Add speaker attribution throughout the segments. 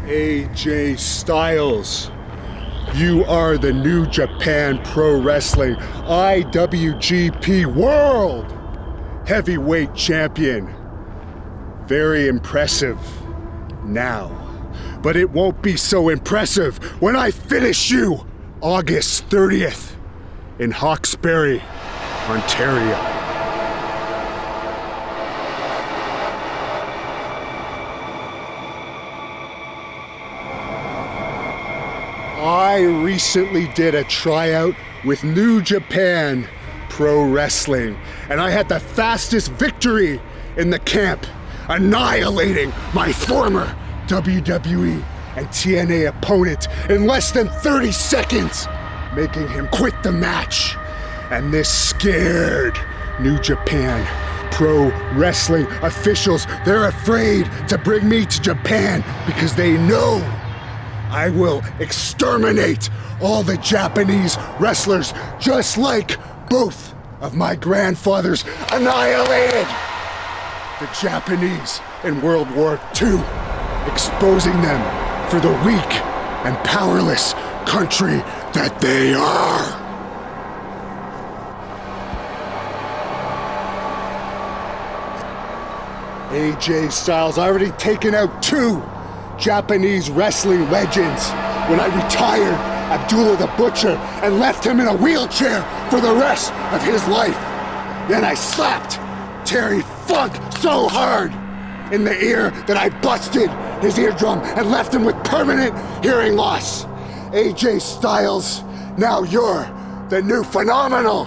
Speaker 1: AJ Styles, you are the New Japan Pro Wrestling IWGP World Heavyweight Champion. Very impressive now, but it won't be so impressive when I finish you August 30th in Hawkesbury, Ontario. I recently did a tryout with New Japan Pro Wrestling, and I had the fastest victory in the camp, annihilating my former WWE and TNA opponent in less than 30 seconds, making him quit the match. And this scared New Japan Pro Wrestling officials. They're afraid to bring me to Japan because they know I will exterminate all the Japanese wrestlers, just like both of my grandfathers annihilated the Japanese in World War II, exposing them for the weak and powerless country that they are. AJ Styles already taken out 2 Japanese wrestling legends when I retired Abdullah the Butcher and left him in a wheelchair for the rest of his life. Then I slapped Terry Funk so hard in the ear that I busted his eardrum and left him with permanent hearing loss. AJ Styles, now you're the new phenomenal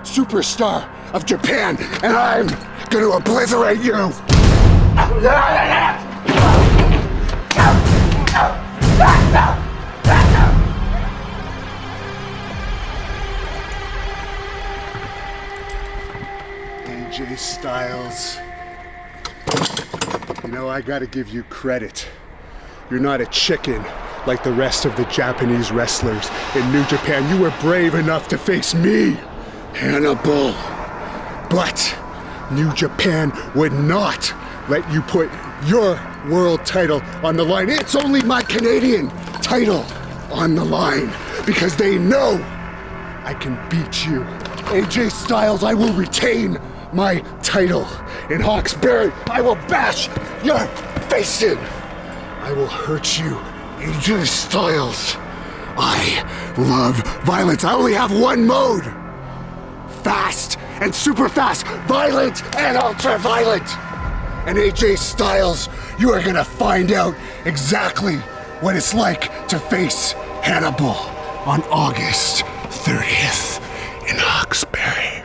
Speaker 1: superstar of Japan, and I'm gonna obliterate you. AJ Styles, you know, I gotta give you credit. You're not a chicken like the rest of the Japanese wrestlers in New Japan. You were brave enough to face me, Hannibal. But New Japan would not let you put your world title on the line. It's only my Canadian title on the line because they know I can beat you. AJ Styles, I will retain my title in Hawkesbury. I will bash your face in. I will hurt you, AJ Styles. I love violence. I only have one mode. Fast and super fast, violent and ultra violent. And AJ Styles, you are gonna find out exactly what it's like to face Hannibal on August 30th in Hawkesbury.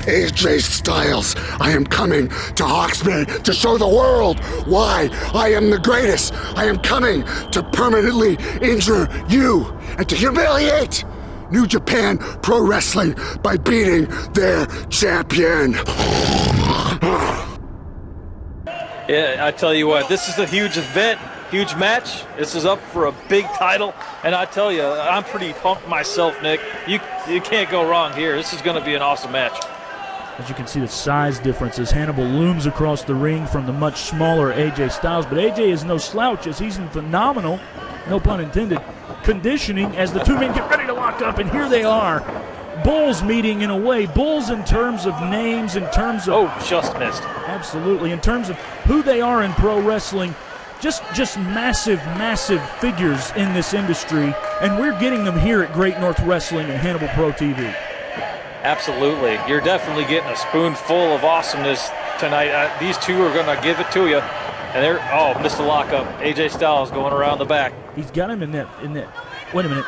Speaker 1: AJ Styles, I am coming to Hawkesbury to show the world why I am the greatest. I am coming to permanently injure you and to humiliate New Japan Pro Wrestling by beating their champion.
Speaker 2: Yeah, I tell you what, this is a huge event, huge match. This is up for a big title, and I tell you, I'm pretty pumped myself, Nick. You can't go wrong here. This is going to be an awesome match.
Speaker 3: As you can see, the size differences. Hannibal looms across the ring from the much smaller AJ Styles, but AJ is no slouch as he's in phenomenal, no pun intended, conditioning as the two men get ready to lock up, and here they are. Bulls meeting in a way. Bulls in terms of names, in terms of...
Speaker 2: Oh, just missed.
Speaker 3: Absolutely. In terms of who they are in pro wrestling, just massive, massive figures in this industry, and we're getting them here at Great North Wrestling and Hannibal Pro TV.
Speaker 2: Absolutely. You're definitely getting a spoonful of awesomeness tonight. These two are going to give it to you. And they're, oh, missed the lockup. AJ Styles going around the back.
Speaker 3: He's got him in that, wait a minute.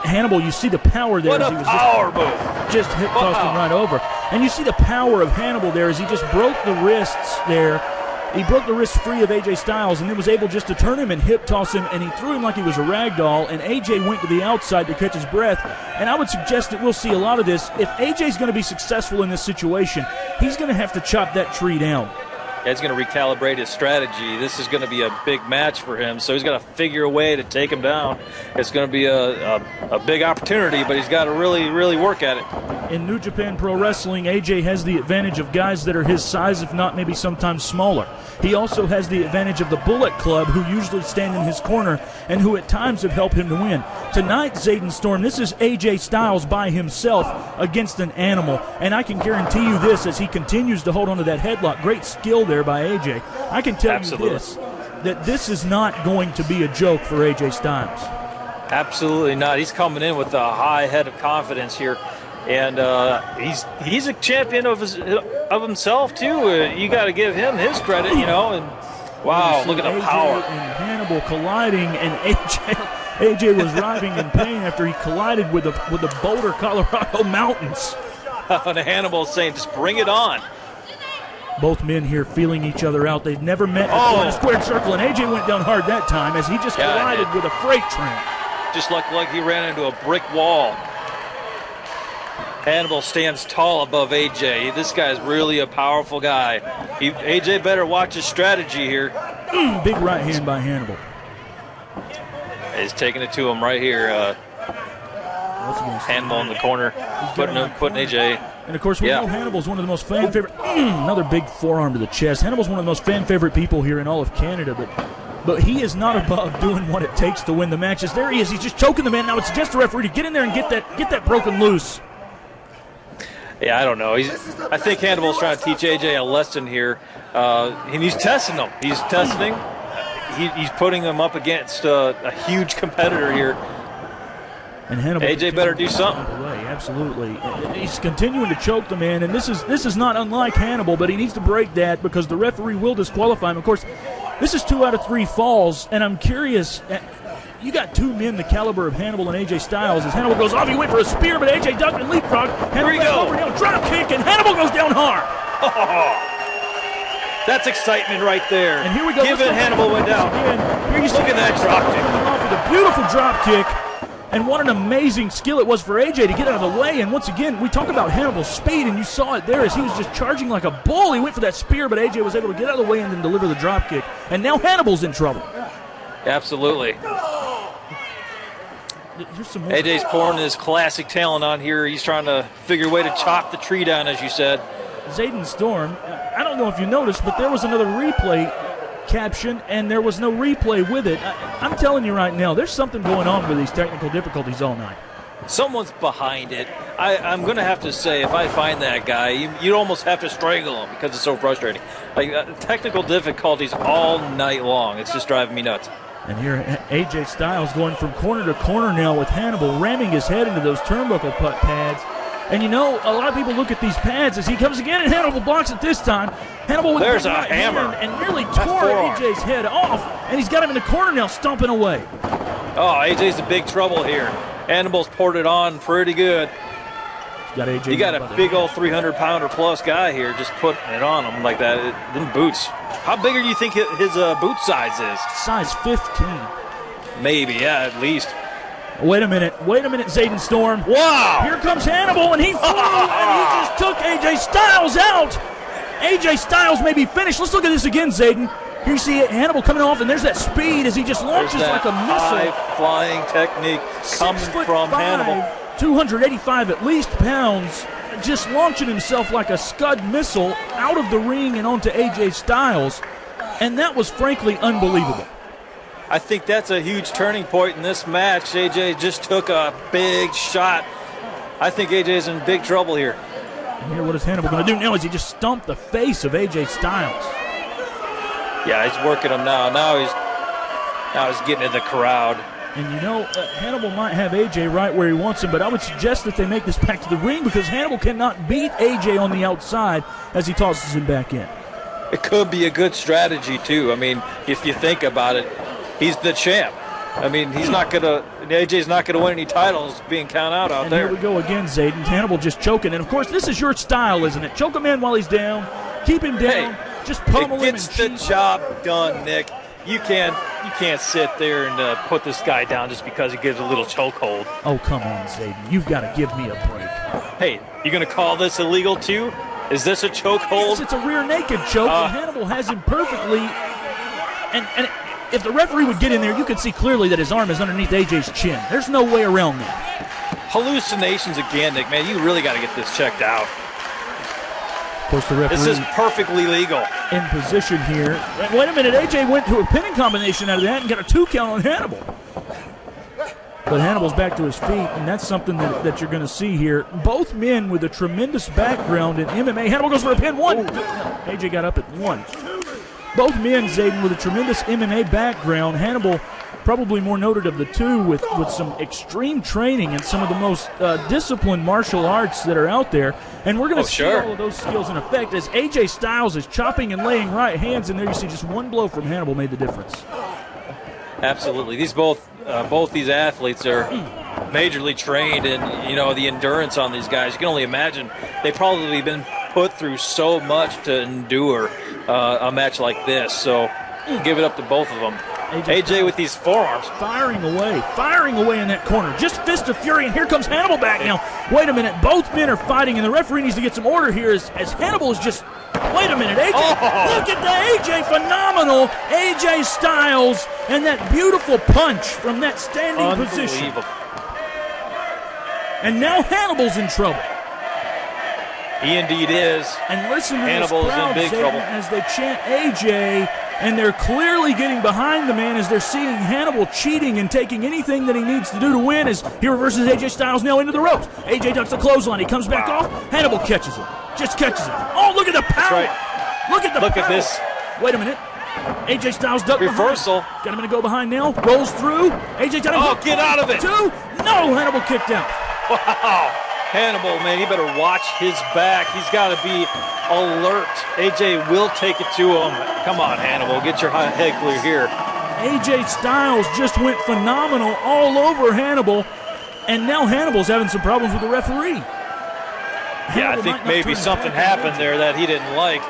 Speaker 3: Hannibal, you see the power there.
Speaker 2: What a power move.
Speaker 3: Just hip tossed him right over. And you see the power of Hannibal there as he just broke the wrists there. He broke the wrist free of AJ Styles and then was able just to turn him and hip toss him, and he threw him like he was a rag doll, and AJ went to the outside to catch his breath. And I would suggest that we'll see a lot of this. If AJ's going to be successful in this situation, he's going to have to chop that tree down.
Speaker 2: He's going to recalibrate his strategy. This is going to be a big match for him, so he's got to figure a way to take him down. It's going to be a big opportunity, but he's got to really, really work at it.
Speaker 3: In New Japan Pro Wrestling, AJ has the advantage of guys that are his size, if not maybe sometimes smaller. He also has the advantage of the Bullet Club, who usually stand in his corner and who at times have helped him to win. Tonight, Zayden Storm, this is AJ Styles by himself against an animal, and I can guarantee you this as he continues to hold on to that headlock. Great skill there by AJ. I can tell you this, that this is not going to be a joke for AJ Styles.
Speaker 2: Absolutely not. He's coming in with a high head of confidence here. And he's a champion of himself too. You got to give him his credit, you know. And wow, look at the power.
Speaker 3: And Hannibal colliding, and AJ was writhing in pain after he collided with the Boulder, Colorado mountains.
Speaker 2: And Hannibal's saying, "Just bring it on."
Speaker 3: Both men here feeling each other out. They've never met before in a squared circle, and AJ went down hard that time as he just collided with a freight train.
Speaker 2: Just like he ran into a brick wall. Hannibal stands tall above AJ. This guy's really a powerful guy. AJ better watch his strategy here.
Speaker 3: Big right hand by Hannibal.
Speaker 2: He's taking it to him right here. Hannibal in the corner, putting AJ.
Speaker 3: And of course, we know Hannibal's one of the most fan favorite. Another big forearm to the chest. Hannibal's one of the most fan favorite people here in all of Canada, but he is not above doing what it takes to win the matches. There he is. He's just choking the man. Now it's just the referee to get in there and get that broken loose.
Speaker 2: Yeah, I don't know. I think Hannibal's trying to teach AJ a lesson here, and he's testing him. He's testing. He's putting him up against a huge competitor here.
Speaker 3: And Hannibal,
Speaker 2: AJ better do something.
Speaker 3: Absolutely. He's continuing to choke the man, and this is not unlike Hannibal, but he needs to break that because the referee will disqualify him. Of course, this is 2 out of 3 falls, and I'm curious. You got two men the caliber of Hannibal and AJ Styles. As Hannibal goes off, he went for a spear, but AJ ducked and leapfrog.
Speaker 2: Here we go.
Speaker 3: Drop kick, and Hannibal goes down hard.
Speaker 2: That's excitement right there.
Speaker 3: And here we go.
Speaker 2: Given Hannibal went down.
Speaker 3: Here you
Speaker 2: Look at that drop kick.
Speaker 3: Off with a beautiful drop kick. And what an amazing skill it was for AJ to get out of the way. And once again, we talk about Hannibal's speed, and you saw it there as he was just charging like a bull. He went for that spear, but AJ was able to get out of the way and then deliver the drop kick. And now Hannibal's in trouble.
Speaker 2: Absolutely. AJ's pouring his classic talent on here. He's trying to figure a way to chop the tree down, as you said.
Speaker 3: Zayden Storm, I don't know if you noticed, but there was another replay caption, and there was no replay with it. I'm telling you right now, there's something going on with these technical difficulties all night.
Speaker 2: Someone's behind it. I'm going to have to say, if I find that guy, you'd almost have to strangle him because it's so frustrating. Technical difficulties all night long. It's just driving me nuts.
Speaker 3: And here, AJ Styles going from corner to corner now with Hannibal, ramming his head into those turnbuckle putt pads. And you know, a lot of people look at these pads as he comes again, and Hannibal blocks it this time. Hannibal with
Speaker 2: There's a
Speaker 3: right
Speaker 2: hammer.
Speaker 3: And nearly tore AJ's head off, and he's got him in the corner now, stomping away.
Speaker 2: Oh, AJ's in big trouble here. Hannibal's poured it on pretty good. You got a big old 300-pounder plus guy here just putting it on him like that. Them boots. How big do you think his boot size is?
Speaker 3: Size 15.
Speaker 2: Maybe, yeah, at least.
Speaker 3: Wait a minute, Zayden Storm.
Speaker 2: Wow!
Speaker 3: Here comes Hannibal, and he flew, and he just took AJ Styles out. AJ Styles may be finished. Let's look at this again, Zayden. Here you see Hannibal coming off, and there's that speed as he just launches like a missile.
Speaker 2: High-flying technique coming from Hannibal.
Speaker 3: 285 at least pounds, just launching himself like a Scud missile out of the ring and onto AJ Styles. And that was frankly unbelievable.
Speaker 2: I think that's a huge turning point in this match. AJ just took a big shot. I think AJ's in big trouble here.
Speaker 3: And here, what is Hannibal going to do now? Is he just stomp the face of AJ Styles?
Speaker 2: Yeah, he's working him now. Now he's getting in the crowd.
Speaker 3: And you know, Hannibal might have AJ right where he wants him, but I would suggest that they make this back to the ring because Hannibal cannot beat AJ on the outside as he tosses him back in.
Speaker 2: It could be a good strategy, too. I mean, if you think about it, he's the champ. I mean, AJ's not going to win any titles being counted out there.
Speaker 3: Here we go again, Zayden. Hannibal just choking. And, of course, this is your style, isn't it? Choke a man while he's down. Keep him down. Just pummel him.
Speaker 2: It gets the job done, Nick. You can't sit there and put this guy down just because he gives a little chokehold.
Speaker 3: Oh, come on, Zayden. You've got to give me a break.
Speaker 2: Hey, you going to call this illegal, too? Is this a choke hold?
Speaker 3: Yes, it's a rear naked choke, and Hannibal has him perfectly. And if the referee would get in there, you could see clearly that his arm is underneath AJ's chin. There's no way around that.
Speaker 2: Hallucinations again, Nick. Man, you really got to get this checked out.
Speaker 3: Of course, the referee.
Speaker 2: This is perfectly legal.
Speaker 3: In position here. Wait a minute, AJ went to a pinning combination out of that and got a 2 count on Hannibal. But Hannibal's back to his feet, and that's something that you're going to see here. Both men with a tremendous background in MMA. Hannibal goes for a pin. 1. AJ got up at 1. Both men, Zayden, with a tremendous MMA background. Hannibal, probably more noted of the two, with some extreme training and some of the most disciplined martial arts that are out there. And we're going to see all of those skills in effect as AJ Styles is chopping and laying right hands. And there you see just one blow from Hannibal made the difference.
Speaker 2: Absolutely. Both these athletes are majorly trained, and the endurance on these guys. You can only imagine they've probably been put through so much to endure a match like this. So give it up to both of them. AJ with these forearms.
Speaker 3: Firing away in that corner. Just fist of fury, and here comes Hannibal back now. Wait a minute. Both men are fighting, and the referee needs to get some order here as Hannibal is just... Wait a minute, AJ. Look at the AJ, phenomenal AJ Styles, and that beautiful punch from that standing position. And now Hannibal's in trouble.
Speaker 2: He indeed is.
Speaker 3: And listen to
Speaker 2: Hannibal
Speaker 3: this crowd,
Speaker 2: is in big trouble
Speaker 3: as they chant AJ, and they're clearly getting behind the man as they're seeing Hannibal cheating and taking anything that he needs to do to win as he reverses AJ Styles now into the ropes. AJ ducks the clothesline. He comes back off. Hannibal catches him. Just catches him. Oh, look at the power.
Speaker 2: Right.
Speaker 3: Look
Speaker 2: at this.
Speaker 3: Wait a minute. AJ Styles ducked
Speaker 2: reversal.
Speaker 3: Behind. Got him to go behind now. Rolls through. AJ Styles.
Speaker 2: Get out of it.
Speaker 3: 2. No, Hannibal kicked out.
Speaker 2: Wow. Hannibal, man, he better watch his back. He's got to be alert. AJ will take it to him. Come on, Hannibal, get your head clear here.
Speaker 3: AJ Styles just went phenomenal all over Hannibal, and now Hannibal's having some problems with the referee.
Speaker 2: I think maybe something happened there that he didn't like.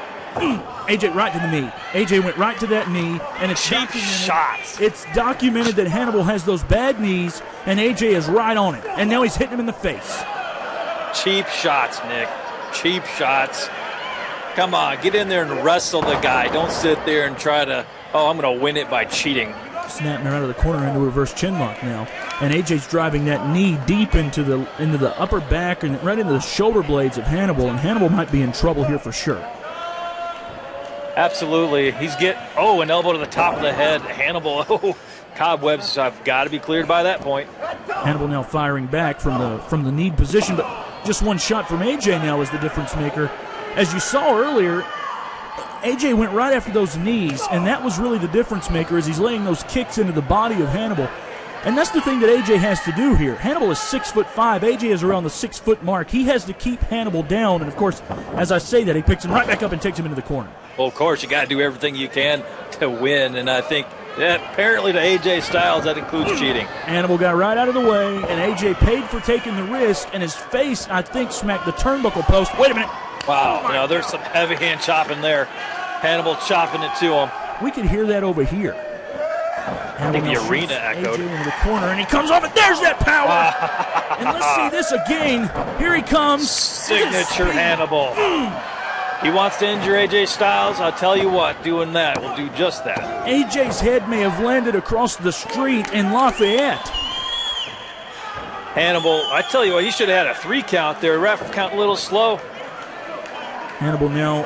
Speaker 3: AJ right to the knee. AJ went right to that knee, and it's
Speaker 2: cheap shots.
Speaker 3: It's documented that Hannibal has those bad knees, and AJ is right on it, and now he's hitting him in the face.
Speaker 2: Cheap shots, Nick. Cheap shots. Come on, get in there and wrestle the guy. Don't sit there and try to, I'm going to win it by cheating.
Speaker 3: Snapping her out of the corner into a reverse chin lock now. And AJ's driving that knee deep into the upper back and right into the shoulder blades of Hannibal, and Hannibal might be in trouble here for sure.
Speaker 2: Absolutely. An elbow to the top of the head. Hannibal, cobwebs have got to be cleared by that point.
Speaker 3: Hannibal now firing back from the knee position, but just one shot from AJ now is the difference maker. As you saw earlier, AJ went right after those knees, and that was really the difference maker as he's laying those kicks into the body of Hannibal. And that's the thing that AJ has to do here. Hannibal is 6'5". AJ is around the 6 foot mark. He has to keep Hannibal down, and of course, as I say that, he picks him right back up and takes him into the corner.
Speaker 2: Well, of course, you got to do everything you can to win, and I think that apparently to AJ Styles that includes cheating.
Speaker 3: Hannibal got right out of the way, and AJ paid for taking the risk, and his face, I think, smacked the turnbuckle post. Wait a minute.
Speaker 2: Wow, there's some heavy hand chopping there. Hannibal chopping it to him.
Speaker 3: We could hear that over here.
Speaker 2: I think the arena echoed.
Speaker 3: AJ into the corner, and he comes off, and there's that power. And let's see this again. Here he comes.
Speaker 2: Signature Hannibal. He wants to injure AJ Styles. I'll tell you what, doing that will do just that.
Speaker 3: AJ's head may have landed across the street in Lafayette.
Speaker 2: Hannibal, I tell you what, he should have had a 3 count there. Ref count a little slow.
Speaker 3: Hannibal now,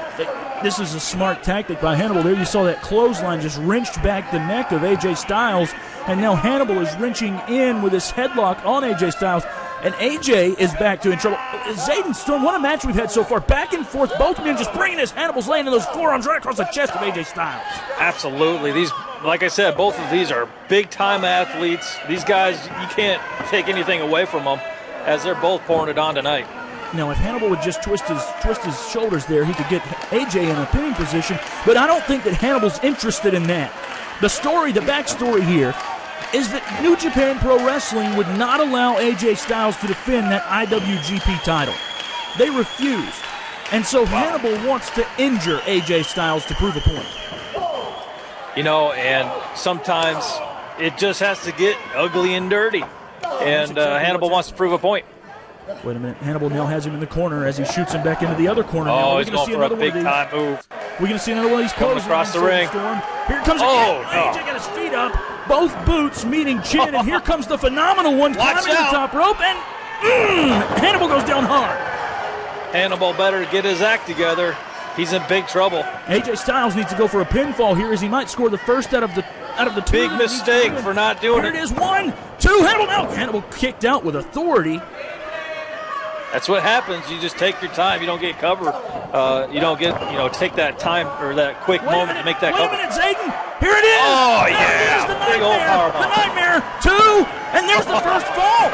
Speaker 3: this is a smart tactic by Hannibal. There you saw that clothesline just wrenched back the neck of AJ Styles, and now Hannibal is wrenching in with his headlock on AJ Styles, and AJ is back to in trouble. Zayden Storm, what a match we've had so far. Back and forth, both men just bringing his Hannibal's laying in those forearms right across the chest of AJ Styles.
Speaker 2: Absolutely. These, like I said, both of these are big-time athletes. These guys, you can't take anything away from them as they're both pouring it on tonight.
Speaker 3: Now, if Hannibal would just twist his shoulders there, he could get AJ in a pinning position, but I don't think that Hannibal's interested in that. The backstory here is that New Japan Pro Wrestling would not allow AJ Styles to defend that IWGP title. They refused. And so Hannibal wants to injure AJ Styles to prove a point.
Speaker 2: And sometimes it just has to get ugly and dirty. And Hannibal wants to prove a point.
Speaker 3: Wait a minute. Hannibal now has him in the corner as he shoots him back into the other corner.
Speaker 2: Oh,
Speaker 3: now.
Speaker 2: he's going for a big-time move.
Speaker 3: We're going to see another one of these
Speaker 2: Coming
Speaker 3: closes
Speaker 2: across the ring.
Speaker 3: Here comes
Speaker 2: Oh,
Speaker 3: AJ got his feet up. Both boots meeting chin, and here comes the phenomenal one climbing the top rope, and Hannibal goes down hard.
Speaker 2: Hannibal better get his act together. He's in big trouble.
Speaker 3: AJ Styles needs to go for a pinfall here as he might score the first out of the two.
Speaker 2: Big mistake for not doing it.
Speaker 3: Here it is, 1, 2, Hannibal now. Hannibal kicked out with authority.
Speaker 2: That's what happens. You just take your time. You don't get cover. You don't get, take that time or that quick moment to make that cover.
Speaker 3: Wait a minute, Zayden. Here it is.
Speaker 2: Oh,
Speaker 3: there
Speaker 2: yeah.
Speaker 3: It is, the
Speaker 2: Big old
Speaker 3: nightmare.
Speaker 2: powerbomb.
Speaker 3: The nightmare. 2, and there's the first fall.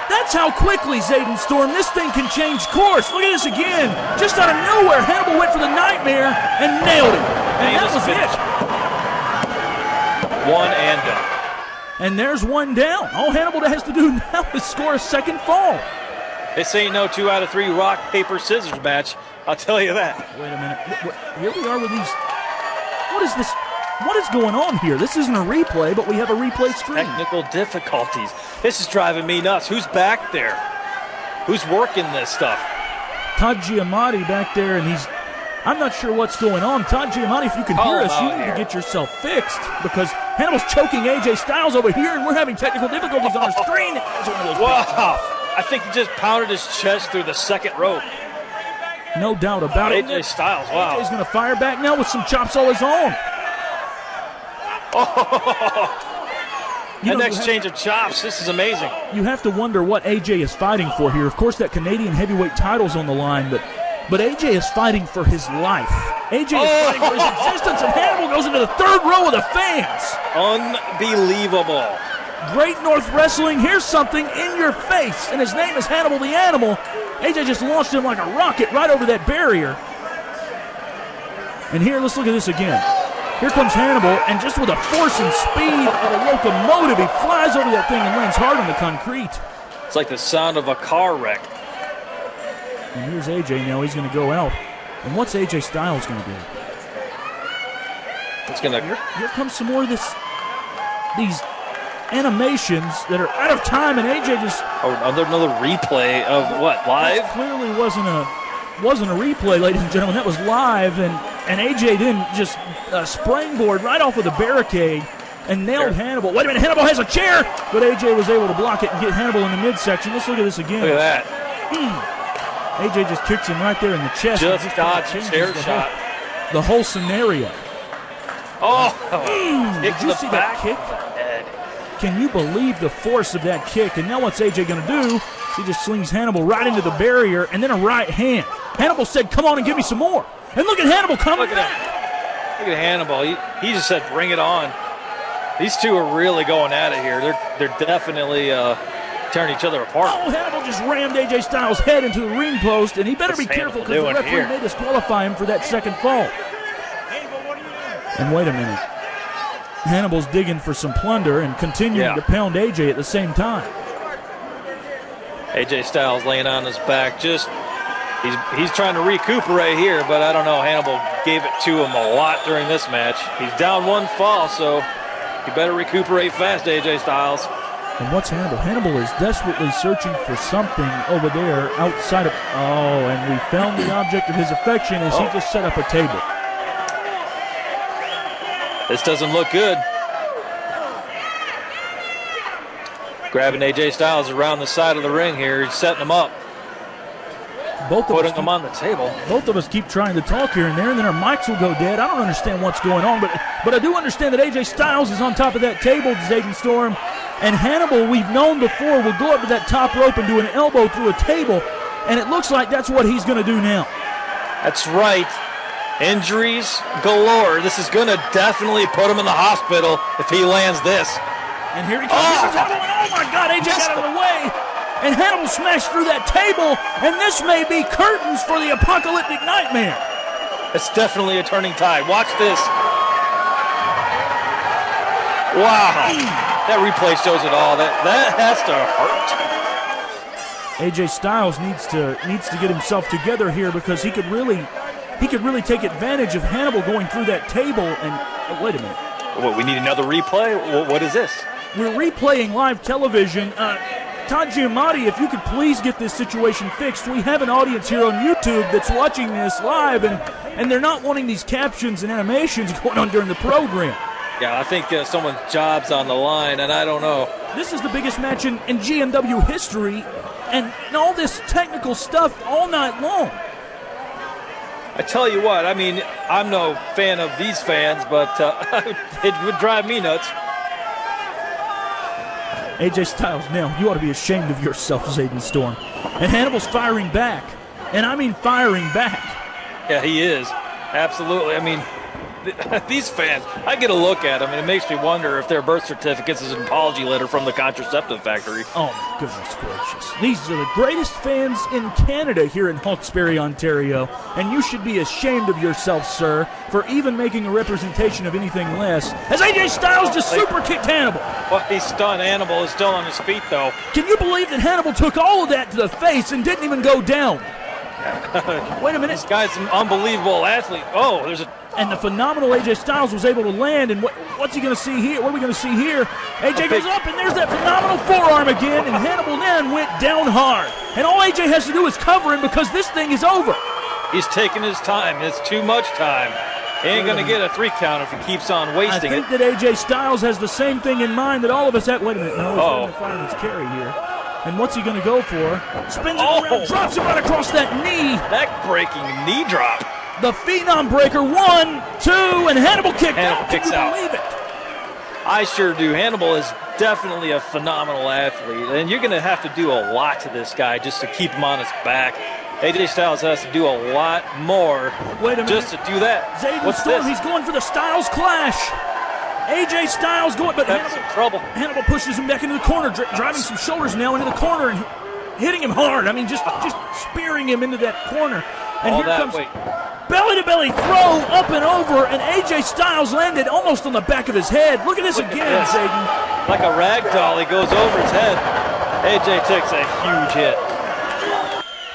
Speaker 3: That's how quickly, Zayden Storm, this thing can change course. Look at this again. Just out of nowhere, Hannibal went for the nightmare and nailed it. And that was it.
Speaker 2: One and done.
Speaker 3: And there's one down. All Hannibal has to do now is score a second fall.
Speaker 2: This ain't no 2 out of 3 rock, paper, scissors match. I'll tell you that.
Speaker 3: Wait a minute. Here we are with these. What is this? What is going on here? This isn't a replay, but we have a replay screen.
Speaker 2: Technical difficulties. This is driving me nuts. Who's back there? Who's working this stuff?
Speaker 3: Todd Giamatti back there, and I'm not sure what's going on. Todd Giamatti, if you can hear us, you need to get yourself fixed because Hannibal's choking AJ Styles over here, and we're having technical difficulties on our screen.
Speaker 2: Wow. I think he just pounded his chest through the second rope.
Speaker 3: No doubt about it.
Speaker 2: AJ Styles, wow.
Speaker 3: AJ's going to fire back now with some chops all his own.
Speaker 2: That next change of chops, this is amazing.
Speaker 3: You have to wonder what AJ is fighting for here. Of course, that Canadian heavyweight title's on the line, but AJ is fighting for his life. AJ is fighting for his existence, and Hannibal goes into the third row of the fans.
Speaker 2: Unbelievable.
Speaker 3: Great North Wrestling, here's something in your face, and his name is Hannibal the Animal. AJ just launched him like a rocket right over that barrier. And here, let's look at this again. Here comes Hannibal, and just with the force and speed of a locomotive, he flies over that thing and lands hard on the concrete.
Speaker 2: It's like the sound of a car wreck.
Speaker 3: And here's AJ now, he's going to go out. And what's AJ Styles going to do?
Speaker 2: It's going to...
Speaker 3: Here comes some more of these animations that are out of time, and AJ just...
Speaker 2: Another replay of what, live?
Speaker 3: This clearly wasn't a replay, ladies and gentlemen. That was live, and AJ didn't just springboard right off of the barricade and nailed Hannibal. Wait a minute, Hannibal has a chair, but AJ was able to block it and get Hannibal in the midsection. Let's look at this again.
Speaker 2: Look at that.
Speaker 3: AJ just kicks him right there in the chest.
Speaker 2: Just dodged a chair shot.
Speaker 3: The whole scenario.
Speaker 2: Did
Speaker 3: you see that kick? Can you believe the force of that kick? And now what's AJ going to do? He just slings Hannibal right into the barrier and then a right hand. Hannibal said, come on and give me some more. And look at Hannibal coming back.
Speaker 2: Look at Hannibal. He just said, bring it on. These two are really going at it here. They're definitely tearing each other apart.
Speaker 3: Oh, Hannibal just rammed AJ Styles' head into the ring post, and he better be careful because the referee may disqualify him for that second fall. And wait a minute. Hannibal's digging for some plunder and continuing to pound AJ at the same time.
Speaker 2: AJ Styles laying on his back. Just he's trying to recuperate here, but I don't know. Hannibal gave it to him a lot during this match. He's down one fall, so you better recuperate fast, AJ Styles.
Speaker 3: And what's Hannibal? Hannibal is desperately searching for something over there outside of... Oh, and we found the object of his affection as he just set up a table.
Speaker 2: This doesn't look good. Grabbing AJ Styles around the side of the ring here. He's setting him up. Putting him on the table.
Speaker 3: Both of us keep trying to talk here and there, and then our mics will go dead. I don't understand what's going on, but I do understand that AJ Styles is on top of that table, Zayden Storm. And Hannibal, we've known before, will go up to that top rope and do an elbow through a table. And it looks like that's what he's going to do now.
Speaker 2: That's right. Injuries galore. This is going to definitely put him in the hospital if he lands this.
Speaker 3: And here he comes. Oh my God, AJ got out of the way. And Hannibal smashed through that table. And this may be curtains for the apocalyptic nightmare.
Speaker 2: It's definitely a turning tide. Watch this. Wow. That replay shows it all. That has to hurt.
Speaker 3: AJ Styles needs to get himself together here because he could really take advantage of Hannibal going through that table. And wait a minute.
Speaker 2: What, we need another replay? What is this?
Speaker 3: We're replaying live television. Todd Giamatti, if you could please get this situation fixed. We have an audience here on YouTube that's watching this live, and they're not wanting these captions and animations going on during the program.
Speaker 2: Yeah, I think someone's job's on the line, and I don't know.
Speaker 3: This is the biggest match in GMW history, and all this technical stuff all night long.
Speaker 2: I tell you what, I mean, I'm no fan of these fans, but it would drive me nuts.
Speaker 3: AJ Styles, now you ought to be ashamed of yourself, Zayden Storm. And Hannibal's firing back, and I mean firing back.
Speaker 2: Yeah, he is. Absolutely. I mean, these fans, I get a look at them, and it makes me wonder if their birth certificates is an apology letter from the contraceptive factory.
Speaker 3: Oh, my goodness gracious. These are the greatest fans in Canada here in Hawkesbury, Ontario, and you should be ashamed of yourself, sir, for even making a representation of anything less. As AJ Styles just super kicked Hannibal.
Speaker 2: Well, he's stunned. Hannibal is still on his feet, though.
Speaker 3: Can you believe that Hannibal took all of that to the face and didn't even go down? Wait a minute.
Speaker 2: This guy's an unbelievable athlete. Oh, there's a...
Speaker 3: And the phenomenal AJ Styles was able to land, and what's he going to see here? What are we going to see here? AJ goes up, and there's that phenomenal forearm again, and Hannibal then went down hard. And all AJ has to do is cover him because this thing is over.
Speaker 2: He's taking his time. It's too much time. He ain't going to get a 3 count if he keeps on wasting it.
Speaker 3: I think that AJ Styles has the same thing in mind that all of us have. Wait a minute. No, he's going to find his carry here. And what's he going to go for? Spins it around, drops him right across that knee.
Speaker 2: Neck-breaking knee drop.
Speaker 3: The Phenom Breaker, 1, 2, and Hannibal kicked out.
Speaker 2: Kicks
Speaker 3: Can you
Speaker 2: out.
Speaker 3: believe it?
Speaker 2: I sure do. Hannibal is definitely a phenomenal athlete, and you're going to have to do a lot to this guy just to keep him on his back. AJ Styles has to do a lot more just to do that.
Speaker 3: Zayden
Speaker 2: What's
Speaker 3: Storm,
Speaker 2: this?
Speaker 3: he's going for the Styles Clash. AJ Styles going, but
Speaker 2: That's some trouble.
Speaker 3: Hannibal pushes him back into the corner, driving some shoulders now into the corner and hitting him hard. I mean, just spearing him into that corner. And here comes belly-to-belly throw up and over, and AJ Styles landed almost on the back of his head. Look at this again, Zayden.
Speaker 2: Like a rag doll, he goes over his head. AJ takes a huge hit.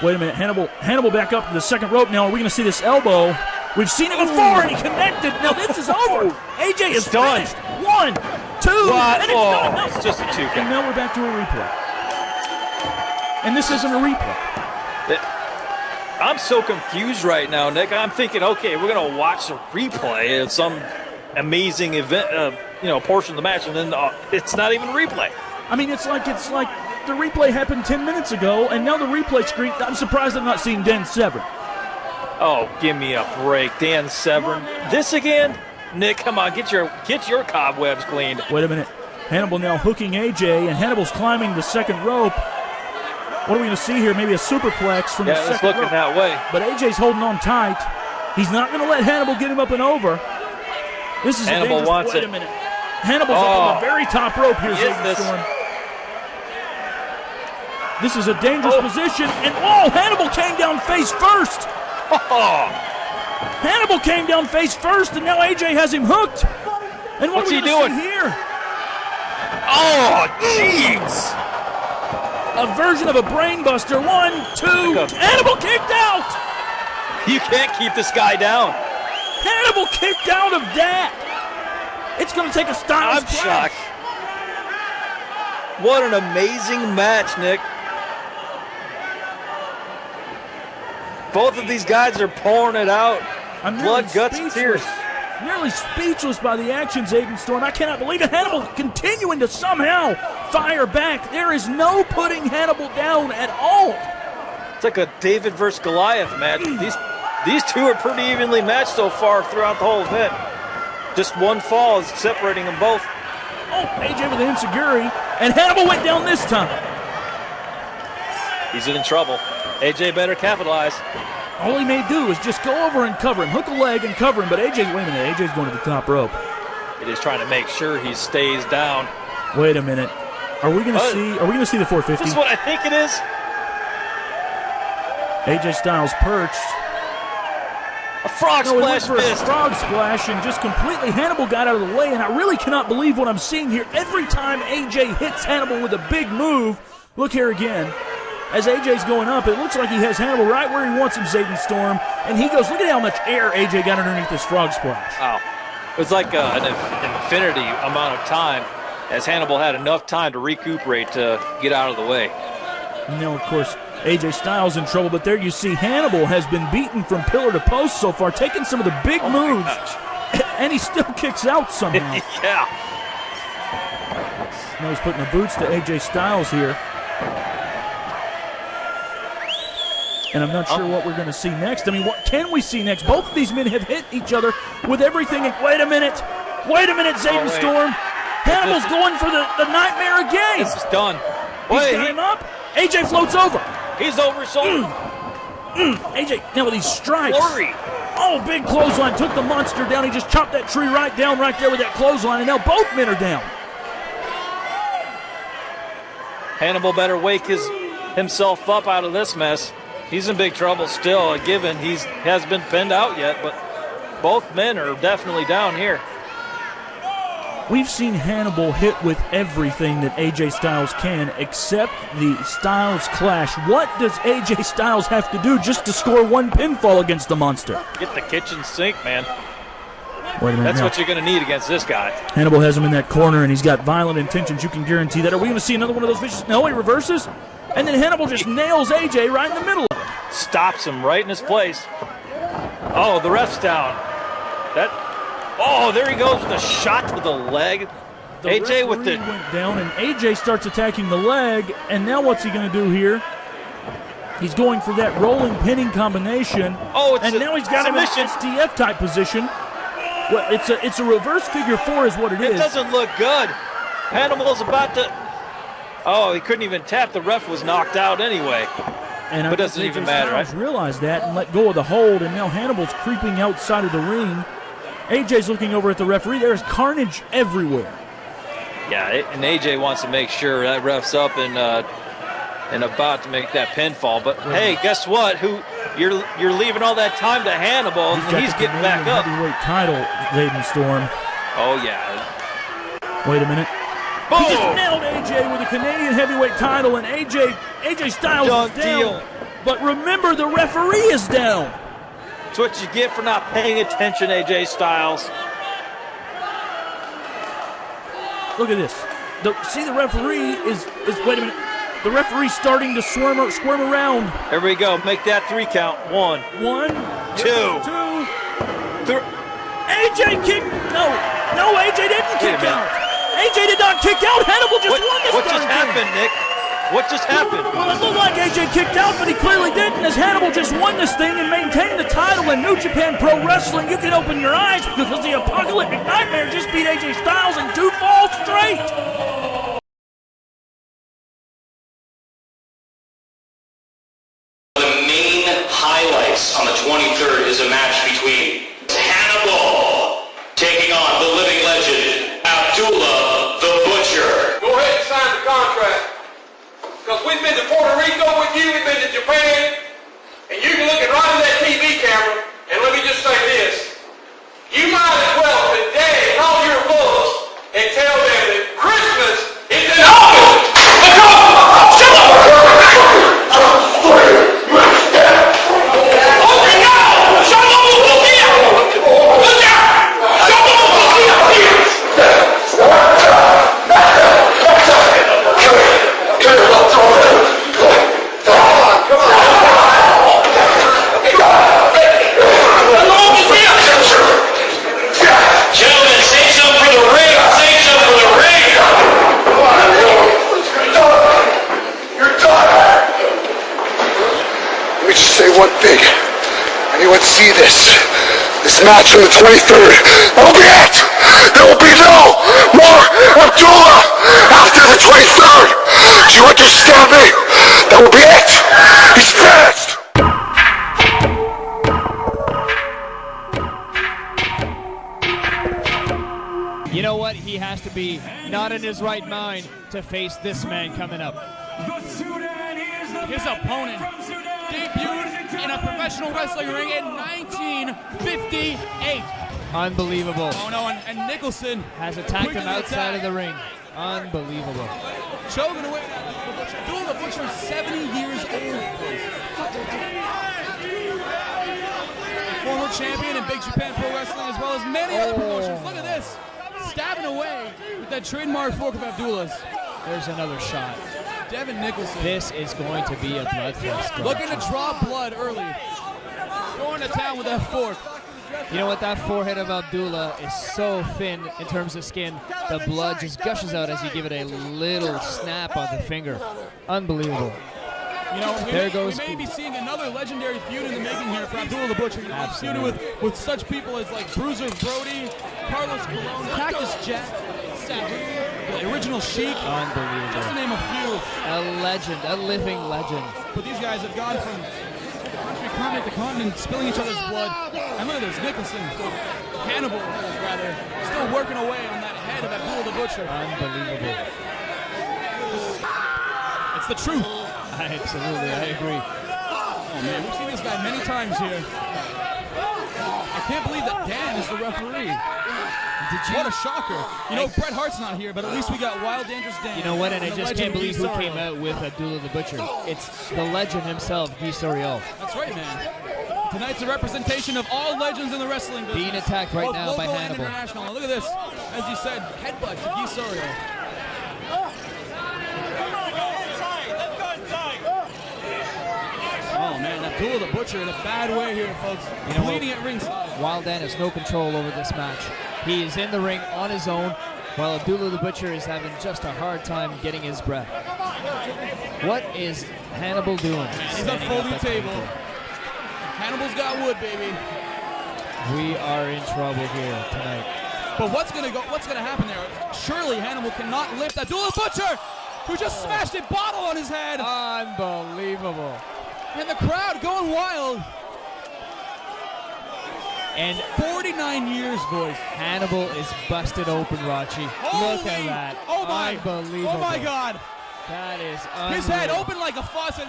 Speaker 3: Wait a minute, Hannibal back up to the second rope now. Are we going to see this elbow? We've seen it before, and he connected. Now this is over. AJ is
Speaker 2: done.
Speaker 3: finished. 1, 2, and it's done. No.
Speaker 2: It's just a 2
Speaker 3: And
Speaker 2: count.
Speaker 3: now we're back to a replay. And this isn't a replay.
Speaker 2: I'm so confused right now, Nick. I'm thinking, okay, we're going to watch a replay of some amazing event, portion of the match, and then it's not even a replay.
Speaker 3: I mean, it's like the replay happened 10 minutes ago, and now the replay screen. I'm surprised I'm not seeing Dan Severn.
Speaker 2: Oh, give me a break, Dan Severn. This again? Nick, come on, get your cobwebs cleaned.
Speaker 3: Wait a minute. Hannibal now hooking AJ, and Hannibal's climbing the second rope. What are we going to see here? Maybe a superplex from the second
Speaker 2: it's looking
Speaker 3: rope.
Speaker 2: that way.
Speaker 3: But AJ's holding on tight. He's not going to let Hannibal get him up and over. This is
Speaker 2: Hannibal
Speaker 3: a dangerous.
Speaker 2: wants
Speaker 3: Wait
Speaker 2: it.
Speaker 3: a minute. Hannibal's up on the very top rope here,
Speaker 2: He is
Speaker 3: Zayden
Speaker 2: this.
Speaker 3: Storm. This is a dangerous position, and Hannibal came down face first. Hannibal came down face first, and now AJ has him hooked. And
Speaker 2: What's
Speaker 3: are
Speaker 2: he
Speaker 3: we gonna
Speaker 2: doing?
Speaker 3: see here?
Speaker 2: Oh, jeez!
Speaker 3: A version of a brain buster. 1, 2. Hannibal kicked out.
Speaker 2: You can't keep this guy down.
Speaker 3: Hannibal kicked out of that. It's going to take a Styles
Speaker 2: I'm
Speaker 3: Clash.
Speaker 2: shocked. What an amazing match, Nick. Both of these guys are pouring it out.
Speaker 3: I'm
Speaker 2: Blood,
Speaker 3: nearly
Speaker 2: guts, and tears.
Speaker 3: Nearly speechless by the action, Zayden Storm. I cannot believe it. Hannibal continuing to somehow fire back. There is no putting Hannibal down at all.
Speaker 2: It's like a David versus Goliath match. These two are pretty evenly matched so far throughout the whole event. Just one fall is separating them both.
Speaker 3: Oh, AJ with an enziguri, and Hannibal went down this time.
Speaker 2: He's in trouble. AJ better capitalize.
Speaker 3: All he may do is just go over and cover him, hook a leg and cover him. But wait a minute, AJ's going to the top rope.
Speaker 2: It is trying to make sure he stays down.
Speaker 3: Wait a minute. Are we going to see? Are we going to see the 450?
Speaker 2: This is what I think it is.
Speaker 3: AJ Styles perched.
Speaker 2: A frog
Speaker 3: No, he went
Speaker 2: splash
Speaker 3: for a
Speaker 2: fist.
Speaker 3: frog splash and just completely Hannibal got out of the way. And I really cannot believe what I'm seeing here. Every time AJ hits Hannibal with a big move, look here again. As AJ's going up, it looks like he has Hannibal right where he wants him, Zayden Storm. And he goes, look at how much air AJ got underneath this frog splash.
Speaker 2: Wow. It was like an infinity amount of time. as Hannibal had enough time to recuperate to get out of the way.
Speaker 3: Now, of course, AJ Styles in trouble, but there you see Hannibal has been beaten from pillar to post so far, taking some of the big moves, and he still kicks out somehow.
Speaker 2: Yeah.
Speaker 3: Now he's putting the boots to AJ Styles here. And I'm not sure what we're going to see next. I mean, what can we see next? Both of these men have hit each other with everything. Wait a minute, Zayden Storm. Hannibal's going for the nightmare again.
Speaker 2: This is done.
Speaker 3: He's got him up. AJ floats over.
Speaker 2: He's over his shoulder.
Speaker 3: AJ, now with these strikes.
Speaker 2: Flurry.
Speaker 3: Oh, big clothesline. Took the monster down. He just chopped that tree right down right there with that clothesline, and now both men are down.
Speaker 2: Hannibal better wake himself up out of this mess. He's in big trouble still, given he hasn't been pinned out yet, but both men are definitely down here.
Speaker 3: We've seen Hannibal hit with everything that AJ Styles can except the Styles Clash. What does AJ Styles have to do just to score one pinfall against the monster?
Speaker 2: Get the kitchen sink, man.
Speaker 3: Wait a minute.
Speaker 2: That's
Speaker 3: now.
Speaker 2: what you're going to need against this guy.
Speaker 3: Hannibal has him in that corner, and he's got violent intentions. You can guarantee that. Are we going to see another one of those vicious? No, he reverses, and then Hannibal just nails AJ right in the middle of it.
Speaker 2: Stops him right in his place. Oh, the ref's down. Oh, there he goes with a shot to the leg.
Speaker 3: The
Speaker 2: AJ with the
Speaker 3: went down, and AJ starts attacking the leg. And now what's he going to do here? He's going for that rolling pinning combination.
Speaker 2: Oh,
Speaker 3: and now he's got him in an STF type position. Well, it's a reverse figure four, is what it is.
Speaker 2: It doesn't look good. Hannibal's about to. Oh, he couldn't even tap. The ref was knocked out anyway.
Speaker 3: And
Speaker 2: but it doesn't even matter, right?
Speaker 3: Realized that and let go of the hold, and now Hannibal's creeping outside of the ring. AJ's looking over at the referee. There's carnage everywhere.
Speaker 2: Yeah, and AJ wants to make sure that ref's up and about to make that pinfall. But hey, guess what? You're leaving all that time to Hannibal, and he's getting back up.
Speaker 3: Heavyweight title, Zayden Storm.
Speaker 2: Oh yeah.
Speaker 3: Wait a minute.
Speaker 2: Boom!
Speaker 3: He just nailed AJ with a Canadian heavyweight title, and AJ Styles is down.
Speaker 2: Deal.
Speaker 3: But remember, the referee is down.
Speaker 2: That's what you get for not paying attention, AJ Styles.
Speaker 3: Look at this. See, the referee is wait a minute. The referee's starting to squirm around.
Speaker 2: There we go. Make that 3 count. 1,
Speaker 3: 2, 3. AJ kicked. No, AJ didn't kick out. AJ did not kick out. Hannibal just won this.
Speaker 2: What just happened, Nick? What just happened?
Speaker 3: Well, it looked like AJ kicked out, but he clearly didn't, as Hannibal just won this thing and maintained the title in New Japan Pro Wrestling. You can open your eyes because the Apocalyptic Nightmare just beat AJ Styles in 2 falls straight.
Speaker 4: The main highlights on the 23rd is a match between Hannibal taking on the living legend, Abdullah the Butcher.
Speaker 5: Go ahead and sign the contract. Because we've been to Puerto Rico with you, we've been to Japan, and you can look it right in that TV camera, and let me just say this. You might as well today call your books and tell them that Christmas is in August. Shut up!
Speaker 1: One thing. Anyone see this match on the 23rd? That'll be it! There will be no more Abdullah after the 23rd! Do you understand me? That will be it! He's finished!
Speaker 6: You know what? He has to be not in his right mind to face this man coming up. His opponent debuted in a professional wrestling ring in 1958. Unbelievable. Oh no, and Nicholson has attacked him outside of the ring. Unbelievable. Choking away. Abdullah the Butcher is 70 years old. Former champion in Big Japan Pro Wrestling as well as many other promotions. Look at this. stabbing away with that trademark fork of Abdullah's.
Speaker 7: There's another shot.
Speaker 6: Devin Nicholson.
Speaker 7: This is going to be a bloodfest.
Speaker 6: Looking to draw blood early. Going to town with that fork.
Speaker 7: You know what? That forehead of Abdullah is so thin in terms of skin. The blood just gushes out as you give it a little snap on the finger. Unbelievable.
Speaker 6: You know, we
Speaker 7: There
Speaker 6: may be seeing another legendary feud in the making here for Abdullah the Butcher. Feuding with such people as like Bruiser Brody, Carlos Colon, Cactus Jack, Severn, the original Sheik.
Speaker 7: Unbelievable.
Speaker 6: Just to name a few.
Speaker 7: A legend, a living legend.
Speaker 6: But these guys have gone from continent to continent, spilling each other's blood. And look at this, Nicholson, Hannibal, rather, still working away on that head of Abdullah the Butcher.
Speaker 7: Unbelievable.
Speaker 6: It's the truth.
Speaker 7: Absolutely, I agree.
Speaker 6: Oh man, we've seen this guy many times here. I can't believe that Dan is the referee. What a shocker. You know, Bret Hart's not here, but at least we got Wild Dangerous Dan.
Speaker 7: You know what, and I just can't believe who
Speaker 6: Guy
Speaker 7: came out with Abdullah the Butcher. It's the legend himself, Guy Soriol.
Speaker 6: That's right, man. Tonight's a representation of all legends in the wrestling business.
Speaker 7: Being attacked right
Speaker 6: both
Speaker 7: now by
Speaker 6: local and
Speaker 7: Hannibal.
Speaker 6: international. And look at this. As you said, headbutt to Guy Soriol. Oh man, Abdullah the Butcher in a bad way here, folks.
Speaker 7: You know
Speaker 6: Bleeding at ringside.
Speaker 7: Wild Dan has no control over this match. He is in the ring on his own, while Abdullah the Butcher is having just a hard time getting his breath. What is Hannibal doing?
Speaker 6: He's on folding table. Hannibal's got wood, baby.
Speaker 7: We are in trouble here tonight.
Speaker 6: But what's gonna happen there? Surely Hannibal cannot lift Abdullah the Butcher, who just smashed a bottle on his head.
Speaker 7: Unbelievable.
Speaker 6: And the crowd going wild.
Speaker 7: And
Speaker 6: 49 years, boys.
Speaker 7: Hannibal is busted open, Rachi. Look at that.
Speaker 6: Oh my.
Speaker 7: Unbelievable.
Speaker 6: Oh my God.
Speaker 7: That is unreal.
Speaker 6: His head open like a faucet.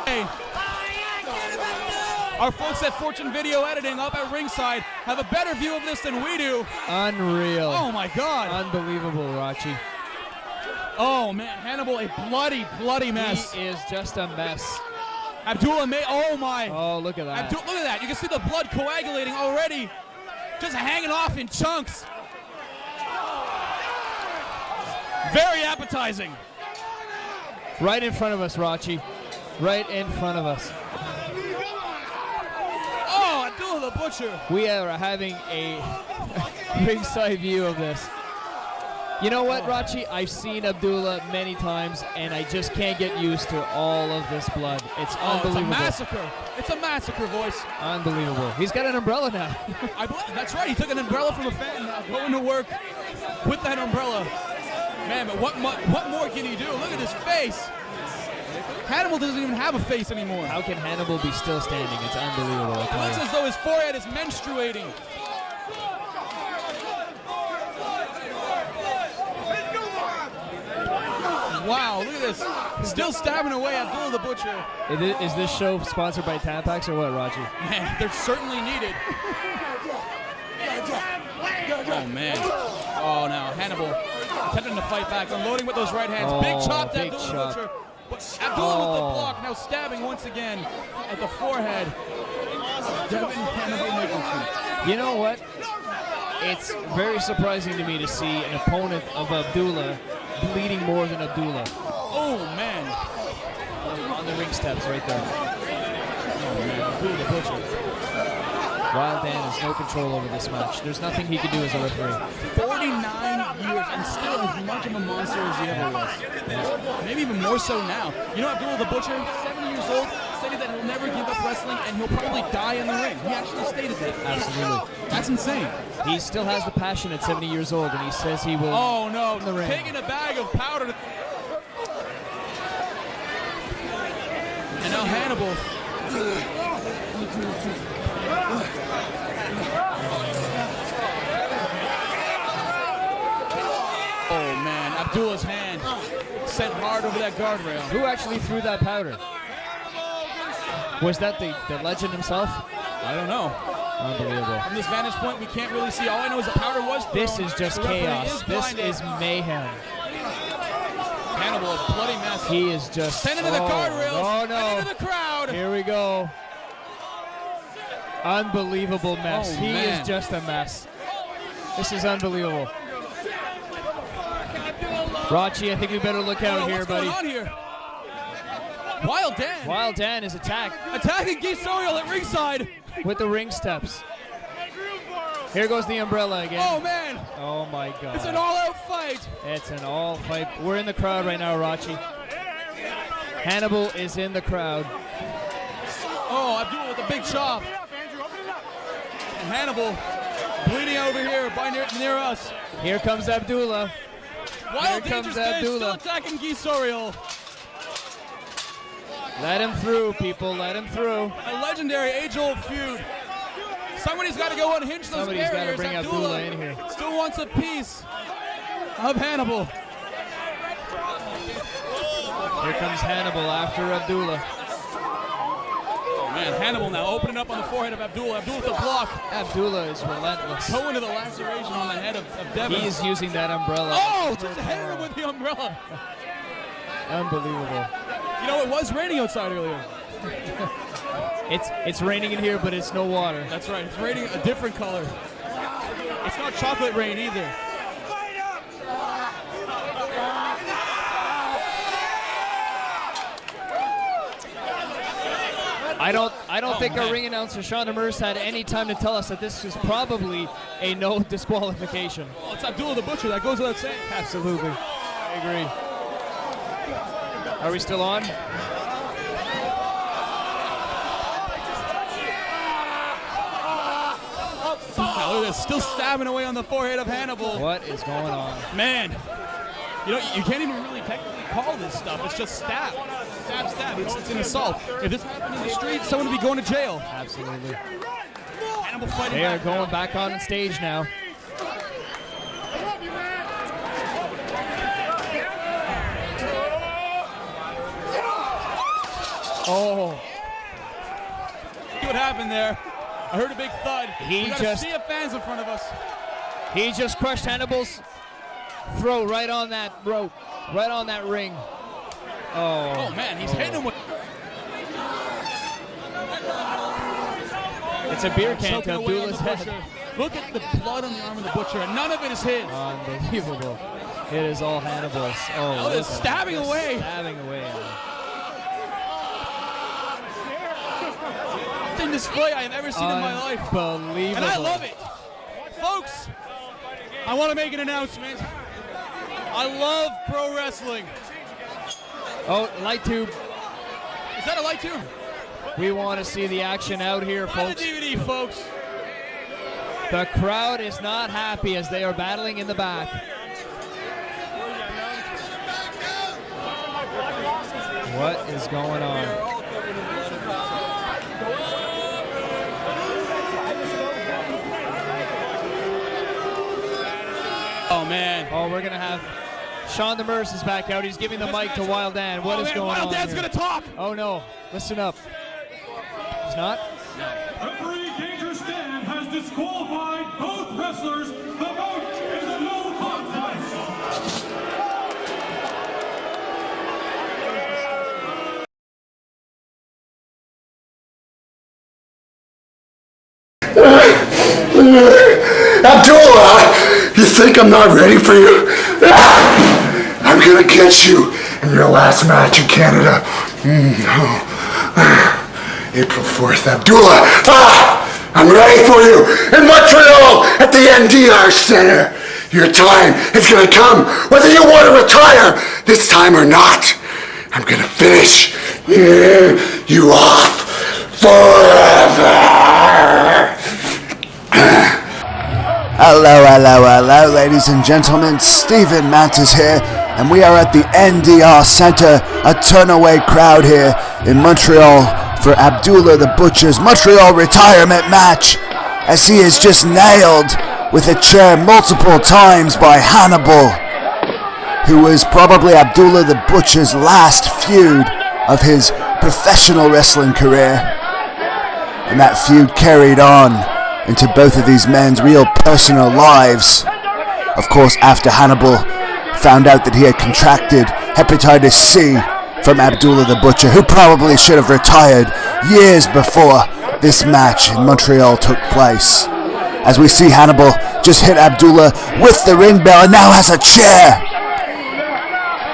Speaker 6: Hey. Our folks at Fortune Video Editing up at ringside have a better view of this than we do.
Speaker 7: Unreal.
Speaker 6: Oh my God.
Speaker 7: Unbelievable, Rachi.
Speaker 6: Oh man, Hannibal, a bloody, bloody mess.
Speaker 7: He is just a mess.
Speaker 6: Abdullah may, oh my.
Speaker 7: Oh, look at that.
Speaker 6: Look at that. You can see the blood coagulating already. Just hanging off in chunks. Very appetizing.
Speaker 7: Right in front of us, Rachi. Right in front of us.
Speaker 6: Oh, Abdullah the Butcher.
Speaker 7: We are having a ringside view of this. You know what, Rachi? I've seen Abdullah many times, and I just can't get used to all of this blood. It's unbelievable.
Speaker 6: It's a massacre. It's a massacre, voice.
Speaker 7: Unbelievable. He's got an umbrella now.
Speaker 6: That's right. He took an umbrella from a fan now, going to work with that umbrella. Man, but what more can he do? Look at his face. Hannibal doesn't even have a face anymore.
Speaker 7: How can Hannibal be still standing? It's unbelievable.
Speaker 6: It looks as though his forehead is menstruating. Wow, look at this. Still stabbing away Abdullah the Butcher.
Speaker 7: Is this show sponsored by Tampax or what, Rachi?
Speaker 6: Man, they're certainly needed. Oh, man. Oh, now Hannibal attempting to fight back, unloading with those right hands.
Speaker 7: Oh,
Speaker 6: big chop to
Speaker 7: big
Speaker 6: Abdullah
Speaker 7: chop.
Speaker 6: the Butcher. But Abdullah with the block, now stabbing once again at the forehead. Devin Hannibal Nicholson.
Speaker 7: You know what? It's very surprising to me to see an opponent of Abdullah bleeding more than Abdullah.
Speaker 6: Oh, man.
Speaker 7: On the ring steps right there.
Speaker 6: Oh, man. Abdullah the Butcher.
Speaker 7: Wild Dan has no control over this match. There's nothing he can do as a referee.
Speaker 6: 49 years and still as much of a monster as he ever was. Maybe even more so now. You know, Abdullah the Butcher, 70 years old, stated that he'll never give up wrestling and he'll probably die in the ring. He actually stated that.
Speaker 7: Absolutely.
Speaker 6: That's insane.
Speaker 7: He still has the passion at 70 years old, and he says he will.
Speaker 6: Oh no,
Speaker 7: in the ring.
Speaker 6: taking a bag of powder. And now Hannibal. Oh man, Abdullah's hand sent hard over that guardrail.
Speaker 7: Who actually threw that powder? Was that the legend himself?
Speaker 6: I don't know.
Speaker 7: Unbelievable.
Speaker 6: From this vantage point, we can't really see. All I know is the powder was thrown.
Speaker 7: This is just
Speaker 6: The referee
Speaker 7: chaos. This
Speaker 6: blinded.
Speaker 7: is mayhem.
Speaker 6: Hannibal, a bloody mess.
Speaker 7: He is just.
Speaker 6: Sent into the guardrails.
Speaker 7: Oh no.
Speaker 6: And into the crowd.
Speaker 7: Here we go. Unbelievable mess.
Speaker 6: Oh,
Speaker 7: he
Speaker 6: man.
Speaker 7: is just a mess. This is unbelievable. Rachi, I think we better look out here, buddy.
Speaker 6: What's going on here? Wild Dan.
Speaker 7: Wild Dan is
Speaker 6: Attacking Guy Sorial at ringside.
Speaker 7: with the ring steps. Here goes the umbrella again.
Speaker 6: Oh, man.
Speaker 7: Oh, my God.
Speaker 6: It's an all-out fight.
Speaker 7: It's an all fight. We're in the crowd right now, Rachi. Hannibal is in the crowd.
Speaker 6: Oh, Abdullah with a big chop. And Hannibal bleeding over here by near us.
Speaker 7: Here comes Abdullah.
Speaker 6: Wild
Speaker 7: Here comes
Speaker 6: Dangerous Man still
Speaker 7: Abdullah.
Speaker 6: attacking Guy Sorial.
Speaker 7: Let him through, people. Let him through.
Speaker 6: A legendary age-old feud. Somebody's got to go unhinge those
Speaker 7: Somebody's got to
Speaker 6: barriers.
Speaker 7: bring Abdullah in here.
Speaker 6: Still wants a piece of Hannibal.
Speaker 7: Here comes Hannibal after Abdullah.
Speaker 6: Oh, man, Hannibal now opening up on the forehead of Abdullah. Abdullah with the block.
Speaker 7: Abdullah is relentless.
Speaker 6: Go into the laceration on the head of Devin.
Speaker 7: He is using that umbrella.
Speaker 6: Oh, just hit him with the umbrella.
Speaker 7: Unbelievable.
Speaker 6: You know, it was raining outside earlier.
Speaker 7: It's raining in here, but it's no water.
Speaker 6: That's right. It's raining a different color. It's not chocolate rain either.
Speaker 7: I don't think our ring announcer Sean Demers had any time to tell us that this is probably a no disqualification.
Speaker 6: Well, it's Abdullah the Butcher. That goes without saying.
Speaker 7: Absolutely. I agree. Are we still on?
Speaker 6: Now look at this, still stabbing away on the forehead of Hannibal.
Speaker 7: What is going on?
Speaker 6: Man, you know, you can't even really technically call this stuff. It's just stab. Stab, stab. It's an assault. If this happened in the street, someone would be going to jail.
Speaker 7: Absolutely.
Speaker 6: Hannibal fighting
Speaker 7: They are
Speaker 6: back
Speaker 7: going
Speaker 6: now.
Speaker 7: back on stage now. Oh.
Speaker 6: See what happened there. I heard a big thud. We got a sea of fans in front of us.
Speaker 7: He just crushed Hannibal's throat right on that rope, right on that ring.
Speaker 6: Oh man, he's hitting him with.
Speaker 7: It's a beer can
Speaker 6: Choking
Speaker 7: to
Speaker 6: away on
Speaker 7: Abdullah's
Speaker 6: the
Speaker 7: head.
Speaker 6: Butcher. Look at the blood on the arm of the Butcher, and none of it is his.
Speaker 7: Unbelievable. It is all Hannibal's. Oh,
Speaker 6: Oh, it's stabbing away.
Speaker 7: Stabbing away.
Speaker 6: Best display I have ever seen in my life.
Speaker 7: Unbelievable.
Speaker 6: And I love it. Folks, I want to make an announcement. I love pro wrestling.
Speaker 7: Oh, light tube.
Speaker 6: Is that a light tube?
Speaker 7: We want to see the action out here,
Speaker 6: Buy the
Speaker 7: folks.
Speaker 6: DVD, folks.
Speaker 7: The crowd is not happy as they are battling in the back. What is going on?
Speaker 6: Oh, man.
Speaker 7: Oh, we're going to have Sean Demers is back out. He's giving the mic to Wild Dan. What is going
Speaker 6: Wild
Speaker 7: on
Speaker 6: Dan's
Speaker 7: here?
Speaker 6: going to talk.
Speaker 7: Oh, no. Listen up. He's not?
Speaker 8: Referee Dangerous Dan has disqualified both wrestlers. The vote is a no contest.
Speaker 1: Abdullah, you think I'm not ready for you? I'm gonna get you in your last match in Canada. April 4th, Abdullah. I'm ready for you in Montreal at the NDR Center. Your time is gonna come, whether you want to retire this time or not. I'm gonna finish you off forever.
Speaker 9: Hello, ladies and gentlemen. Stephen Mantis here, and we are at the NDR Center, a turnaway crowd here in Montreal for Abdullah the Butcher's Montreal retirement match, as he is just nailed with a chair multiple times by Hannibal, who was probably Abdullah the Butcher's last feud of his professional wrestling career. And that feud carried on into both of these men's real personal lives. Of course, after Hannibal found out that he had contracted hepatitis C from Abdullah the Butcher, who probably should have retired years before this match in Montreal took place. as we see Hannibal just hit Abdullah with the ring bell and now has a chair.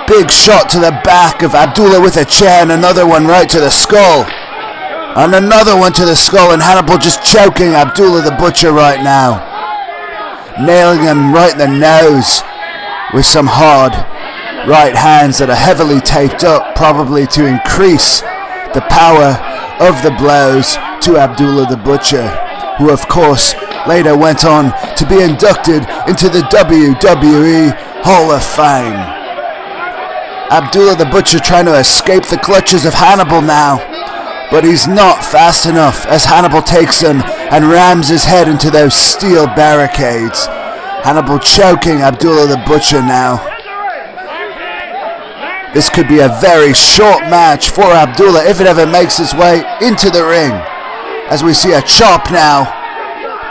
Speaker 9: Big shot to the back of Abdullah with a chair and another one right to the skull. And another one to the skull, and Hannibal just choking Abdullah the Butcher right now. Nailing him right in the nose with some hard right hands that are heavily taped up, probably to increase the power of the blows to Abdullah the Butcher, who of course later went on to be inducted into the WWE Hall of Fame. Abdullah the Butcher trying to escape the clutches of Hannibal now, but he's not fast enough as Hannibal takes him and rams his head into those steel barricades. Hannibal choking Abdullah the Butcher now. This could be a very short match for Abdullah if it ever makes its way into the ring. As we see a chop now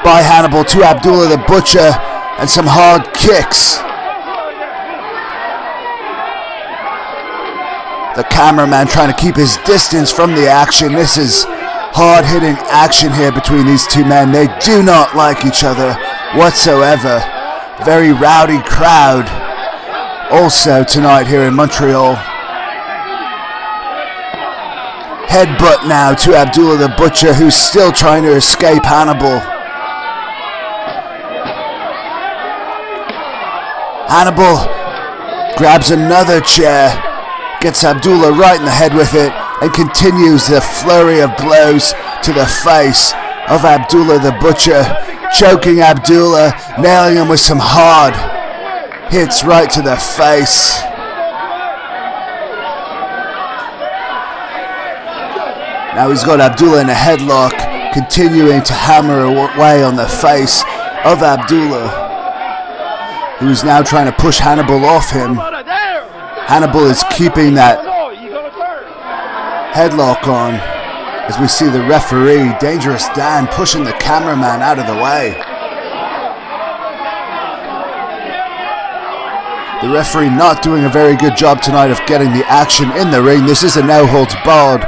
Speaker 9: by Hannibal to Abdullah the Butcher and some hard kicks. The cameraman trying to keep his distance from the action. This is hard-hitting action here between these two men. They do not like each other whatsoever. Very rowdy crowd also tonight here in Montreal. Headbutt now to Abdullah the Butcher, who's still trying to escape Hannibal. Hannibal grabs another chair, gets Abdullah right in the head with it, and continues the flurry of blows to the face of Abdullah the Butcher, choking Abdullah, nailing him with some hard hits right to the face. Now he's got Abdullah in a headlock, continuing to hammer away on the face of Abdullah, who's now trying to push Hannibal off him. Hannibal is keeping that headlock on as we see the referee, Dangerous Dan, pushing the cameraman out of the way. The referee not doing a very good job tonight of getting the action in the ring. This is a no-holds-barred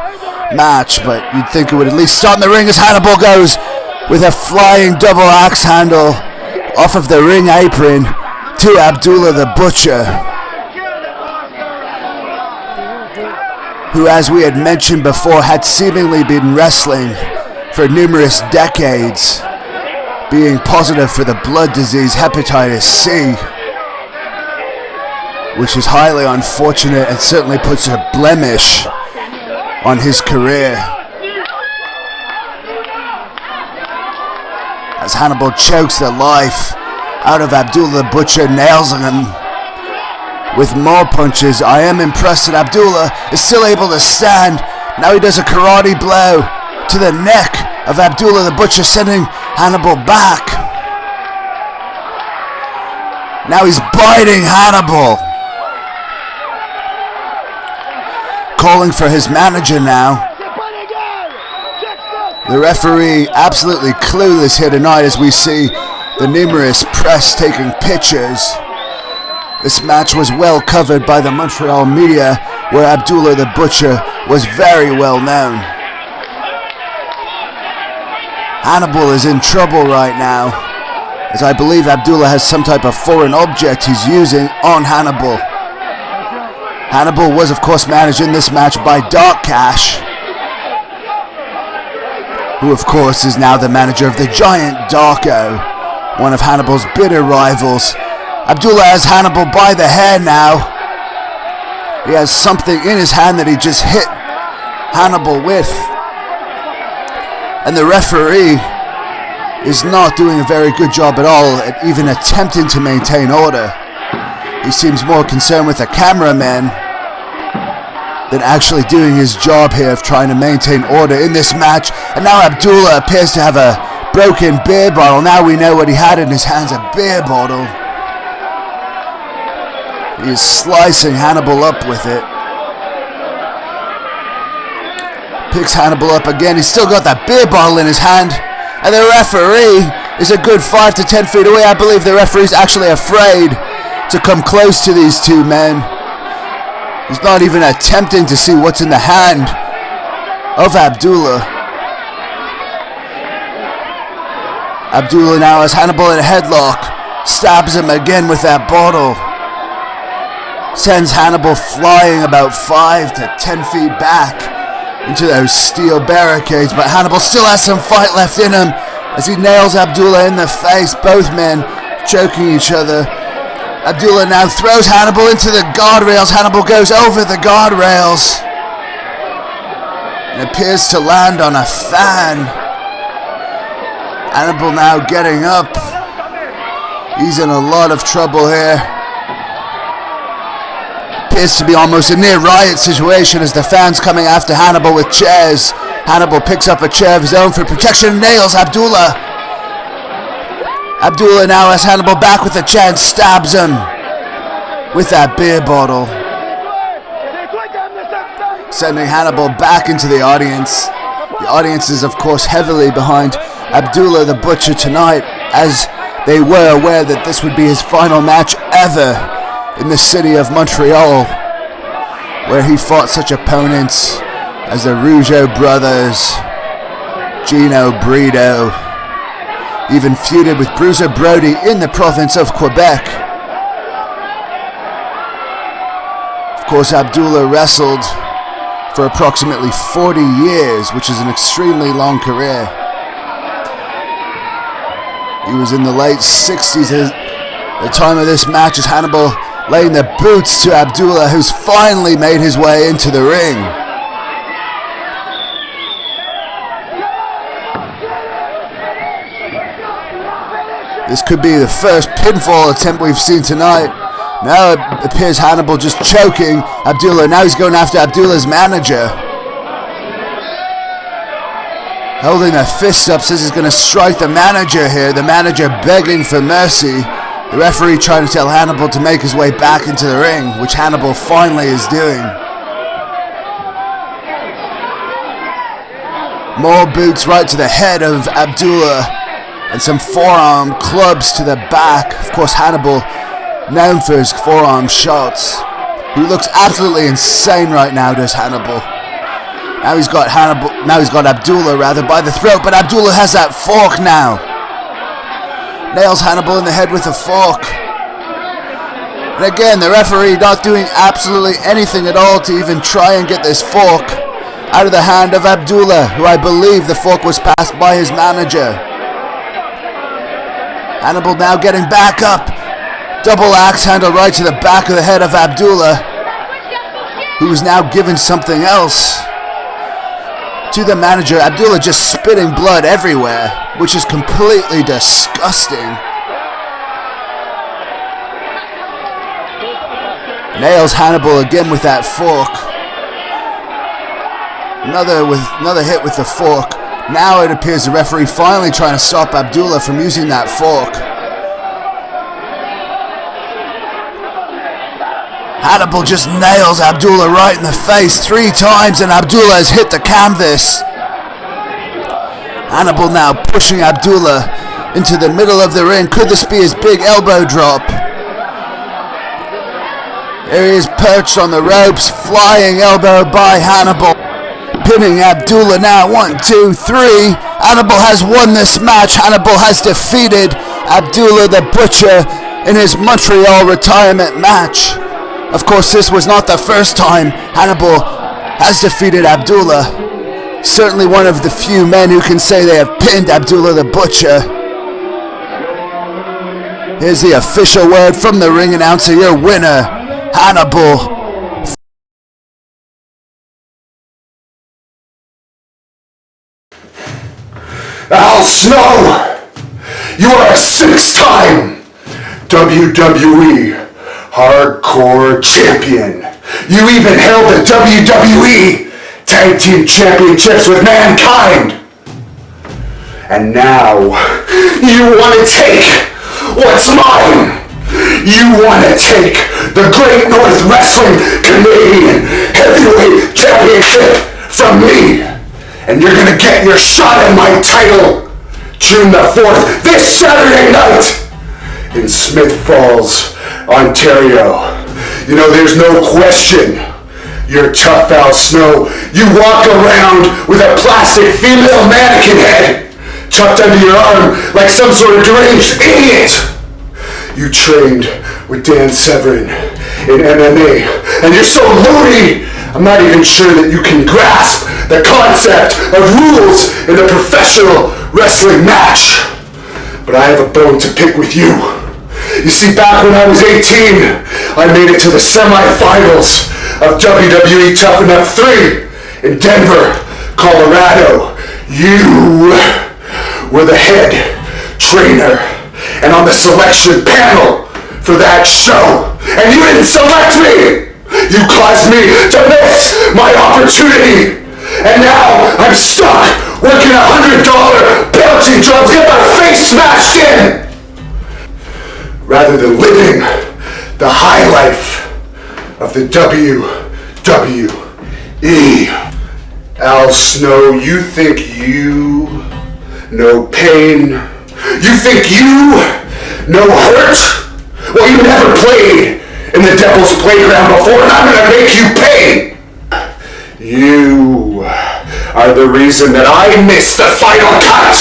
Speaker 9: match, but you'd think it would at least start in the ring as Hannibal goes with a flying double axe handle off of the ring apron to Abdullah the Butcher, who, as we had mentioned before, had seemingly been wrestling for numerous decades, being positive for the blood disease hepatitis C, which is highly unfortunate and certainly puts a blemish on his career. As Hannibal chokes the life out of Abdullah the Butcher, nails him with more punches. I am impressed that Abdullah is still able to stand. Now he does a karate blow to the neck of Abdullah the Butcher, sending Hannibal back. Now he's biting Hannibal. Calling for his manager now. The referee absolutely clueless here tonight as we see the numerous press taking pictures. This match was well covered by the Montreal media, where Abdullah the Butcher was very well known. Hannibal is in trouble right now, as I believe Abdullah has some type of foreign object he's using on Hannibal. Hannibal was of course managed in this match by Dark Cash, who of course is now the manager of the Giant Darko, one of Hannibal's bitter rivals. Abdullah has Hannibal by the hair now. He has something in his hand that he just hit Hannibal with. And the referee is not doing a very good job at all at even attempting to maintain order. He seems more concerned with the cameraman than actually doing his job here of trying to maintain order in this match. And now Abdullah appears to have a broken beer bottle. Now we know what he had in his hands, a beer bottle. He is slicing Hannibal up with it. Picks Hannibal up again. He's still got that beer bottle in his hand. And the referee is a good 5 to 10 feet away. I believe the referee's actually afraid to come close to these two men. He's not even attempting to see what's in the hand of Abdullah. Abdullah now has Hannibal in a headlock. Stabs him again with that bottle. Sends Hannibal flying about 5 to 10 feet back into those steel barricades, but Hannibal still has some fight left in him as he nails Abdullah in the face, both men choking each other. Abdullah now throws Hannibal into the guardrails. Hannibal goes over the guardrails and appears to land on a fan. Hannibal now getting up. He's in a lot of trouble here. Appears to be almost a near riot situation as the fans coming after Hannibal with chairs. Hannibal picks up a chair of his own for protection and nails Abdullah. Abdullah now has Hannibal back with a chair and stabs him with that beer bottle, sending Hannibal back into the audience. The audience is of course heavily behind Abdullah the Butcher tonight, as they were aware that this would be his final match ever in the city of Montreal, where he fought such opponents as the Rougeau brothers, Gino Brito, even feuded with Bruiser Brody in the province of Quebec. Of course, Abdullah wrestled for approximately 40 years, which is an extremely long career. He was in the late 60s at the time of this match, as Hannibal laying the boots to Abdullah, who's finally made his way into the ring. This could be the first pinfall attempt we've seen tonight. Now it appears Hannibal just choking Abdullah. Now he's going after Abdullah's manager. Holding a fist up, says he's going to strike the manager here. The manager begging for mercy. The referee trying to tell Hannibal to make his way back into the ring, which Hannibal finally is doing. More boots right to the head of Abdullah, and some forearm clubs to the back. Of course, Hannibal, known for his forearm shots, who looks absolutely insane right now, does Hannibal. Now he's got Abdullah by the throat, but Abdullah has that fork now. Nails Hannibal in the head with a fork. And again, the referee not doing absolutely anything at all to even try and get this fork out of the hand of Abdullah, who I believe the fork was passed by his manager. Hannibal now getting back up. Double axe handle right to the back of the head of Abdullah, who is now given something else to the manager. Abdullah just spitting blood everywhere, which is completely disgusting. Nails Hannibal again with that fork. Another hit with the fork. Now it appears the referee finally trying to stop Abdullah from using that fork. Hannibal just nails Abdullah right in the face 3 times, and Abdullah has hit the canvas. Hannibal now pushing Abdullah into the middle of the ring. Could this be his big elbow drop? There he is perched on the ropes, flying elbow by Hannibal. Pinning Abdullah now, 1, 2, 3. Hannibal has won this match. Hannibal has defeated Abdullah the Butcher in his Montreal retirement match. Of course, this was not the first time Hannibal has defeated Abdullah. Certainly one of the few men who can say they have pinned Abdullah the Butcher. Here's the official word from the ring announcer. Your winner, Hannibal.
Speaker 1: Al Snow, you are a 6-time WWE Hardcore Champion. You even held the WWE Tag Team Championships with Mankind. And now, you want to take what's mine. You want to take the Great North Wrestling Canadian Heavyweight Championship from me. And you're going to get your shot at my title June the 4th, this Saturday night in Smith Falls, Ontario. You know, there's no question you're tough, Al Snow. You walk around with a plastic female mannequin head tucked under your arm like some sort of deranged idiot. You trained with Dan Severn in MMA, and you're so loony, I'm not even sure that you can grasp the concept of rules in a professional wrestling match. But I have a bone to pick with you. You see, back when I was 18, I made it to the semifinals of WWE Tough Enough 3 in Denver, Colorado. You were the head trainer and on the selection panel for that show. And you didn't select me! You caused me to miss my opportunity! And now I'm stuck working $100 penalty jobs to get my face smashed in! Rather than living the high life of the WWE. Al Snow, you think you know pain? You think you know hurt? Well, you never played in the Devil's Playground before, and I'm gonna make you pay! You are the reason that I missed the final cut!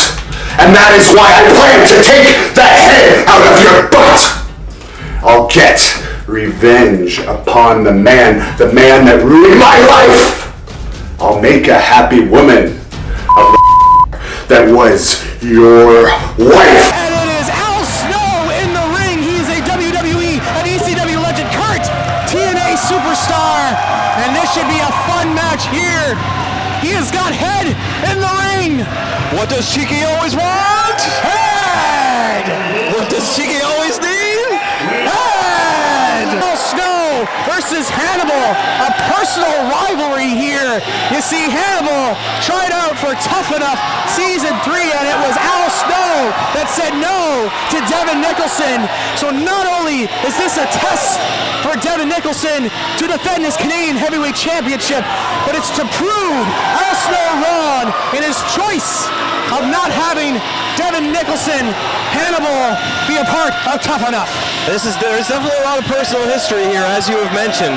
Speaker 1: And that is why I plan to take that head out of your butt! I'll get revenge upon the man that ruined my life! I'll make a happy woman of the that was your wife!
Speaker 10: And it is Al Snow in the ring. He is a WWE and ECW legend, current TNA superstar. And this should be a fun match here. He has got head in the ring.
Speaker 5: What does Cheeky always want?
Speaker 10: Head!
Speaker 5: What does Cheeky always need?
Speaker 10: Head! Al Snow versus Hannibal, a personal rivalry here. You see, Hannibal tried out for Tough Enough Season 3, and it was Al Snow that said no to Devin Nicholson. So not only is this a test for Devin Nicholson to defend his Canadian Heavyweight Championship, but it's to prove Al Snow wrong in his choice of not having Devin Nicholson, Hannibal, be a part of Tough Enough.
Speaker 5: There's definitely a lot of personal history here, as you have mentioned.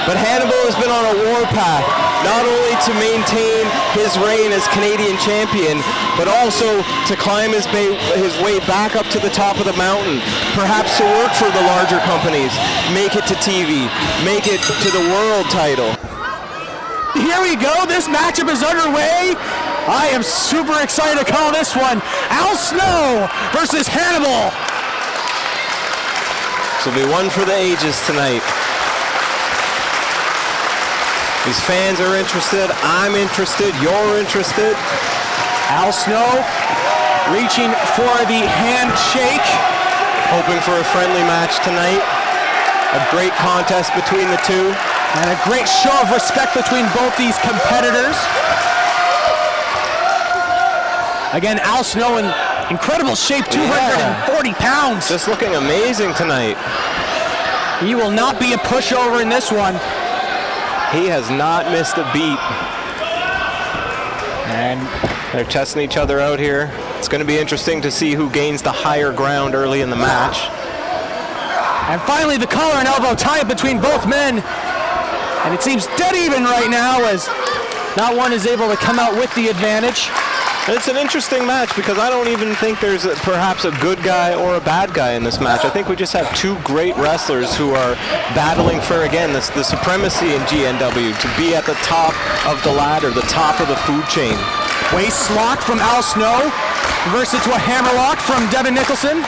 Speaker 5: But Hannibal has been on a warpath, not only to maintain his reign as Canadian champion, but also to climb his way back up to the top of the mountain, perhaps to work for the larger companies, make it to TV, make it to the world title.
Speaker 10: Here we go, this matchup is underway. I am super excited to call this one Al Snow versus Hannibal.
Speaker 5: This will be one for the ages tonight. These fans are interested, I'm interested, you're interested.
Speaker 10: Al Snow reaching for the handshake.
Speaker 5: Hoping for a friendly match tonight. A great contest between the two.
Speaker 10: And a great show of respect between both these competitors. Again, Al Snow in incredible shape, 240 pounds.
Speaker 5: Just looking amazing tonight.
Speaker 10: He will not be a pushover in this one.
Speaker 5: He has not missed a beat.
Speaker 10: And
Speaker 5: they're testing each other out here. It's going to be interesting to see who gains the higher ground early in the match.
Speaker 10: And finally the collar and elbow tie-up between both men. And it seems dead even right now as not one is able to come out with the advantage.
Speaker 5: It's an interesting match because I don't even think there's perhaps a good guy or a bad guy in this match. I think we just have two great wrestlers who are battling for, again, the supremacy in GNW, to be at the top of the ladder, the top of the food chain.
Speaker 10: Waist lock from Al Snow, reverse it to a hammer lock from Devin Nicholson.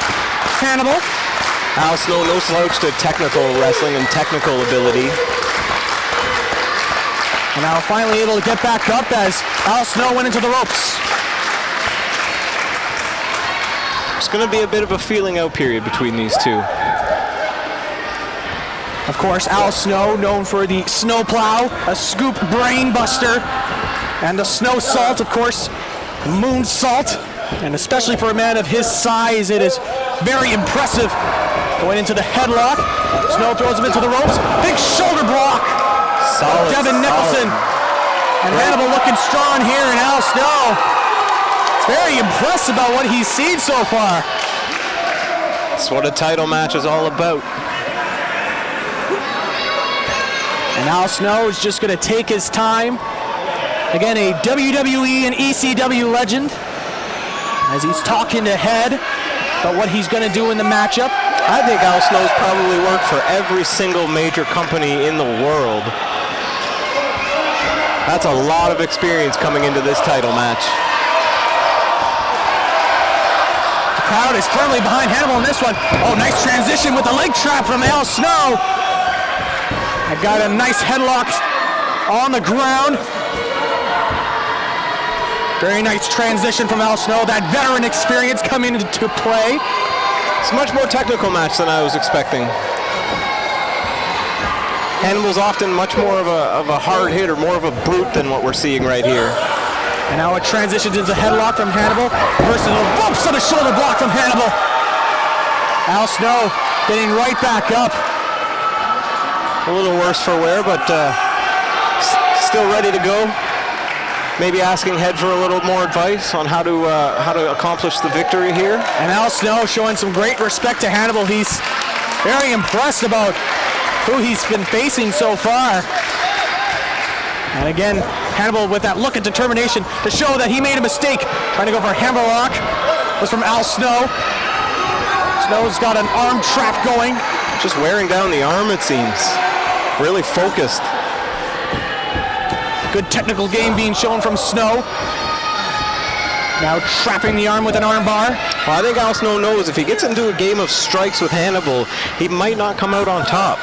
Speaker 10: Hannibal.
Speaker 5: Al Snow, no slouch to technical wrestling and technical ability.
Speaker 10: And now finally able to get back up as Al Snow went into the ropes.
Speaker 5: It's going to be a bit of a feeling out period between these two.
Speaker 10: Of course, Al Snow, known for the snow plow, a scoop brain buster, and the snow salt, of course, moon salt. And especially for a man of his size, it is very impressive. Going into the headlock. Snow throws him into the ropes. Big shoulder block.
Speaker 5: Solid.
Speaker 10: Devin Nicholson. And Hannibal looking strong here, and Al Snow. Very impressed about what he's seen so far.
Speaker 5: That's what a title match is all about.
Speaker 10: And Al Snow is just going to take his time. Again, a WWE and ECW legend. as he's talking to Head about what he's going to do in the matchup.
Speaker 11: I think Al Snow's probably worked for every single major company in the world. That's a lot of experience coming into this title match.
Speaker 10: The crowd is firmly behind Hannibal in this one. Oh, nice transition with the leg trap from Al Snow. I got a nice headlock on the ground. Very nice transition from Al Snow. That veteran experience coming into play.
Speaker 11: It's a much more technical match than I was expecting. Hannibal's often much more of a hard hit or more of a brute than what we're seeing right here.
Speaker 10: And now it transitions into headlock from Hannibal versus a bumps on the shoulder block from Hannibal. Al Snow getting right back up.
Speaker 11: A little worse for wear, but still ready to go. Maybe asking Head for a little more advice on how to accomplish the victory here.
Speaker 10: And Al Snow showing some great respect to Hannibal. He's very impressed about who he's been facing so far. And again, Hannibal with that look of determination to show that he made a mistake. Trying to go for a hammerlock was from Al Snow. Snow's got an arm trap going.
Speaker 11: Just wearing down the arm, it seems. Really focused.
Speaker 10: Good technical game being shown from Snow. Now trapping the arm with an arm bar.
Speaker 11: Well, I think Al Snow knows if he gets into a game of strikes with Hannibal, he might not come out on top.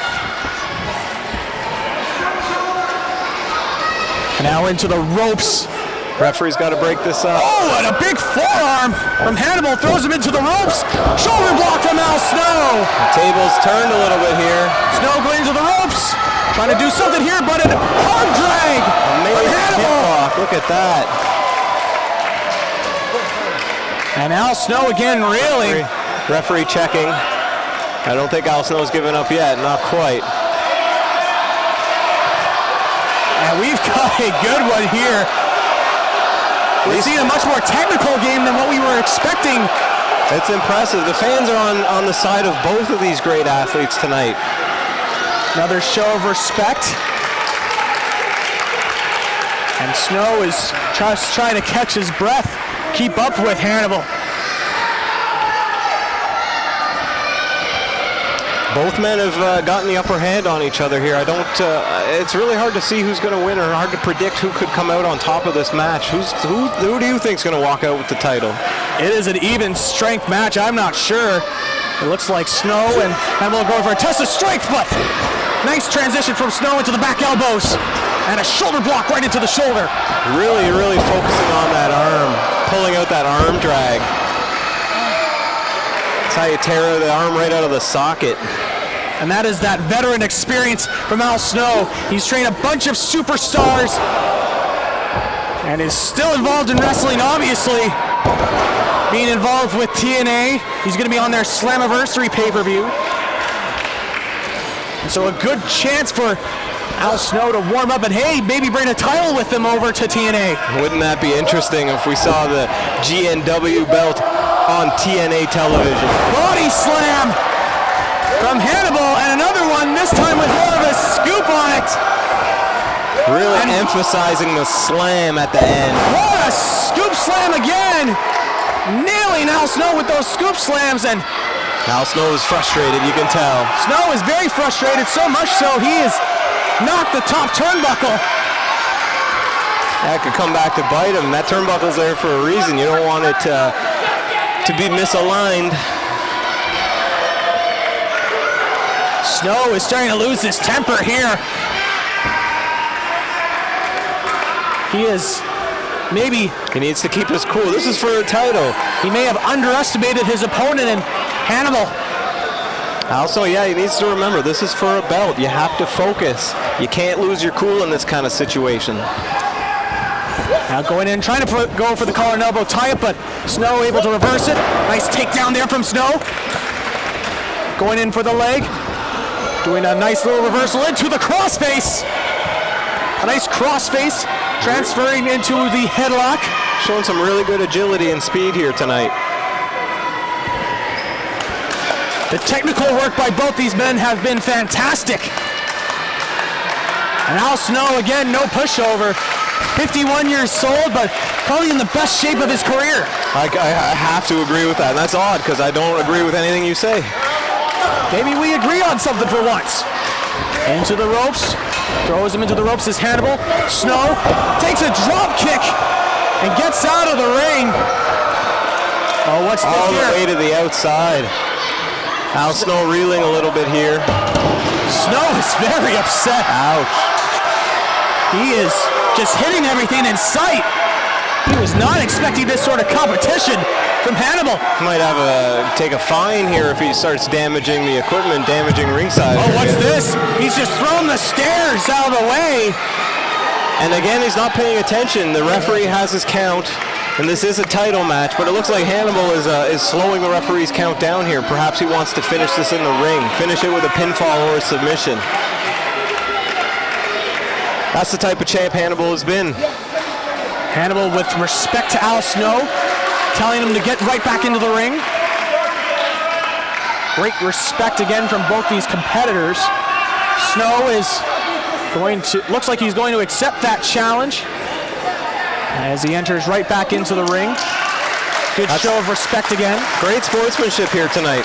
Speaker 10: And now into the ropes.
Speaker 11: Referee's got to break this up.
Speaker 10: Oh, and a big forearm from Hannibal throws him into the ropes. Shoulder block from Al Snow.
Speaker 11: The table's turned a little bit here.
Speaker 10: Snow going into the ropes. Trying to do something here, but an arm drag from Hannibal.
Speaker 11: Look at that.
Speaker 10: And Al Snow again reeling.
Speaker 11: Referee checking. I don't think Al Snow's given up yet, not quite.
Speaker 10: And we've got a good one here. We're seeing a much more technical game than what we were expecting.
Speaker 11: It's impressive. The fans are on the side of both of these great athletes tonight.
Speaker 10: Another show of respect. And Snow is just trying to catch his breath, keep up with Hannibal.
Speaker 11: Both men have gotten the upper hand on each other here. It's really hard to see who's going to win or hard to predict who could come out on top of this match. Who do you think is going to walk out with the title?
Speaker 10: It is an even strength match. I'm not sure. It looks like Snow and Hannibal going for a test of strength, but nice transition from Snow into the back elbows. And a shoulder block right into the shoulder.
Speaker 11: Really, really focusing on that arm, pulling out that arm drag. That's how you tear the arm right out of the socket.
Speaker 10: And that is that veteran experience from Al Snow. He's trained a bunch of superstars and is still involved in wrestling, obviously. Being involved with TNA. He's going to be on their Slammiversary pay-per-view. And so a good chance for Al Snow to warm up and, hey, maybe bring a title with them over to TNA.
Speaker 11: Wouldn't that be interesting if we saw the GNW belt on TNA television?
Speaker 10: Body slam from Hannibal, and another one, this time with more of a scoop on it.
Speaker 11: Really emphasizing the slam at the end.
Speaker 10: What a scoop slam again. Nailing Al Snow with those scoop slams, and
Speaker 11: Al Snow is frustrated, you can tell.
Speaker 10: Snow is very frustrated, so much so he has knocked the top turnbuckle.
Speaker 11: That could come back to bite him. That turnbuckle's there for a reason. You don't want it to be misaligned.
Speaker 10: Snow is starting to lose his temper here. He needs
Speaker 11: to keep his cool. This is for a title.
Speaker 10: He may have underestimated his opponent in Hannibal.
Speaker 11: Also, yeah, he needs to remember, this is for a belt. You have to focus. You can't lose your cool in this kind of situation.
Speaker 10: Now going in, trying to go for the collar and elbow tie-up, but Snow able to reverse it. Nice takedown there from Snow. Going in for the leg. Doing a nice little reversal into the crossface. A nice crossface, transferring into the headlock.
Speaker 11: Showing some really good agility and speed here tonight.
Speaker 10: The technical work by both these men have been fantastic. And Al Snow, again, no pushover. 51 years old, but probably in the best shape of his career.
Speaker 11: I have to agree with that, and that's odd because I don't agree with anything you say.
Speaker 10: Maybe we agree on something for once. Into the ropes, throws him into the ropes is Hannibal. Snow takes a drop kick and gets out of the ring. Oh, what's this
Speaker 11: all
Speaker 10: here?
Speaker 11: the way to the outside. Al Snow reeling a little bit here.
Speaker 10: Snow is very upset.
Speaker 11: Ouch.
Speaker 10: He is just hitting everything in sight. He was not expecting this sort of competition from Hannibal.
Speaker 11: Might have take a fine here if he starts damaging the equipment, damaging ringside.
Speaker 10: Oh, what's this? He's just thrown the stairs out of the way.
Speaker 11: And again, he's not paying attention. The referee has his count, and this is a title match, but it looks like Hannibal is slowing the referee's count down here. Perhaps he wants to finish this in the ring, finish it with a pinfall or a submission. That's the type of champ Hannibal has been.
Speaker 10: Hannibal, with respect to Al Snow, telling him to get right back into the ring. Great respect again from both these competitors. Snow is looks like he's going to accept that challenge as he enters right back into the ring. Good show of respect again.
Speaker 11: Great sportsmanship here tonight.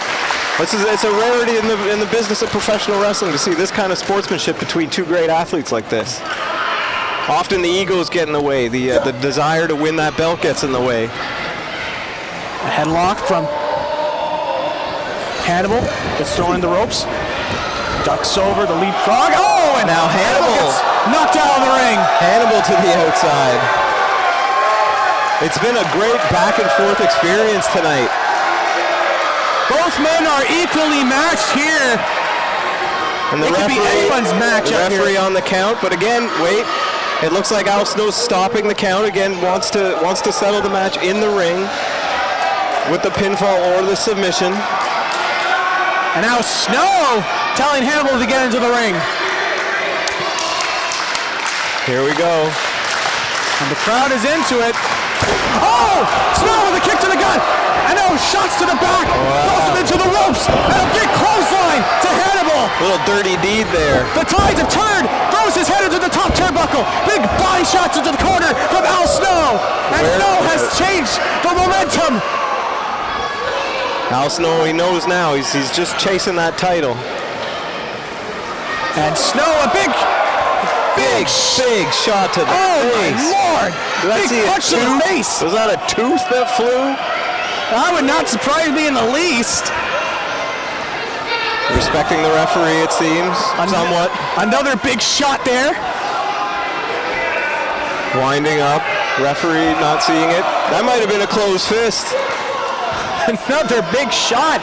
Speaker 11: It's a rarity in the business of professional wrestling to see this kind of sportsmanship between two great athletes like this. Often the egos get in the way, the desire to win that belt gets in the way.
Speaker 10: A headlock from Hannibal, gets thrown in the ropes, ducks over the leapfrog. Oh, and
Speaker 11: now Hannibal
Speaker 10: gets knocked out of the ring.
Speaker 11: Hannibal to the outside. It's been a great back and forth experience tonight.
Speaker 10: Both men are equally matched here.
Speaker 11: And the
Speaker 10: it could be anyone's match
Speaker 11: the
Speaker 10: up
Speaker 11: referee
Speaker 10: here.
Speaker 11: on the count, but again, wait. It looks like Al Snow's stopping the count again, wants to settle the match in the ring with the pinfall or the submission.
Speaker 10: And now Snow telling Hannibal to get into the ring.
Speaker 11: Here we go.
Speaker 10: And the crowd is into it. Oh! Snow with a kick to the gut. And now shots to the back. Throws him into the ropes. And a big clothesline to Hannibal.
Speaker 11: Little dirty deed there.
Speaker 10: The tides have turned. Throws his head into the top turnbuckle. Big body shots into the corner from Al Snow. And Snow has changed the momentum.
Speaker 11: Al Snow, he knows now. He's just chasing that title.
Speaker 10: And Snow, a big
Speaker 11: shot to the face.
Speaker 10: Oh my Lord! Big punch to the face.
Speaker 11: Was that a tooth that flew?
Speaker 10: That would not surprise me in the least.
Speaker 11: Respecting the referee, it seems, somewhat.
Speaker 10: Another big shot there.
Speaker 11: Winding up. Referee not seeing it. That might have been a closed fist.
Speaker 10: Another big shot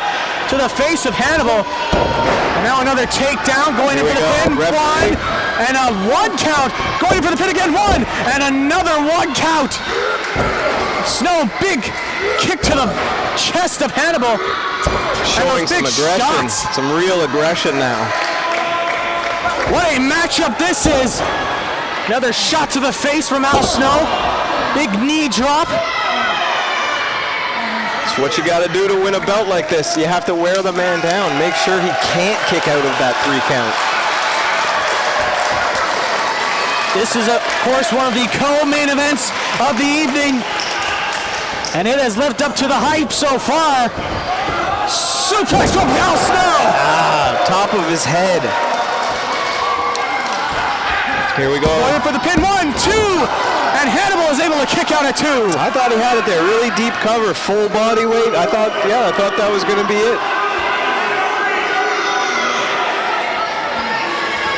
Speaker 10: to the face of Hannibal. And now another takedown going in for the pin. One. And a 1 count. Going for the pin again. 1. And another 1 count. Snow, big kick to the chest of Hannibal.
Speaker 11: Showing some aggression.
Speaker 10: Shots.
Speaker 11: Some real aggression now.
Speaker 10: What a matchup this is. Another shot to the face from Al Snow. Big knee drop.
Speaker 11: It's what you got to do to win a belt like this. You have to wear the man down. Make sure he can't kick out of that 3 count.
Speaker 10: This is, of course, one of the co-main events of the evening. And it has lived up to the hype so far. Suplex from Al Snow.
Speaker 11: Top of his head. Here we go.
Speaker 10: Going for the pin. 1, 2. And Hannibal is able to kick out at 2.
Speaker 11: I thought he had it there. Really deep cover, full body weight. I thought that was going to be it.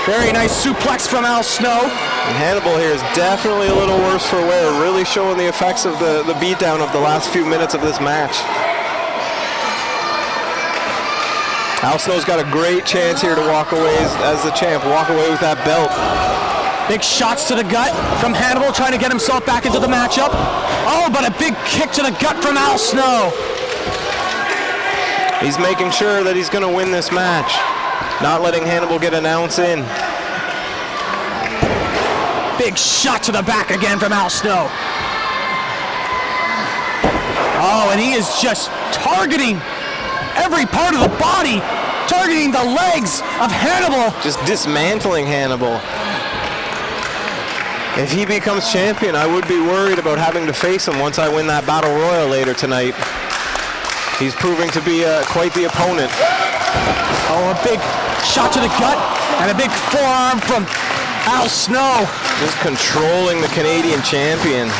Speaker 10: Very nice suplex from Al Snow.
Speaker 11: And Hannibal here is definitely a little worse for wear, really showing the effects of the beatdown of the last few minutes of this match. Al Snow's got a great chance here to walk away as the champ, walk away with that belt.
Speaker 10: Big shots to the gut from Hannibal, trying to get himself back into the matchup. Oh, but a big kick to the gut from Al Snow.
Speaker 11: He's making sure that he's going to win this match, not letting Hannibal get an ounce in.
Speaker 10: Big shot to the back again from Al Snow. Oh, and he is just targeting every part of the body, targeting the legs of Hannibal.
Speaker 11: Just dismantling Hannibal. If he becomes champion, I would be worried about having to face him once I win that Battle Royal later tonight. He's proving to be quite the opponent.
Speaker 10: Oh, a big shot to the gut and a big forearm from Al Snow.
Speaker 11: Just controlling the Canadian champion.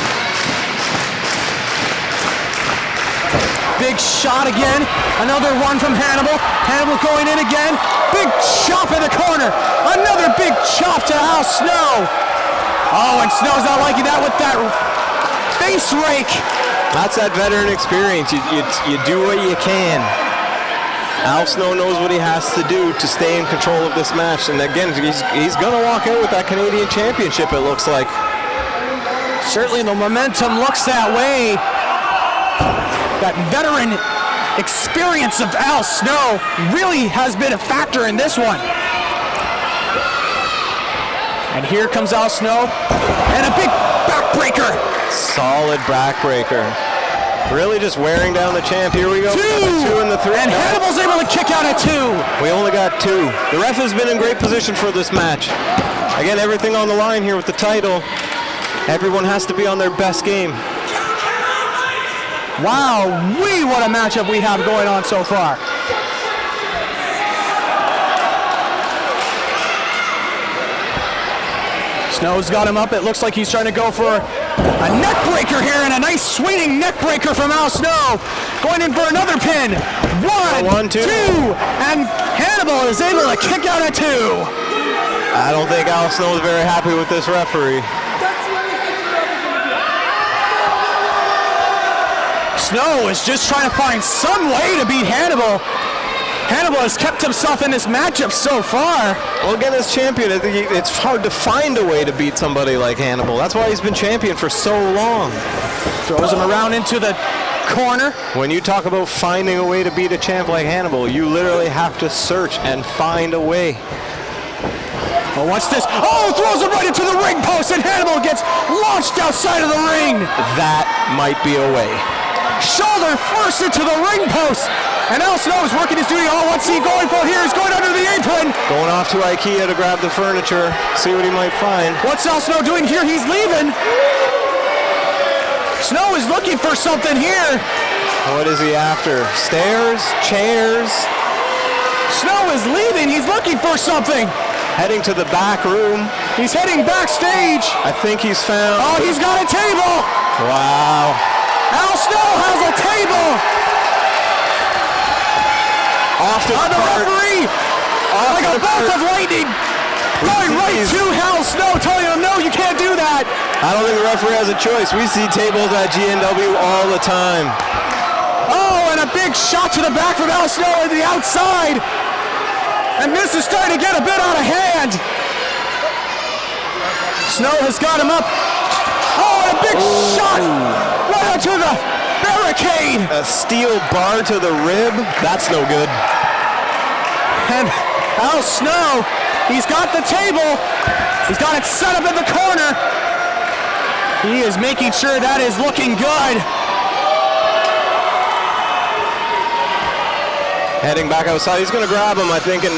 Speaker 10: Big shot again. Another one from Hannibal. Hannibal going in again. Big chop in the corner. Another big chop to Al Snow. Oh, and Snow's not liking that with that face rake.
Speaker 11: That's that veteran experience. You do what you can. Al Snow knows what he has to do to stay in control of this match. And again, he's going to walk out with that Canadian championship, it looks like.
Speaker 10: Certainly the momentum looks that way. That veteran experience of Al Snow really has been a factor in this one. And here comes Al Snow, and a big backbreaker.
Speaker 11: Solid backbreaker. Really just wearing down the champ. Here we go.
Speaker 10: 2
Speaker 11: and the 3.
Speaker 10: And Hannibal's able to kick out at 2.
Speaker 11: We only got 2. The ref has been in great position for this match. Again, everything on the line here with the title. Everyone has to be on their best game.
Speaker 10: Wow, what a matchup we have going on so far. Snow's got him up. It looks like he's trying to go for a neck breaker here, and a nice swinging neck breaker from Al Snow. Going in for another pin. 1, 2, and Hannibal is able to kick out at 2.
Speaker 11: I don't think Al Snow is very happy with this referee.
Speaker 10: Snow is just trying to find some way to beat Hannibal. Hannibal has kept himself in this matchup so far.
Speaker 11: Well, again, as champion, I think it's hard to find a way to beat somebody like Hannibal. That's why he's been champion for so long.
Speaker 10: Throws him around into the corner.
Speaker 11: When you talk about finding a way to beat a champ like Hannibal, you literally have to search and find a way.
Speaker 10: Oh, what's this? Oh, throws him right into the ring post, and Hannibal gets launched outside of the ring.
Speaker 11: That might be a way.
Speaker 10: Shoulder first into the ring post. And Al Snow is working his duty. Oh, what's he going for here? He's going under the apron.
Speaker 11: Going off to IKEA to grab the furniture, see what he might find.
Speaker 10: What's Al Snow doing here? He's leaving. Snow is looking for something here.
Speaker 11: What is he after? Stairs? Chairs?
Speaker 10: Snow is leaving. He's looking for something.
Speaker 11: Heading to the back room.
Speaker 10: He's heading backstage.
Speaker 11: I think he's found...
Speaker 10: Oh, he's got a table.
Speaker 11: Wow.
Speaker 10: Al Snow has a table.
Speaker 11: Off to
Speaker 10: the referee. Like a bolt of lightning. Going right to Al Snow, telling him, no, you can't do that.
Speaker 11: I don't think the referee has a choice. We see tables at GNW all the time.
Speaker 10: Oh, and a big shot to the back from Al Snow on the outside. And this is starting to get a bit out of hand. Snow has got him up. Oh, and a big shot right onto the barricade.
Speaker 11: A steel bar to the rib. That's no good.
Speaker 10: And Al Snow, he's got the table. He's got it set up in the corner. He is making sure that is looking good.
Speaker 11: Heading back outside, he's going to grab him, I think, and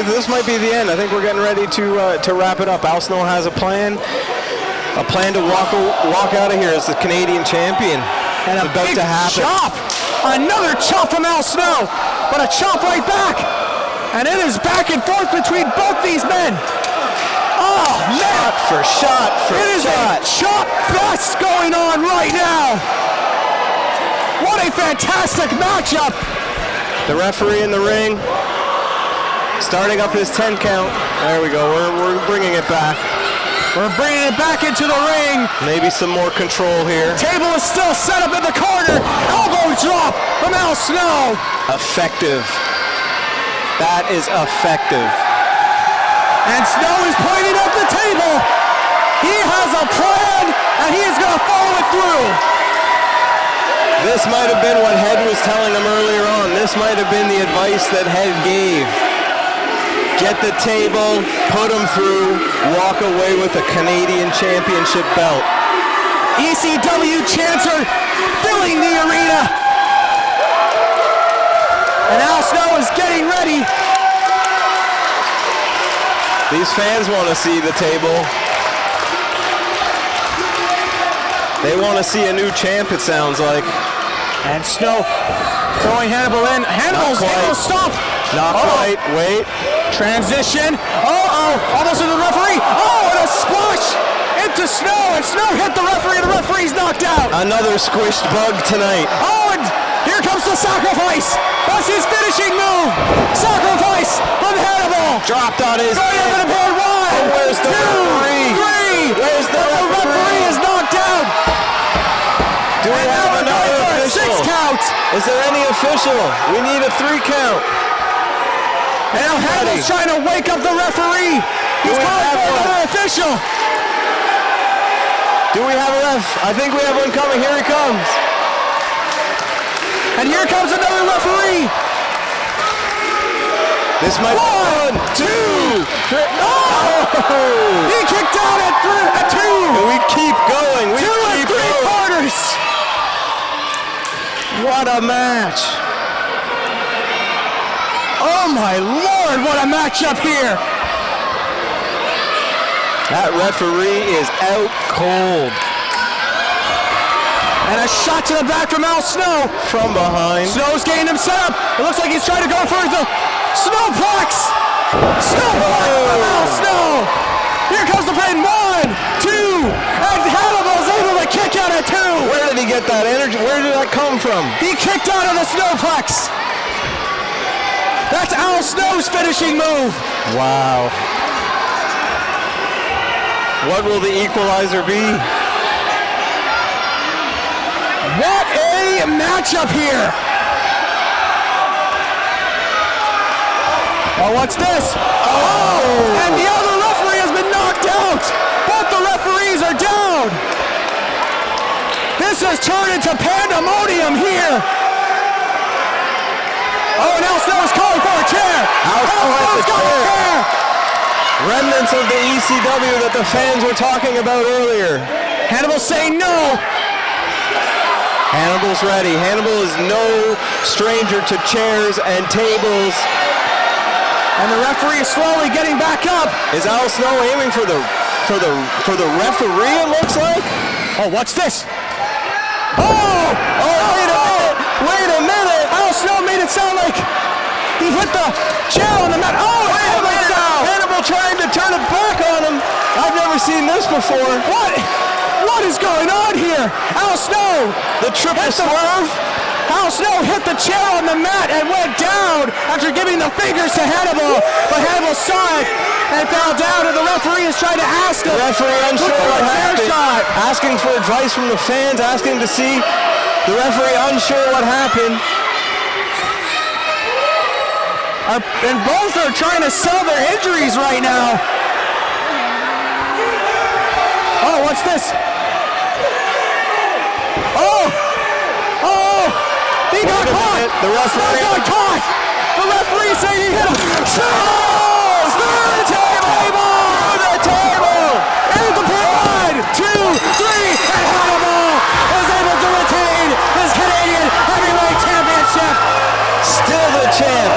Speaker 11: this might be the end. I think we're getting ready to wrap it up. Al Snow has a plan to walk out of here as the Canadian champion.
Speaker 10: And
Speaker 11: it's about
Speaker 10: big
Speaker 11: to happen.
Speaker 10: Chop, another chop from Al Snow, but a chop right back, and it is back and forth between both these men. Oh man!
Speaker 11: Shot for shot for
Speaker 10: it is
Speaker 11: shot.
Speaker 10: A chop fest going on right now. What a fantastic matchup!
Speaker 11: The referee in the ring, starting up his 10 count. There we go, we're bringing it back.
Speaker 10: We're bringing it back into the ring.
Speaker 11: Maybe some more control here.
Speaker 10: Table is still set up in the corner. Elbow drop from Al Snow.
Speaker 11: Effective. That is effective.
Speaker 10: And Snow is pointing at the table. He has a plan, and he is going to follow it through.
Speaker 11: This might have been what Head was telling him earlier on. This might have been the advice that Head gave. Get the table, put him through, walk away with a Canadian Championship belt.
Speaker 10: ECW chants are filling the arena. And Al Snow is getting ready.
Speaker 11: These fans want to see the table. They want to see a new champ, it sounds like.
Speaker 10: And Snow throwing Hannibal in. Hannibal stop.
Speaker 11: Not quite. Wait.
Speaker 10: Transition. Almost into the referee. And a splash into Snow. And Snow hit the referee. And the referee's knocked out.
Speaker 11: Another squished bug tonight.
Speaker 10: And here comes the sacrifice. That's his finishing move. Sacrifice from Hannibal.
Speaker 11: Dropped on his
Speaker 10: head. Going up in a pair. 1,
Speaker 11: where's the
Speaker 10: 2,
Speaker 11: referee?
Speaker 10: 3.
Speaker 11: Where's the
Speaker 10: referee is knocked out.
Speaker 11: Do we have another official?
Speaker 10: 6 count.
Speaker 11: Is there any official? We need a 3 count.
Speaker 10: And now Hannibal's trying to wake up the referee. He's calling for another official.
Speaker 11: Do we have a ref? I think we have one coming. Here he comes.
Speaker 10: And here comes another referee.
Speaker 11: This might be 1, 2, 3.
Speaker 10: He kicked out at 2.
Speaker 11: And we keep going. We
Speaker 10: 2
Speaker 11: keep
Speaker 10: 3
Speaker 11: going.
Speaker 10: quarters.
Speaker 11: What a match.
Speaker 10: Oh my Lord, what a matchup here.
Speaker 11: That referee is out cold.
Speaker 10: And a shot to the back from Al Snow.
Speaker 11: From behind.
Speaker 10: Snow's getting him set up. It looks like he's trying to go for the Snowplex. Snowplex from Al Snow. Here comes the pain. 1, 2. And Hannibal's able to kick out at 2.
Speaker 11: Where did he get that energy? Where did that come from?
Speaker 10: He kicked out of the Snowplex. That's Al Snow's finishing move.
Speaker 11: Wow. What will the equalizer be?
Speaker 10: What a matchup here. What's this? And the other referee has been knocked out. Both the referees are down. This has turned into pandemonium here. And Al Snow is calling for a chair. Al Snow's got a chair.
Speaker 11: Remnants of the ECW that the fans were talking about earlier.
Speaker 10: Hannibal's saying no.
Speaker 11: Hannibal's ready. Hannibal is no stranger to chairs and tables.
Speaker 10: And the referee is slowly getting back up.
Speaker 11: Is Al Snow aiming for the referee, it looks like?
Speaker 10: What's this?
Speaker 11: Wait a minute.
Speaker 10: Al Snow made it sound like he hit the chair on the mat.
Speaker 11: Hannibal trying to turn it back on him. I've never seen this before.
Speaker 10: What is going on here? Al Snow.
Speaker 11: The triple swerve.
Speaker 10: Al Snow hit the chair on the mat and went down after giving the fingers to Hannibal. But Hannibal saw it and fell down, and the referee is trying to ask him.
Speaker 11: The referee unsure what happened. Asking for advice from the fans, asking to see. The referee unsure what happened.
Speaker 10: And both are trying to sell their injuries right now. What's this? He got caught.
Speaker 11: The referee
Speaker 10: got caught. The referee saying he hit him. Through the table. And the pin. 1, 2, 3. And Hannibal is able to retain his Canadian Heavyweight Championship.
Speaker 11: Still the champ.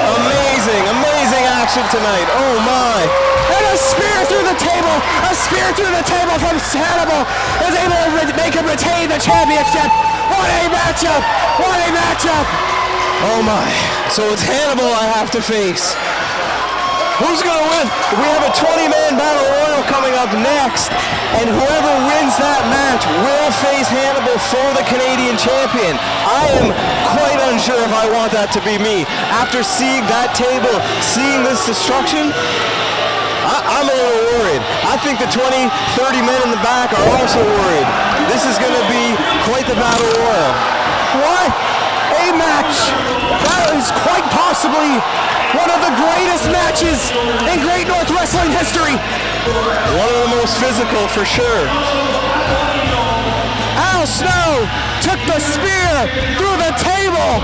Speaker 11: Amazing action tonight. Oh my.
Speaker 10: And a spear through the table. A spear through the table from Hannibal is able to make him retain the championship. What a matchup.
Speaker 11: Oh my. So it's Hannibal I have to face. Who's going to win? We have a 20-man battle royal coming up next, and whoever wins that match will face Hannibal for the Canadian champion. I am quite unsure if I want that to be me. After seeing that table, seeing this destruction, I'm a little worried. I think the 20, 30 men in the back are also worried. This is going to be quite the battle royal.
Speaker 10: What a match. That is quite possibly one of the greatest matches in Great North Wrestling history.
Speaker 11: One of the most physical for sure.
Speaker 10: Al Snow took the spear through the table.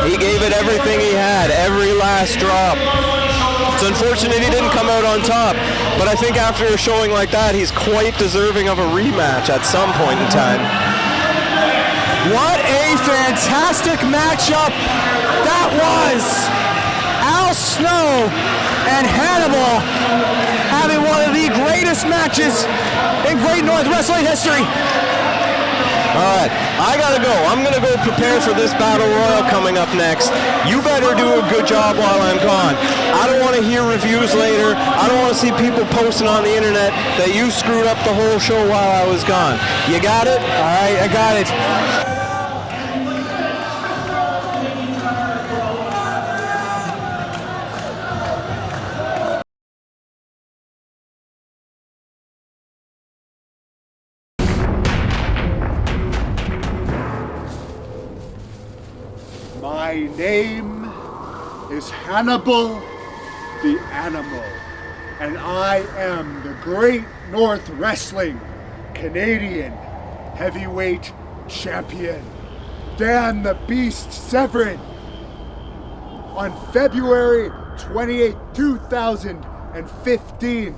Speaker 11: He gave it everything he had, every last drop. It's unfortunate he didn't come out on top, but I think after a showing like that, he's quite deserving of a rematch at some point in time.
Speaker 10: What a fantastic matchup that was. Al Snow and Hannibal having one of the greatest matches in Great North Wrestling history.
Speaker 11: All right, I gotta go. I'm gonna go prepare for this battle royal coming up next. You better do a good job while I'm gone. I don't want to hear reviews later. I don't want to see people posting on the internet that you screwed up the whole show while I was gone. You got it?
Speaker 10: All right, I got it.
Speaker 1: My name is Hannibal the Animal, and I am the Great North Wrestling Canadian Heavyweight Champion, Dan the Beast Severn. On February 28, 2015,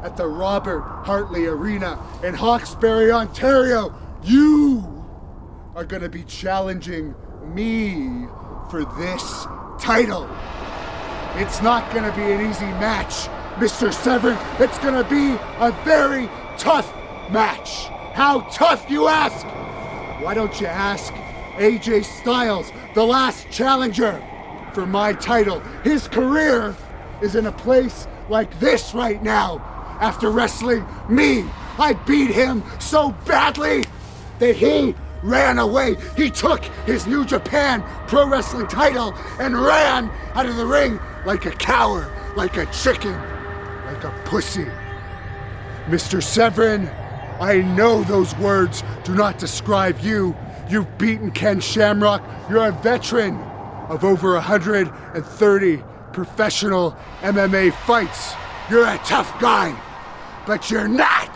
Speaker 1: at the Robert Hartley Arena in Hawkesbury, Ontario, you are going to be challenging me for this title. It's not gonna be an easy match, Mr. Severn. It's gonna be a very tough match. How tough, you ask? Why don't you ask AJ Styles, the last challenger for my title? His career is in a place like this right now. After wrestling me, I beat him so badly that he ran away. He took his New Japan Pro Wrestling title and ran out of the ring like a coward, like a chicken, like a pussy. Mr. Severn, I know those words do not describe you. You've beaten Ken Shamrock. You're a veteran of over 130 professional MMA fights. You're a tough guy, but you're not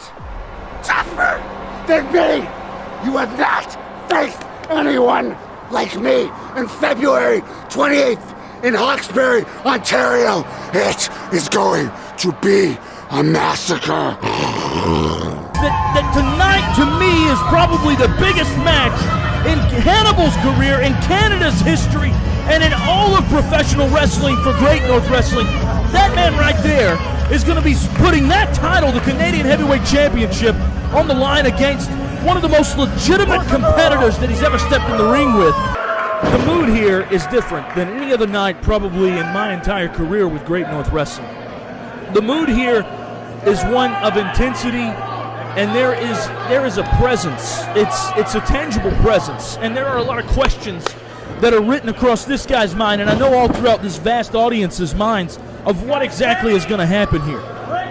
Speaker 1: tougher than me. You have not faced anyone like me. In February 28th in Hawkesbury, Ontario, it is going to be a massacre.
Speaker 3: That tonight, to me, is probably the biggest match in Hannibal's career, in Canada's history, and in all of professional wrestling for Great North Wrestling. That man right there is going to be putting that title, the Canadian Heavyweight Championship, on the line against one of the most legitimate competitors that he's ever stepped in the ring with. The mood here is different than any other night probably in my entire career with Great North Wrestling. The mood here is one of intensity, and there is a presence. It's a tangible presence, and there are a lot of questions that are written across this guy's mind, and I know all throughout this vast audience's minds, of what exactly is going to happen here.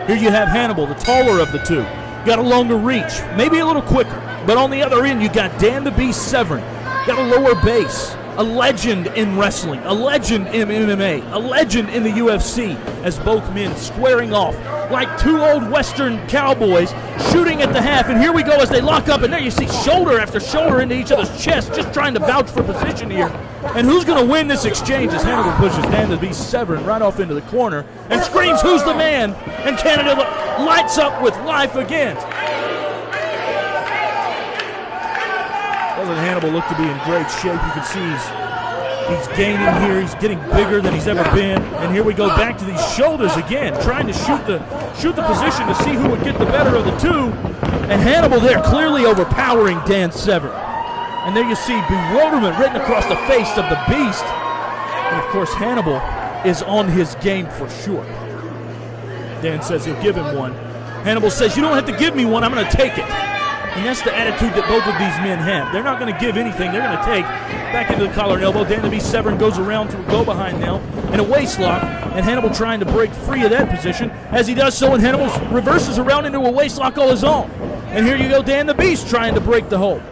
Speaker 3: Here you have Hannibal, the taller of the two. Got a longer reach, maybe a little quicker. But on the other end, you got Dan the Beast Severn. Got a lower base, a legend in wrestling, a legend in MMA, a legend in the UFC, as both men squaring off like two old Western cowboys shooting at the half. And here we go as they lock up, and there you see shoulder after shoulder into each other's chest, just trying to vouch for position here. And who's going to win this exchange as Hannibal pushes Dan the Beast Severn right off into the corner and screams, "Who's the man?" And Canada lights up with life again. Doesn't Hannibal look to be in great shape? You can see he's gaining here. He's getting bigger than he's ever been. And here we go back to these shoulders again, trying to shoot the position to see who would get the better of the two. And Hannibal there clearly overpowering Dan Severn. And there you see bewilderment written across the face of the Beast. And of course Hannibal is on his game for sure. Dan says he'll give him one. Hannibal says, "You don't have to give me one, I'm going to take it." And that's the attitude that both of these men have. They're not going to give anything. They're going to take. Back into the collar and elbow. Dan the Beast Severn goes around to a go-behind now in a waist lock. And Hannibal trying to break free of that position. As he does so, and Hannibal reverses around into a waist lock all his own. And here you go, Dan the Beast trying to break the hold.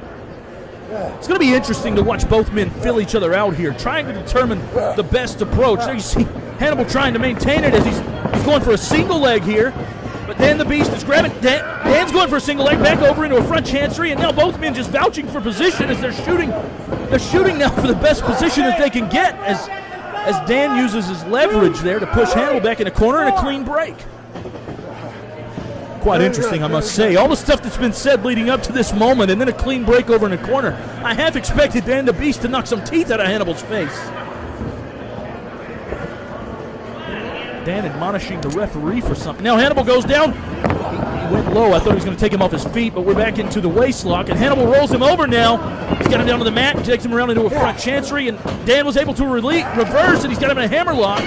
Speaker 3: It's going to be interesting to watch both men fill each other out here, trying to determine the best approach. There you see Hannibal trying to maintain it as he's going for a single leg here. But Dan the Beast is grabbing. Dan's going for a single leg, back over into a front chancery, and now both men just vouching for position as they're shooting. They're shooting now for the best position that they can get as Dan uses his leverage there to push Hannibal back in a corner and a clean break. Quite interesting, I must say. All the stuff that's been said leading up to this moment, and then a clean break over in the corner. I half expected Dan the Beast to knock some teeth out of Hannibal's face. Dan admonishing the referee for something. Now Hannibal goes down. He went low. I thought he was going to take him off his feet, but we're back into the waist lock, and Hannibal rolls him over now. He's got him down to the mat, takes him around into a front chancery, and Dan was able to reverse, and he's got him in a hammer lock.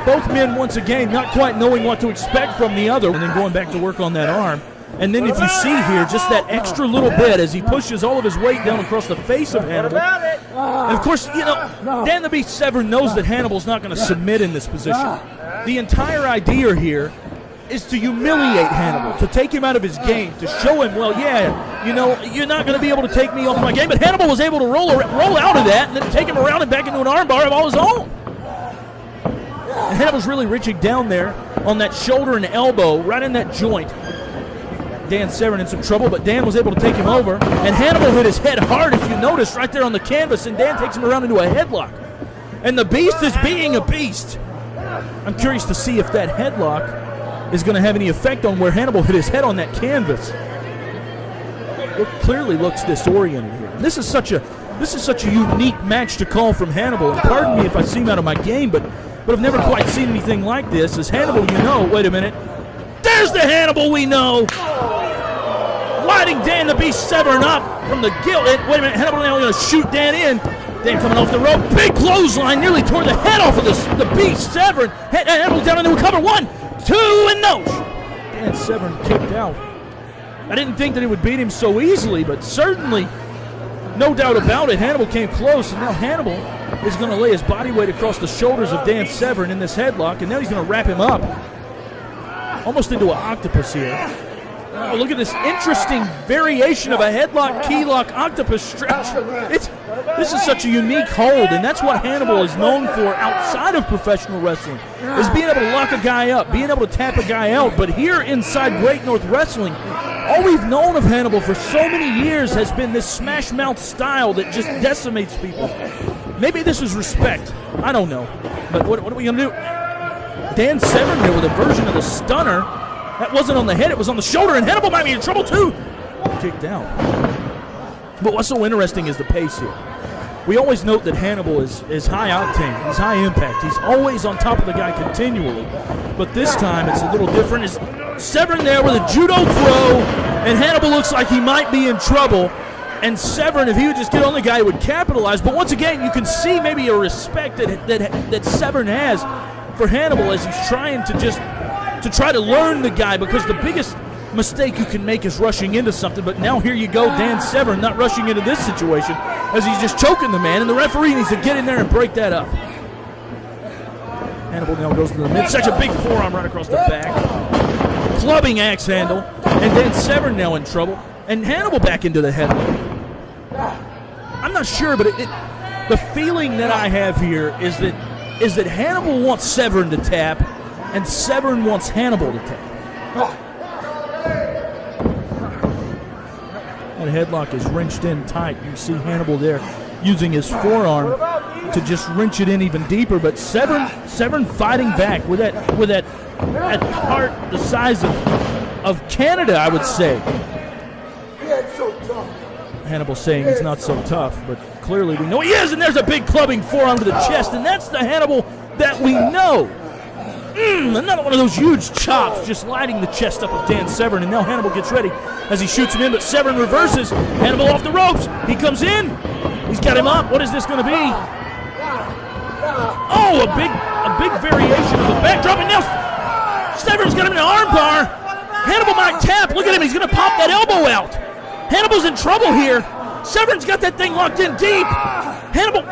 Speaker 3: Both men, once again, not quite knowing what to expect from the other, and then going back to work on that arm. And then if you see here, just that extra little bit as he pushes all of his weight down across the face of Hannibal. And of course, you know, Dan the Beast Severn knows that Hannibal's not going to submit in this position. The entire idea here is to humiliate Hannibal, to take him out of his game, to show him, well, yeah, you know, you're not going to be able to take me off my game. But Hannibal was able to roll out of that and then take him around and back into an armbar of all his own. And Hannibal's really reaching down there on that shoulder and elbow, right in that joint. Dan Severn in some trouble, but Dan was able to take him over. And Hannibal hit his head hard, if you notice, right there on the canvas, and Dan takes him around into a headlock. And the Beast is being a beast. I'm curious to see if that headlock is going to have any effect on where Hannibal hit his head on that canvas. It clearly looks disoriented here. And this is such a unique match to call from Hannibal. And pardon me if I seem out of my game, but I've never quite seen anything like this. As Hannibal, you know, wait a minute. There's the Hannibal we know. Lighting Dan the Beast Severn up from the gill. Wait a minute, Hannibal now going to shoot Dan in. Dan coming off the rope. Big clothesline, nearly tore the head off of the Beast Severn. Hannibal down into a cover. 1, 2, and no. Dan Severn kicked out. I didn't think that it would beat him so easily, but certainly, no doubt about it, Hannibal came close, and now Hannibal is going to lay his body weight across the shoulders of Dan Severn in this headlock, and now he's going to wrap him up almost into an octopus here. Oh, look at this interesting variation of a headlock, key lock, octopus stretch. This is such a unique hold, and that's what Hannibal is known for outside of professional wrestling, is being able to lock a guy up, being able to tap a guy out. But here inside Great North Wrestling, all we've known of Hannibal for so many years has been this smash mouth style that just decimates people. Maybe this is respect. I don't know. But what are we going to do? Dan Severn there with a version of the stunner. That wasn't on the head, it was on the shoulder, and Hannibal might be in trouble too. Kicked out. But what's so interesting is the pace here. We always note that Hannibal is high octane, he's high impact, he's always on top of the guy continually. But this time it's a little different. It's Severn there with a judo throw, and Hannibal looks like he might be in trouble. And Severn, if he would just get on the guy, would capitalize. But once again, you can see maybe a respect that Severn has for Hannibal as he's trying to try to learn the guy, because the biggest mistake you can make is rushing into something. But now here you go, Dan Severn not rushing into this situation as he's just choking the man, and the referee needs to get in there and break that up. Hannibal now goes to the midsection, big forearm right across the back, clubbing axe handle, and Dan Severn now in trouble, and Hannibal back into the headlock. I'm not sure, but the feeling that I have here is that Hannibal wants Severn to tap, and Severn wants Hannibal to tap. That headlock is wrenched in tight. You see Hannibal there using his forearm to just wrench it in even deeper, but Severn fighting back with that heart the size of Canada, I would say. Hannibal saying he's not so tough, but clearly we know he is, and there's a big clubbing forearm to the chest, and that's the Hannibal that we know. Another one of those huge chops just lighting the chest up of Dan Severn, and now Hannibal gets ready as he shoots him in, but Severn reverses. Hannibal off the ropes. He comes in. He's got him up. What is this going to be? Oh, a big variation of the backdrop, and now Severn's got him in an arm bar. Hannibal might tap. Look at him. He's going to pop that elbow out. Hannibal's in trouble here. Severn's got that thing locked in deep. Hannibal.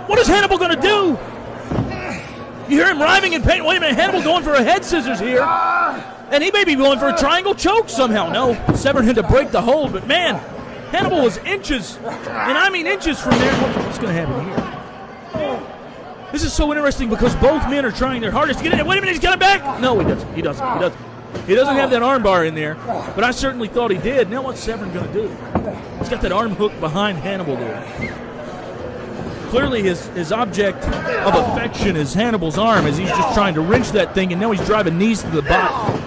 Speaker 3: What is Hannibal going to do? You hear him writhing in pain. Wait a minute, Hannibal going for a head scissors here. And he may be going for a triangle choke somehow. No, Severn had to break the hold, but man, Hannibal was inches, and I mean inches from there. What's going to happen here? This is so interesting because both men are trying their hardest to get in. Wait a minute, he's got him back. No, he doesn't. He doesn't have that arm bar in there, but I certainly thought he did. Now what's Severn going to do? He's got that arm hook behind Hannibal there. Clearly his object of affection is Hannibal's arm as he's just trying to wrench that thing, and now he's driving knees to the bottom.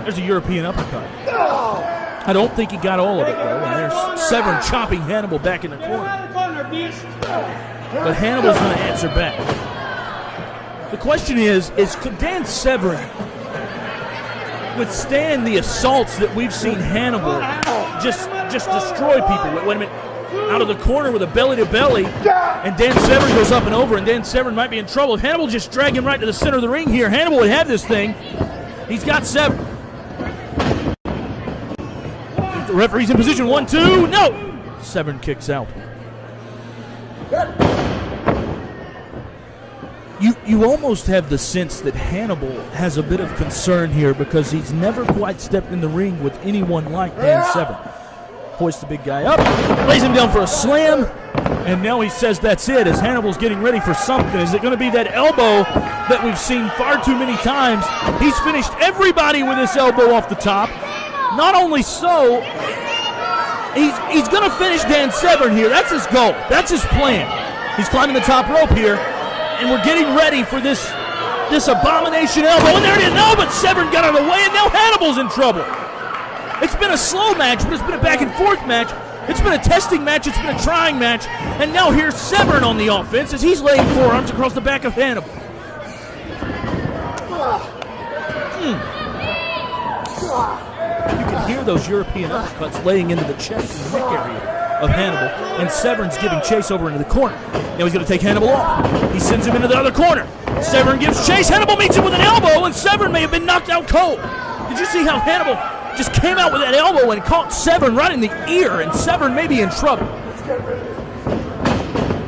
Speaker 3: There's a European uppercut. I don't think he got all of it, though, and there's Severn chopping Hannibal back in the corner. But Hannibal's going to answer back. The question is could Dan Severn withstand the assaults that we've seen Hannibal just destroy people? Wait a minute. Out of the corner with a belly-to-belly, and Dan Severn goes up and over, and Dan Severn might be in trouble. If Hannibal just drag him right to the center of the ring here, Hannibal would have this thing. He's got Severn. The referee's in position. 1-2. No! Severn kicks out. You almost have the sense that Hannibal has a bit of concern here because he's never quite stepped in the ring with anyone like Dan Severn. Hoists the big guy up, lays him down for a slam, and now he says that's it as Hannibal's getting ready for something. Is it going to be that elbow that we've seen far too many times? He's finished everybody with this elbow off the top. Not only so, he's going to finish Dan Severn here. That's his goal. That's his plan. He's climbing the top rope here, and we're getting ready for this abomination elbow. And there it is. No, but Severn got out of the way, and now Hannibal's in trouble. It's been a slow match, but it's been a back-and-forth match. It's been a testing match. It's been a trying match. And now here's Severn on the offense as he's laying forearms across the back of Hannibal. You can hear those European uppercuts laying into the chest and the neck area of Hannibal. And Severn's giving chase over into the corner. Now he's going to take Hannibal off. He sends him into the other corner. Severn gives chase. Hannibal meets him with an elbow, and Severn may have been knocked out cold. Did you see how Hannibal just came out with that elbow and caught Severn right in the ear, and Severn may be in trouble.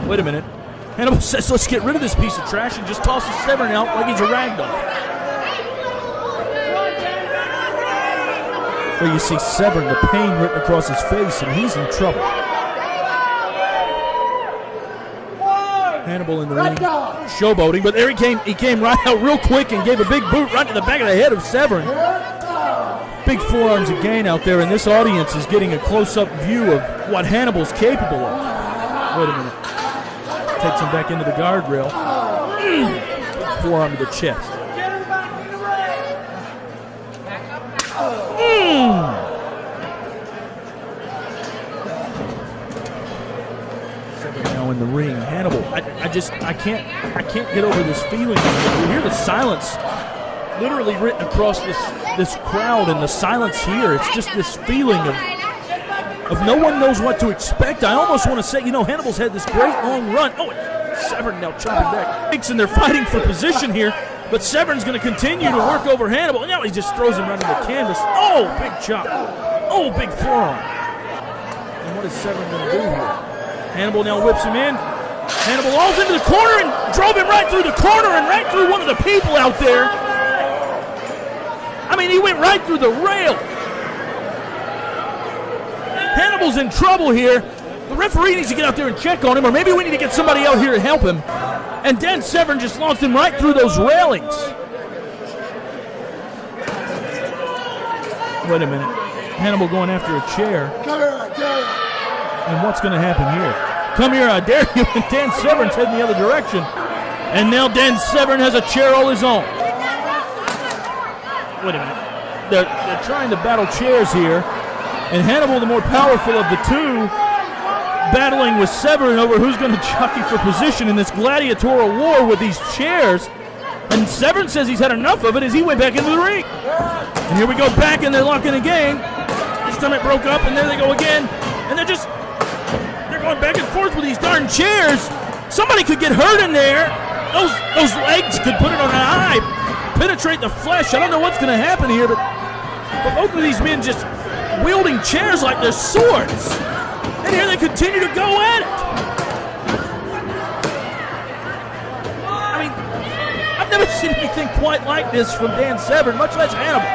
Speaker 3: Wait a minute. Hannibal says, let's get rid of this piece of trash, and just tosses Severn out like he's a rag doll. Well, you see Severn, the pain written across his face, and he's in trouble. Hannibal in the ring, showboating, but there he came. He came right out real quick and gave a big boot right to the back of the head of Severn. Big forearms again out there, and this audience is getting a close-up view of what Hannibal's capable of. Wait a minute. Takes him back into the guardrail. Big forearm to the chest. Severn now in the ring. Hannibal, I can't get over this feeling. You hear the silence literally written across this crowd, and the silence here, it's just this feeling of no one knows what to expect. I almost want to say, Hannibal's had this great long run. Oh, Severn now chopping back. And they're fighting for position here, but Severn's going to continue to work over Hannibal. Now he just throws him right on the canvas. Oh, big chop. Oh, big forearm. And what is Severn going to do here? Hannibal now whips him in. Hannibal rolls into the corner and drove him right through the corner and right through one of the people out there. I mean, he went right through the rail. Hannibal's in trouble here. The referee needs to get out there and check on him, or maybe we need to get somebody out here to help him. And Dan Severn just launched him right through those railings. Wait a minute. Hannibal going after a chair. And what's going to happen here? Come here, I dare you. And Dan Severn's heading the other direction. And now Dan Severn has a chair all his own. Wait a minute. They're trying to battle chairs here. And Hannibal, the more powerful of the two, battling with Severn over who's going to jockey for position in this gladiatorial war with these chairs. And Severn says he's had enough of it as he went back into the ring. And here we go back, and they're locking again. This time it broke up, and there they go again. And they're going back and forth with these darn chairs. Somebody could get hurt in there. Those legs could put it on an eye, penetrate the flesh. I don't know what's going to happen here, but both of these men just wielding chairs like they're swords. And here they continue to go at it. I mean, I've never seen anything quite like this from Dan Severn, much less Hannibal.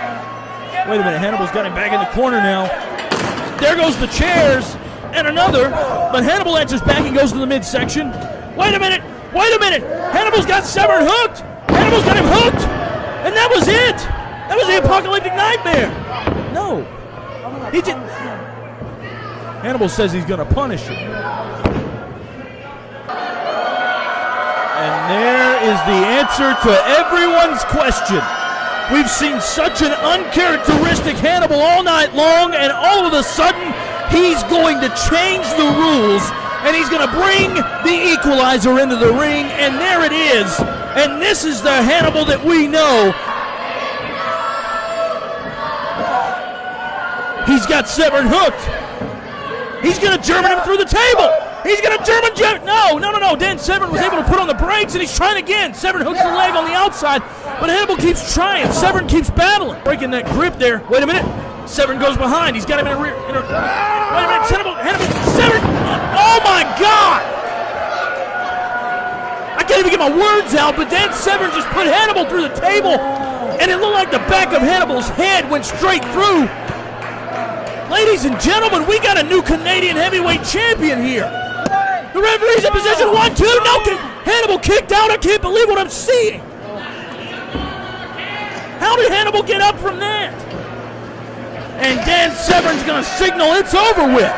Speaker 3: Wait a minute, Hannibal's got him back in the corner now. There goes the chairs, and another, but Hannibal answers back and goes to the midsection. Wait a minute, Hannibal's got Severn hooked. Hannibal's got him hooked, and that was it. That was the apocalyptic nightmare. No, he didn't. Hannibal says he's going to punish him. And there is the answer to everyone's question. We've seen such an uncharacteristic Hannibal all night long, and all of a sudden, he's going to change the rules, and he's going to bring the equalizer into the ring, and there it is. And this is the Hannibal that we know. He's got Severn hooked. He's going to German him through the table. He's going to German. No. Dan Severn was able to put on the brakes, and he's trying again. Severn hooks the leg on the outside, but Hannibal keeps trying. Severn keeps battling. Breaking that grip there. Wait a minute. Severn goes behind. He's got him in a rear. Wait a minute. Hannibal. Severn. Oh, my God. I can't even get my words out, but Dan Severn just put Hannibal through the table, and it looked like the back of Hannibal's head went straight through. Ladies and gentlemen, we got a new Canadian heavyweight champion here. The referee's in position. 1, 2. No, Hannibal kicked out. I can't believe what I'm seeing. How did Hannibal get up from that? And Dan Severn's going to signal it's over with.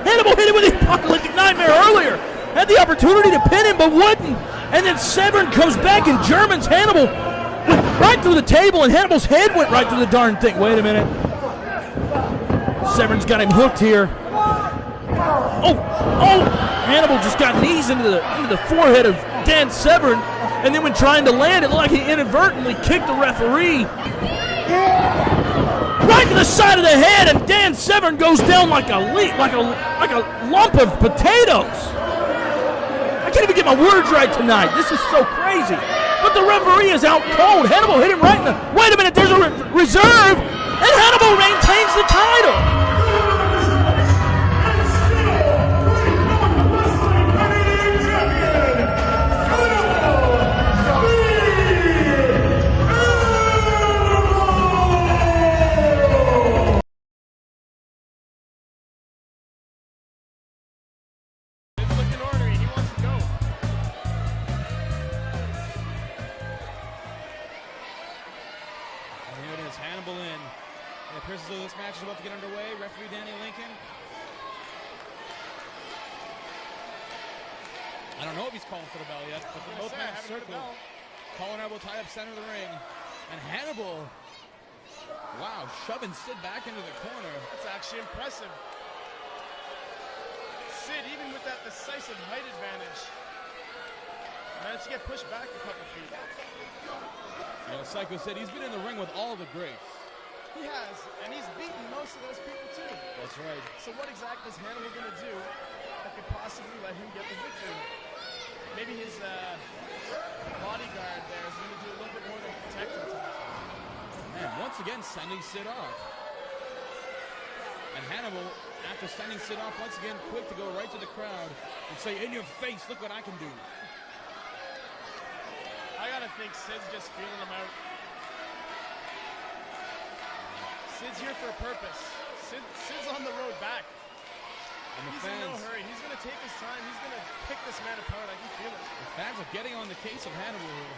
Speaker 3: Hannibal hit him with the apocalyptic nightmare earlier. Had the opportunity to pin him, but wouldn't. And then Severn comes back and Germans Hannibal right through the table, and Hannibal's head went right through the darn thing. Wait a minute. Severn's got him hooked here. Oh! Hannibal just got knees into the forehead of Dan Severn, and then when trying to land, it looked like he inadvertently kicked the referee right to the side of the head, and Dan Severn goes down like a lump of potatoes. I can't even get my words right tonight. This is so crazy. But the referee is out cold. Hannibal hit him right in the... Wait a minute, there's a reserve, and Hannibal maintains the title.
Speaker 6: This match is about to get underway. Referee Danny Lincoln. I don't know if he's calling for the bell yet, but they're both men in circle. Colin Hannibal tied up center of the ring. And Hannibal, wow, shoving Sid back into the corner.
Speaker 12: That's actually impressive. Sid, even with that decisive height advantage, managed to get pushed back a couple feet.
Speaker 6: You know, Psycho Sid, he's been in the ring with all the greats.
Speaker 12: He has, and he's beaten most of those people too.
Speaker 6: That's right.
Speaker 12: So what exactly is Hannibal going to do that could possibly let him get the victory? Maybe his bodyguard there is going to do a little bit more than protect him tonight.
Speaker 6: And once again, sending Sid off. And Hannibal, after sending Sid off, once again quick to go right to the crowd and say, "In your face, look what I can do."
Speaker 12: I gotta think Sid's just feeling him out. Sid's here for a purpose. Sid's on the road back.
Speaker 6: And
Speaker 12: he's in no hurry. He's going to take his time. He's going to pick this man apart. I can feel it.
Speaker 6: The fans are getting on the case of Hannibal here.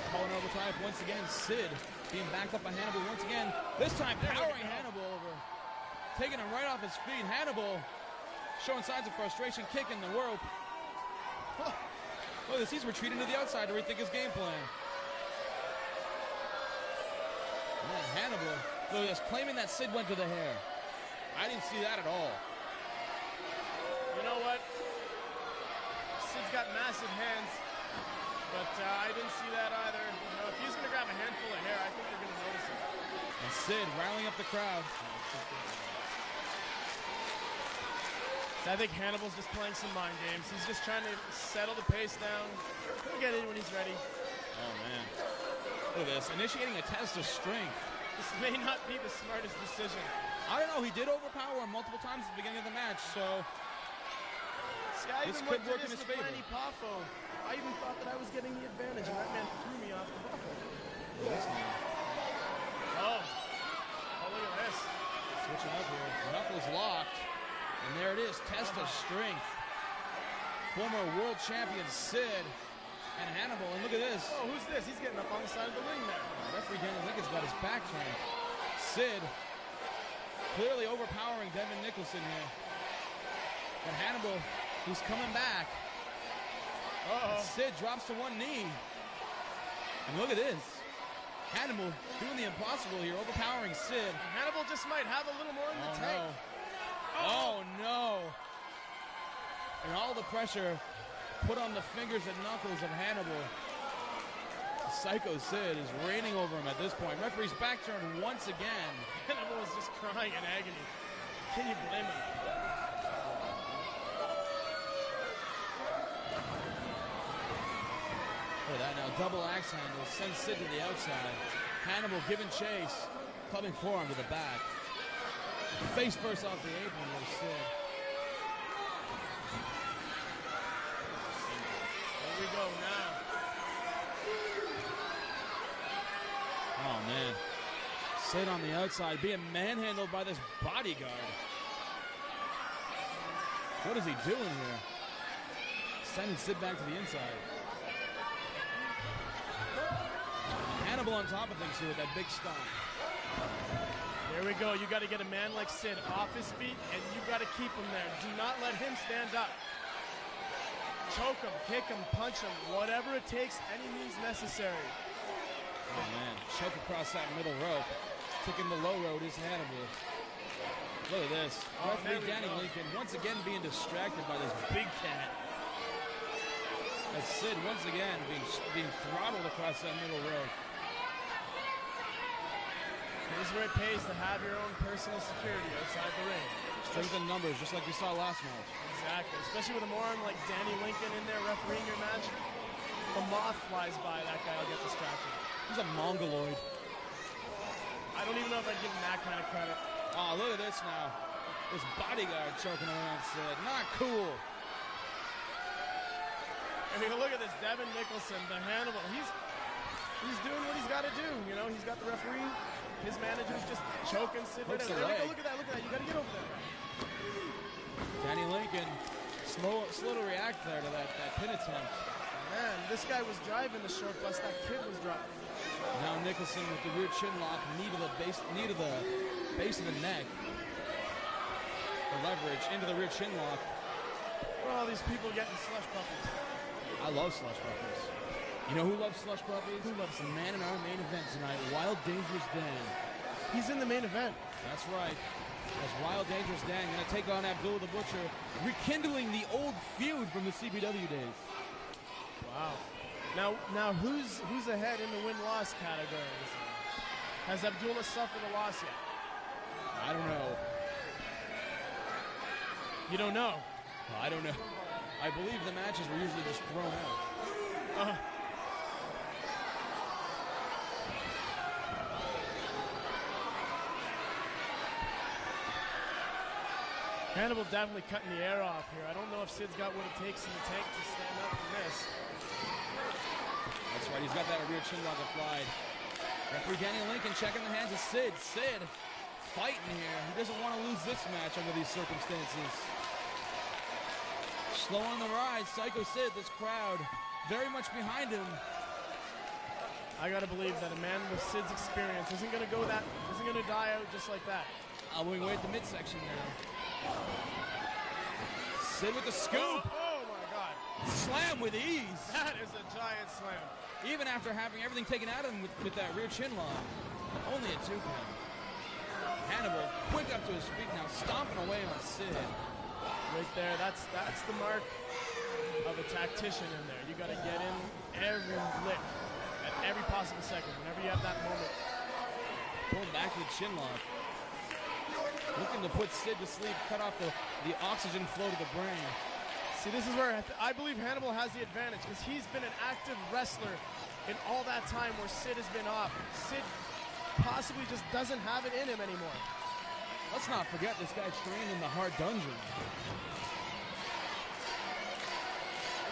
Speaker 6: Calling over time once again. Sid being backed up by Hannibal once again. This time powering Hannibal over. Taking him right off his feet. Hannibal showing signs of frustration. Kicking the rope. Look at this. He's retreating to the outside to rethink his game plan. And Hannibal... Look at this, claiming that Sid went to the hair. I didn't see that at all.
Speaker 12: You know what? Sid's got massive hands, but I didn't see that either. You know, if he's going to grab a handful of hair, I think they're going to notice it.
Speaker 6: And Sid rallying up the crowd.
Speaker 12: So I think Hannibal's just playing some mind games. He's just trying to settle the pace down. He'll get it when he's ready.
Speaker 6: Oh, man. Look at this, initiating a test of strength.
Speaker 12: This may not be the smartest decision.
Speaker 6: I don't know. He did overpower him multiple times at the beginning of the match, so
Speaker 12: see, I
Speaker 6: this
Speaker 12: even
Speaker 6: could
Speaker 12: went
Speaker 6: work
Speaker 12: to
Speaker 6: in
Speaker 12: this
Speaker 6: his
Speaker 12: with
Speaker 6: favor.
Speaker 12: Lenny Poffo. I even thought that I was getting the advantage, and that man threw me off the buckle. Oh, look at this.
Speaker 6: Switching up here. Knuckles locked, and there it is. Test of strength. Former world champion Sid and Hannibal, and look at this.
Speaker 12: Oh, who's this? He's getting up on the side of the ring there.
Speaker 6: Referee Danny Lincoln's got his back turned. Sid clearly overpowering Devin Nicholson here. But Hannibal, who's coming back. Sid drops to one knee. And look at this. Hannibal doing the impossible here, overpowering Sid.
Speaker 12: Hannibal just might have a little more in the tank.
Speaker 6: No. Oh, no. And all the pressure put on the fingers and knuckles of Hannibal. Psycho Sid is reigning over him at this point. Referee's back turned once again.
Speaker 12: Hannibal was just crying in agony. Can you blame him?
Speaker 6: Look at that now. Double axe handle. Sends Sid to the outside. Hannibal giving chase. Clubbing forearm to the back. Face first off the apron with Sid.
Speaker 12: Here we go now.
Speaker 6: Oh, man. Sid on the outside being manhandled by this bodyguard. What is he doing here? Sending Sid back to the inside. Hannibal on top of things here with that big stomp.
Speaker 12: There we go. You got to get a man like Sid off his feet, and you got to keep him there. Do not let him stand up. Choke him, kick him, punch him, whatever it takes, any means necessary.
Speaker 6: Oh, man. Choke across that middle rope. Taking the low road is Hannibal. Look at this. Referee Danny Lincoln once again being distracted by this big cat. As Sid once again being throttled across that middle rope.
Speaker 12: This is where it pays to have your own personal security outside the ring.
Speaker 6: Strength in numbers, just like you saw last match.
Speaker 12: Exactly. Especially with a moron like Danny Lincoln in there refereeing your match. The moth flies by, that guy will get distracted.
Speaker 6: He's a mongoloid.
Speaker 12: I don't even know if I'd give him that kind of credit.
Speaker 6: Oh, look at this now. This bodyguard choking around Sid. Not cool.
Speaker 12: I mean, look at this. Devin Nicholson, the Hannibal. He's doing what he's got to do. You know, he's got the referee. His manager's just choking Sid right out. There we go. Look at that. Look at that. You got to get over there.
Speaker 6: Danny Lincoln slow to react there to that pin attempt.
Speaker 12: Man, this guy was driving the short bus. That kid was driving.
Speaker 6: Now Nicholson with the rear chin lock, knee to the base of the neck. The leverage into the rear chin lock.
Speaker 12: Well, all these people getting slush puppies.
Speaker 6: I love slush puppies. You know who loves slush puppies? Who loves the man in our main event tonight, Wild Dangerous Dan.
Speaker 12: He's in the main event.
Speaker 6: That's right. As Wild Dangerous Dan going to take on Abdullah the Butcher, rekindling the old feud from the CBW days.
Speaker 12: Wow. Now who's ahead in the win-loss categories? Has Abdullah suffered a loss yet?
Speaker 6: I don't know.
Speaker 12: You don't know?
Speaker 6: Well, I don't know. I believe the matches were usually just thrown out.
Speaker 12: Hannibal definitely cutting the air off here. I don't know if Sid's got what it takes in the tank to stand up from this.
Speaker 6: That's right, he's got that rear chin lock applied. Referee Danny Lincoln checking the hands of Sid. Sid fighting here. He doesn't want to lose this match under these circumstances. Slow on the rise, Psycho Sid, this crowd very much behind him.
Speaker 12: I gotta believe that a man with Sid's experience isn't gonna die out just like that.
Speaker 6: Elbowing away at the midsection now. Sid with the scoop.
Speaker 12: Oh my God.
Speaker 6: Slam with ease.
Speaker 12: That is a giant slam.
Speaker 6: Even after having everything taken out of him with that rear chin lock. Only a 2-count. Hannibal quick up to his feet now, stomping away on Sid.
Speaker 12: Right there, that's the mark of a tactician in there. You got to get in every lick at every possible second. Whenever you have that moment.
Speaker 6: Pulling back with chin lock. Looking to put Sid to sleep, cut off the oxygen flow to the brain.
Speaker 12: See, this is where I believe Hannibal has the advantage because he's been an active wrestler in all that time where Sid has been off. Sid possibly just doesn't have it in him anymore.
Speaker 6: Let's not forget this guy trained in the Hard Dungeon.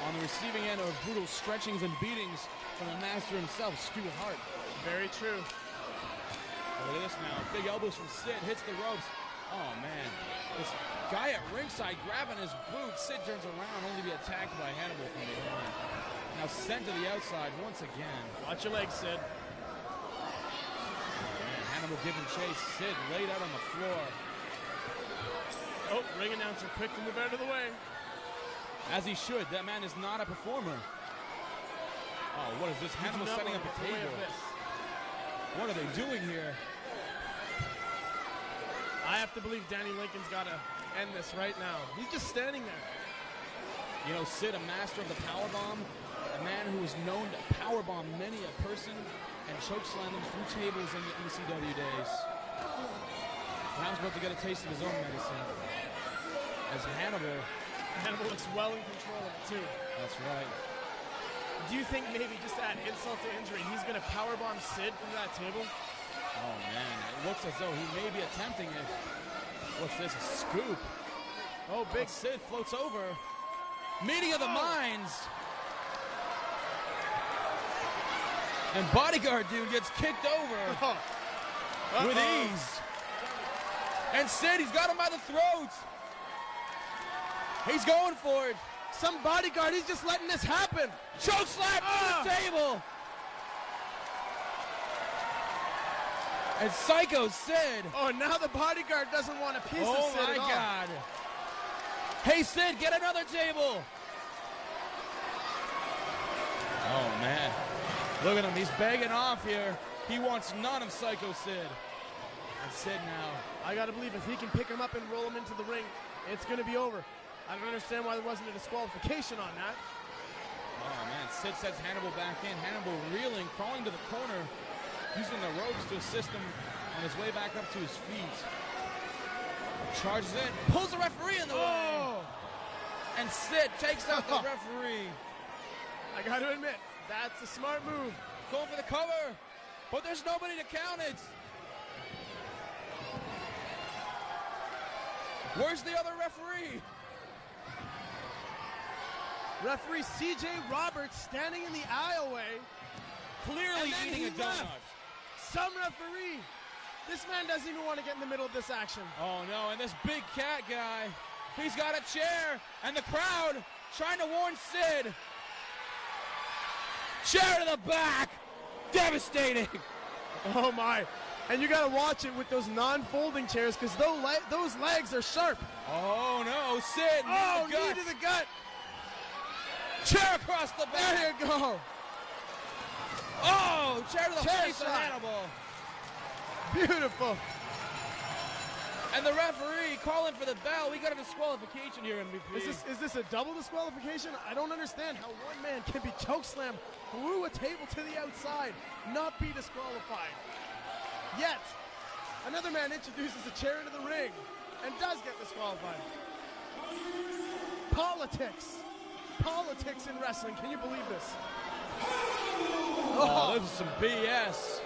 Speaker 6: On the receiving end of brutal stretchings and beatings from the master himself, Stu Hart.
Speaker 12: Very true.
Speaker 6: Look at this now. Big elbows from Sid. Hits the ropes. Oh, man. This guy at ringside grabbing his boot. Sid turns around only to be attacked by Hannibal from behind. Now sent to the outside once again.
Speaker 12: Watch your legs, Sid.
Speaker 6: Hannibal giving chase. Sid laid out on the floor.
Speaker 12: Oh, ring announcer quick to move out of the way.
Speaker 6: As he should. That man is not a performer. Oh, what is this? Hannibal setting up a table. What are they doing here?
Speaker 12: I have to believe Danny Lincoln's got to end this right now. He's just standing there.
Speaker 6: You know, Sid, a master of the powerbomb, a man who is known to powerbomb many a person and chokeslam them through tables in the ECW days. Brown's about to get a taste of his own medicine. As
Speaker 12: Hannibal looks well in control of it, too.
Speaker 6: That's right.
Speaker 12: Do you think maybe just to add insult to injury, he's going to powerbomb Sid from that table?
Speaker 6: Oh, man. It looks as though he may be attempting it. What's this? A scoop? Oh, Big Sid floats over. Meeting of the minds. And bodyguard dude gets kicked over with ease. And Sid, he's got him by the throat. He's going for it.
Speaker 12: Some bodyguard, he's just letting this happen.
Speaker 6: Choke slap to the table. And Psycho Sid.
Speaker 12: Oh, now the bodyguard doesn't want a piece of Sid
Speaker 6: Oh, my God. Hey, Sid, get another table. Oh, man. Look at him. He's begging off here. He wants none of Psycho Sid. And Sid now.
Speaker 12: I got to believe if he can pick him up and roll him into the ring, it's going to be over. I don't understand why there wasn't a disqualification on that.
Speaker 6: Oh, man. Sid sets Hannibal back in. Hannibal reeling, crawling to the corner, using the ropes to assist him on his way back up to his feet. Charges in, pulls the referee in the way. And Sid takes out the referee.
Speaker 12: I got to admit, that's a smart move.
Speaker 6: Going for the cover, but there's nobody to count it. Where's the other referee?
Speaker 12: Referee C.J. Roberts standing in the aisleway.
Speaker 6: Clearly eating a donut.
Speaker 12: Some referee. This man doesn't even want to get in the middle of this action.
Speaker 6: Oh, no, and this big cat guy, he's got a chair, and the crowd trying to warn Sid. Chair to the back. Devastating.
Speaker 12: Oh, my. And you got to watch it with those non-folding chairs because those legs are sharp.
Speaker 6: Oh, no. Sid,
Speaker 12: knee to the gut.
Speaker 6: Chair across the back.
Speaker 12: There you go.
Speaker 6: Oh, chair to the face of Hannibal.
Speaker 12: Beautiful.
Speaker 6: And the referee calling for the bell. We got a disqualification here, MVP.
Speaker 12: Is this a double disqualification? I don't understand how one man can be chokeslammed through a table to the outside, not be disqualified. Yet, another man introduces a chair into the ring and does get disqualified. Politics. Politics in wrestling. Can you believe this?
Speaker 6: Oh, this is some BS.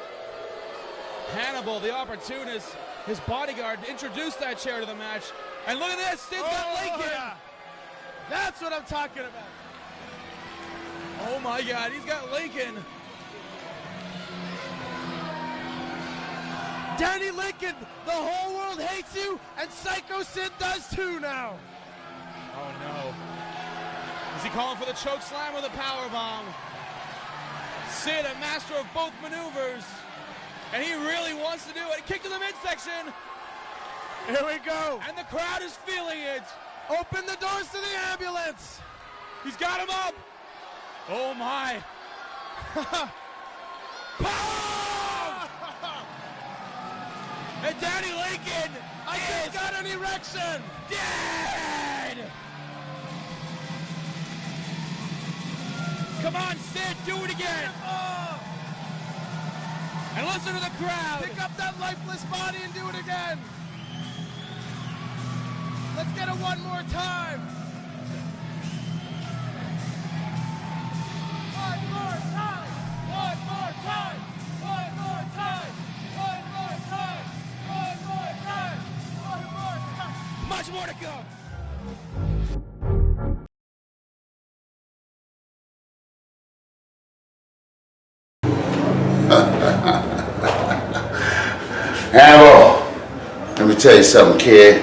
Speaker 6: Hannibal, the opportunist, his bodyguard, introduced that chair to the match. And look at this, Sid's got Lincoln.
Speaker 12: Yeah. That's what I'm talking about.
Speaker 6: Oh my God, he's got Lincoln.
Speaker 12: Danny Lincoln, the whole world hates you, and Psycho Sid does too now.
Speaker 6: Oh no. Is he calling for the choke slam or the power bomb? Sid, a master of both maneuvers. And he really wants to do it. Kick to the midsection.
Speaker 12: Here we go.
Speaker 6: And the crowd is feeling it.
Speaker 12: Open the doors to the ambulance.
Speaker 6: He's got him up. Oh my. Power! And Danny Lincoln
Speaker 12: just got an erection.
Speaker 6: Dead. Come on, Sid, do it again. And listen to the crowd.
Speaker 12: Pick up that lifeless body and do it again. Let's get it one more time. One more time. One more time. One more time. One more time. One more time. One more time.
Speaker 6: Much more to come.
Speaker 13: Hannibal, let me tell you something, kid.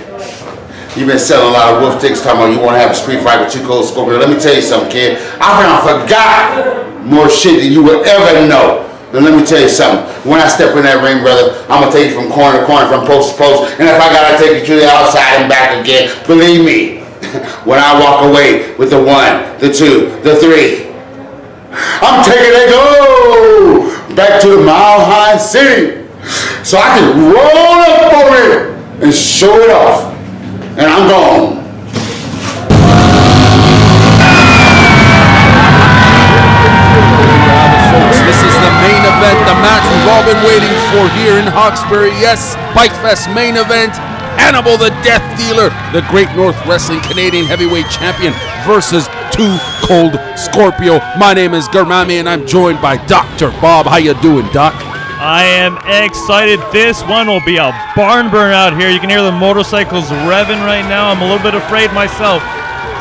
Speaker 13: You've been selling a lot of wolf ticks talking about you want to have a street fight with Too Cold Scorpio. Let me tell you something, kid. I forgot more shit than you would ever know. Now let me tell you something. When I step in that ring, brother, I'm going to take you from corner to corner, from post to post. And if I got to take you to the outside and back again, believe me, when I walk away with the 1, the 2, the 3, I'm taking that go back to the Mile High City so I can roll up over it and show it off. And I'm gone.
Speaker 14: event, the match we've all been waiting for here in Hawkesbury. Yes, Bike Fest main event. Hannibal the Death Dealer, the Great North Wrestling Canadian Heavyweight Champion versus Too Cold Scorpio. My name is Drreamer and I'm joined by Dr. Bob. How you doing, Doc?
Speaker 15: I am excited. This one will be a barn burn out here. You can hear the motorcycles revving right now. I'm a little bit afraid myself,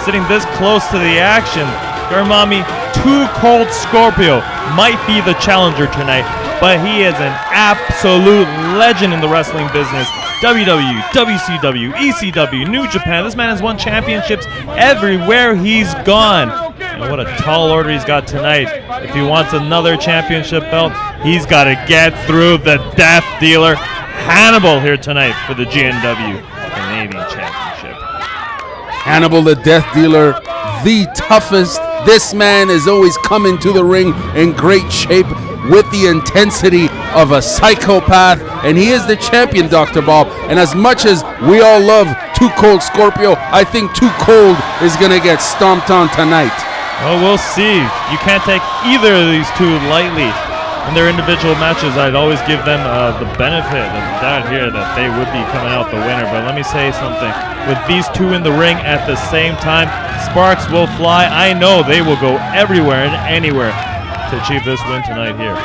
Speaker 15: sitting this close to the action. Drreamer, Too Cold Scorpio might be the challenger tonight, but he is an absolute legend in the wrestling business. WWE, WCW, ECW, New Japan. This man has won championships everywhere he's gone. And what a tall order he's got tonight. If he wants another championship belt, he's got to get through the Death Dealer. Hannibal here tonight for the GNW Canadian Championship.
Speaker 14: Hannibal the Death Dealer, the toughest. This man is always coming to the ring in great shape with the intensity of a psychopath, and he is the champion, Dr. Bob. And as much as we all love Too Cold Scorpio, I think Too Cold is going to get stomped on tonight.
Speaker 15: Well, we'll see. You can't take either of these two lightly. In their individual matches, I'd always give them the benefit of the doubt here that they would be coming out the winner. But let me say something. With these two in the ring at the same time, sparks will fly. I know they will go everywhere and anywhere to achieve this win tonight here.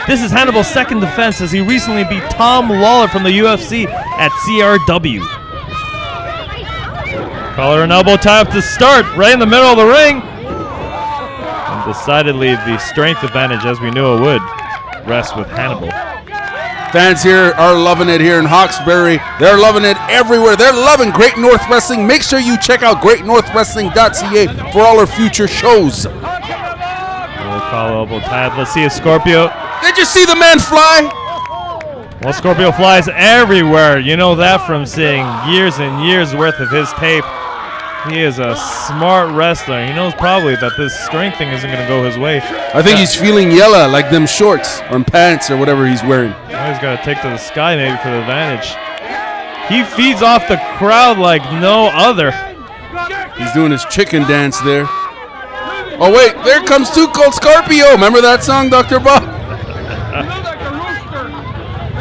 Speaker 15: This is Hannibal's second defense as he recently beat Tom Lawler from the UFC at CRW. Collar and elbow tie up to start, right in the middle of the ring. And decidedly the strength advantage, as we knew it would, rests with Hannibal.
Speaker 14: Fans here are loving it here in Hawkesbury. They're loving it everywhere. They're loving Great North Wrestling. Make sure you check out greatnorthwrestling.ca for all our future shows.
Speaker 15: Collar elbow tied. Let's see if Scorpio.
Speaker 14: Did you see the man fly?
Speaker 15: Well, Scorpio flies everywhere. You know that from seeing years and years worth of his tape. He is a smart wrestler. He knows probably that this strength thing isn't going to go his way.
Speaker 14: I think he's feeling yellow, like them shorts or pants or whatever he's wearing.
Speaker 15: Now he's got to take to the sky maybe for the advantage. He feeds off the crowd like no other.
Speaker 14: He's doing his chicken dance there. Oh, wait, there comes Too Cold Scorpio. Remember that song, Dr. Bob?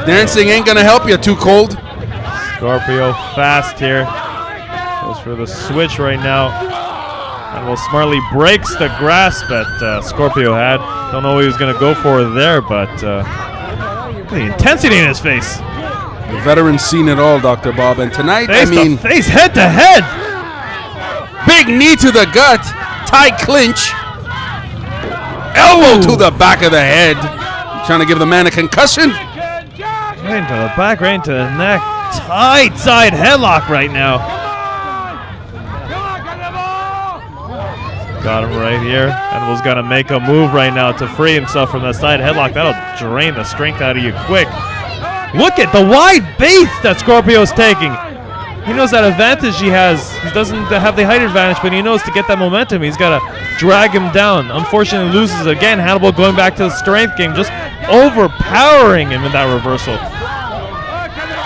Speaker 14: Dancing ain't going to help you, Too Cold.
Speaker 15: Scorpio fast here. Goes for the switch right now. And will smartly breaks the grasp that Scorpio had. Don't know what he was going to go for there, but look at the intensity in his face.
Speaker 14: The veteran's seen it all, Dr. Bob. And tonight,
Speaker 15: face to face, head to head.
Speaker 14: Big knee to the gut. Tight clinch. Elbow to the back of the head. Trying to give the man a concussion.
Speaker 15: Right into the back, right into the neck. Tight side headlock right now. Got him right here. Hannibal's got to make a move right now to free himself from that side headlock. That'll drain the strength out of you quick. Look at the wide base that Scorpio's taking. He knows that advantage he has. He doesn't have the height advantage, but he knows to get that momentum, he's got to drag him down. Unfortunately, loses again. Hannibal going back to the strength game, just overpowering him in that reversal.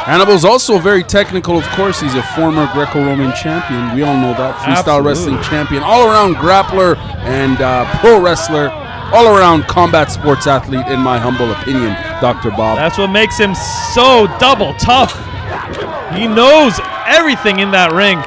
Speaker 14: Hannibal's also very technical, of course. He's a former Greco-Roman champion. We all know that. Freestyle wrestling champion. All-around grappler and pro wrestler. All-around combat sports athlete, in my humble opinion, Dr. Bob.
Speaker 15: That's what makes him so double tough. He knows everything in that ring.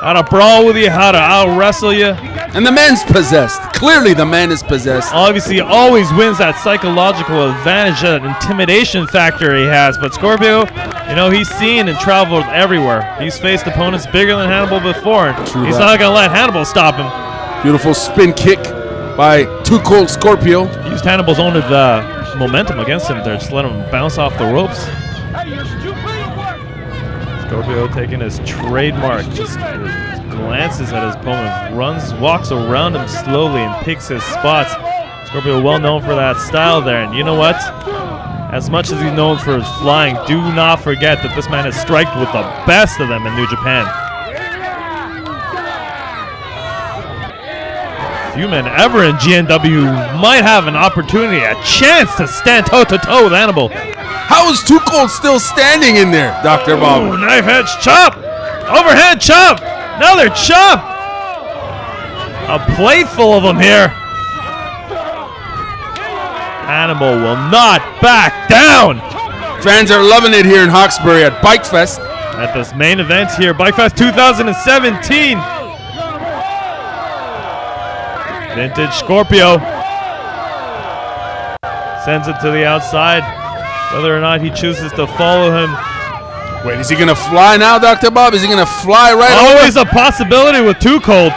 Speaker 15: How to brawl with you, how to out-wrestle you.
Speaker 14: And the man's possessed. Clearly the man is possessed.
Speaker 15: Obviously, always wins that psychological advantage, that intimidation factor he has. But Scorpio, you know, he's seen and traveled everywhere. He's faced opponents bigger than Hannibal before. He's not going to let Hannibal stop him.
Speaker 14: Beautiful spin kick by Too Cold Scorpio.
Speaker 15: He used Hannibal's own momentum against him there. Just let him bounce off the ropes. Scorpio taking his trademark, just glances at his opponent, walks around him slowly and picks his spots. Scorpio well known for that style there, and you know what? As much as he's known for his flying, do not forget that this man has striked with the best of them in New Japan. Few men ever in GNW might have an opportunity, a chance to stand toe-to-toe with Hannibal.
Speaker 14: How is Too Cold still standing in there, Dr. Bob?
Speaker 15: Ooh, knife edge chop! Overhead chop! Another chop! A plate full of them here. Hannibal will not back down.
Speaker 14: Fans are loving it here in Hawkesbury at Bike Fest.
Speaker 15: At this main event here, Bike Fest 2017. Vintage Scorpio sends it to the outside. Whether or not he chooses to follow him.
Speaker 14: Wait, is he going to fly now, Dr. Bob? Is he going to fly right over?
Speaker 15: Always a possibility with Too Cold.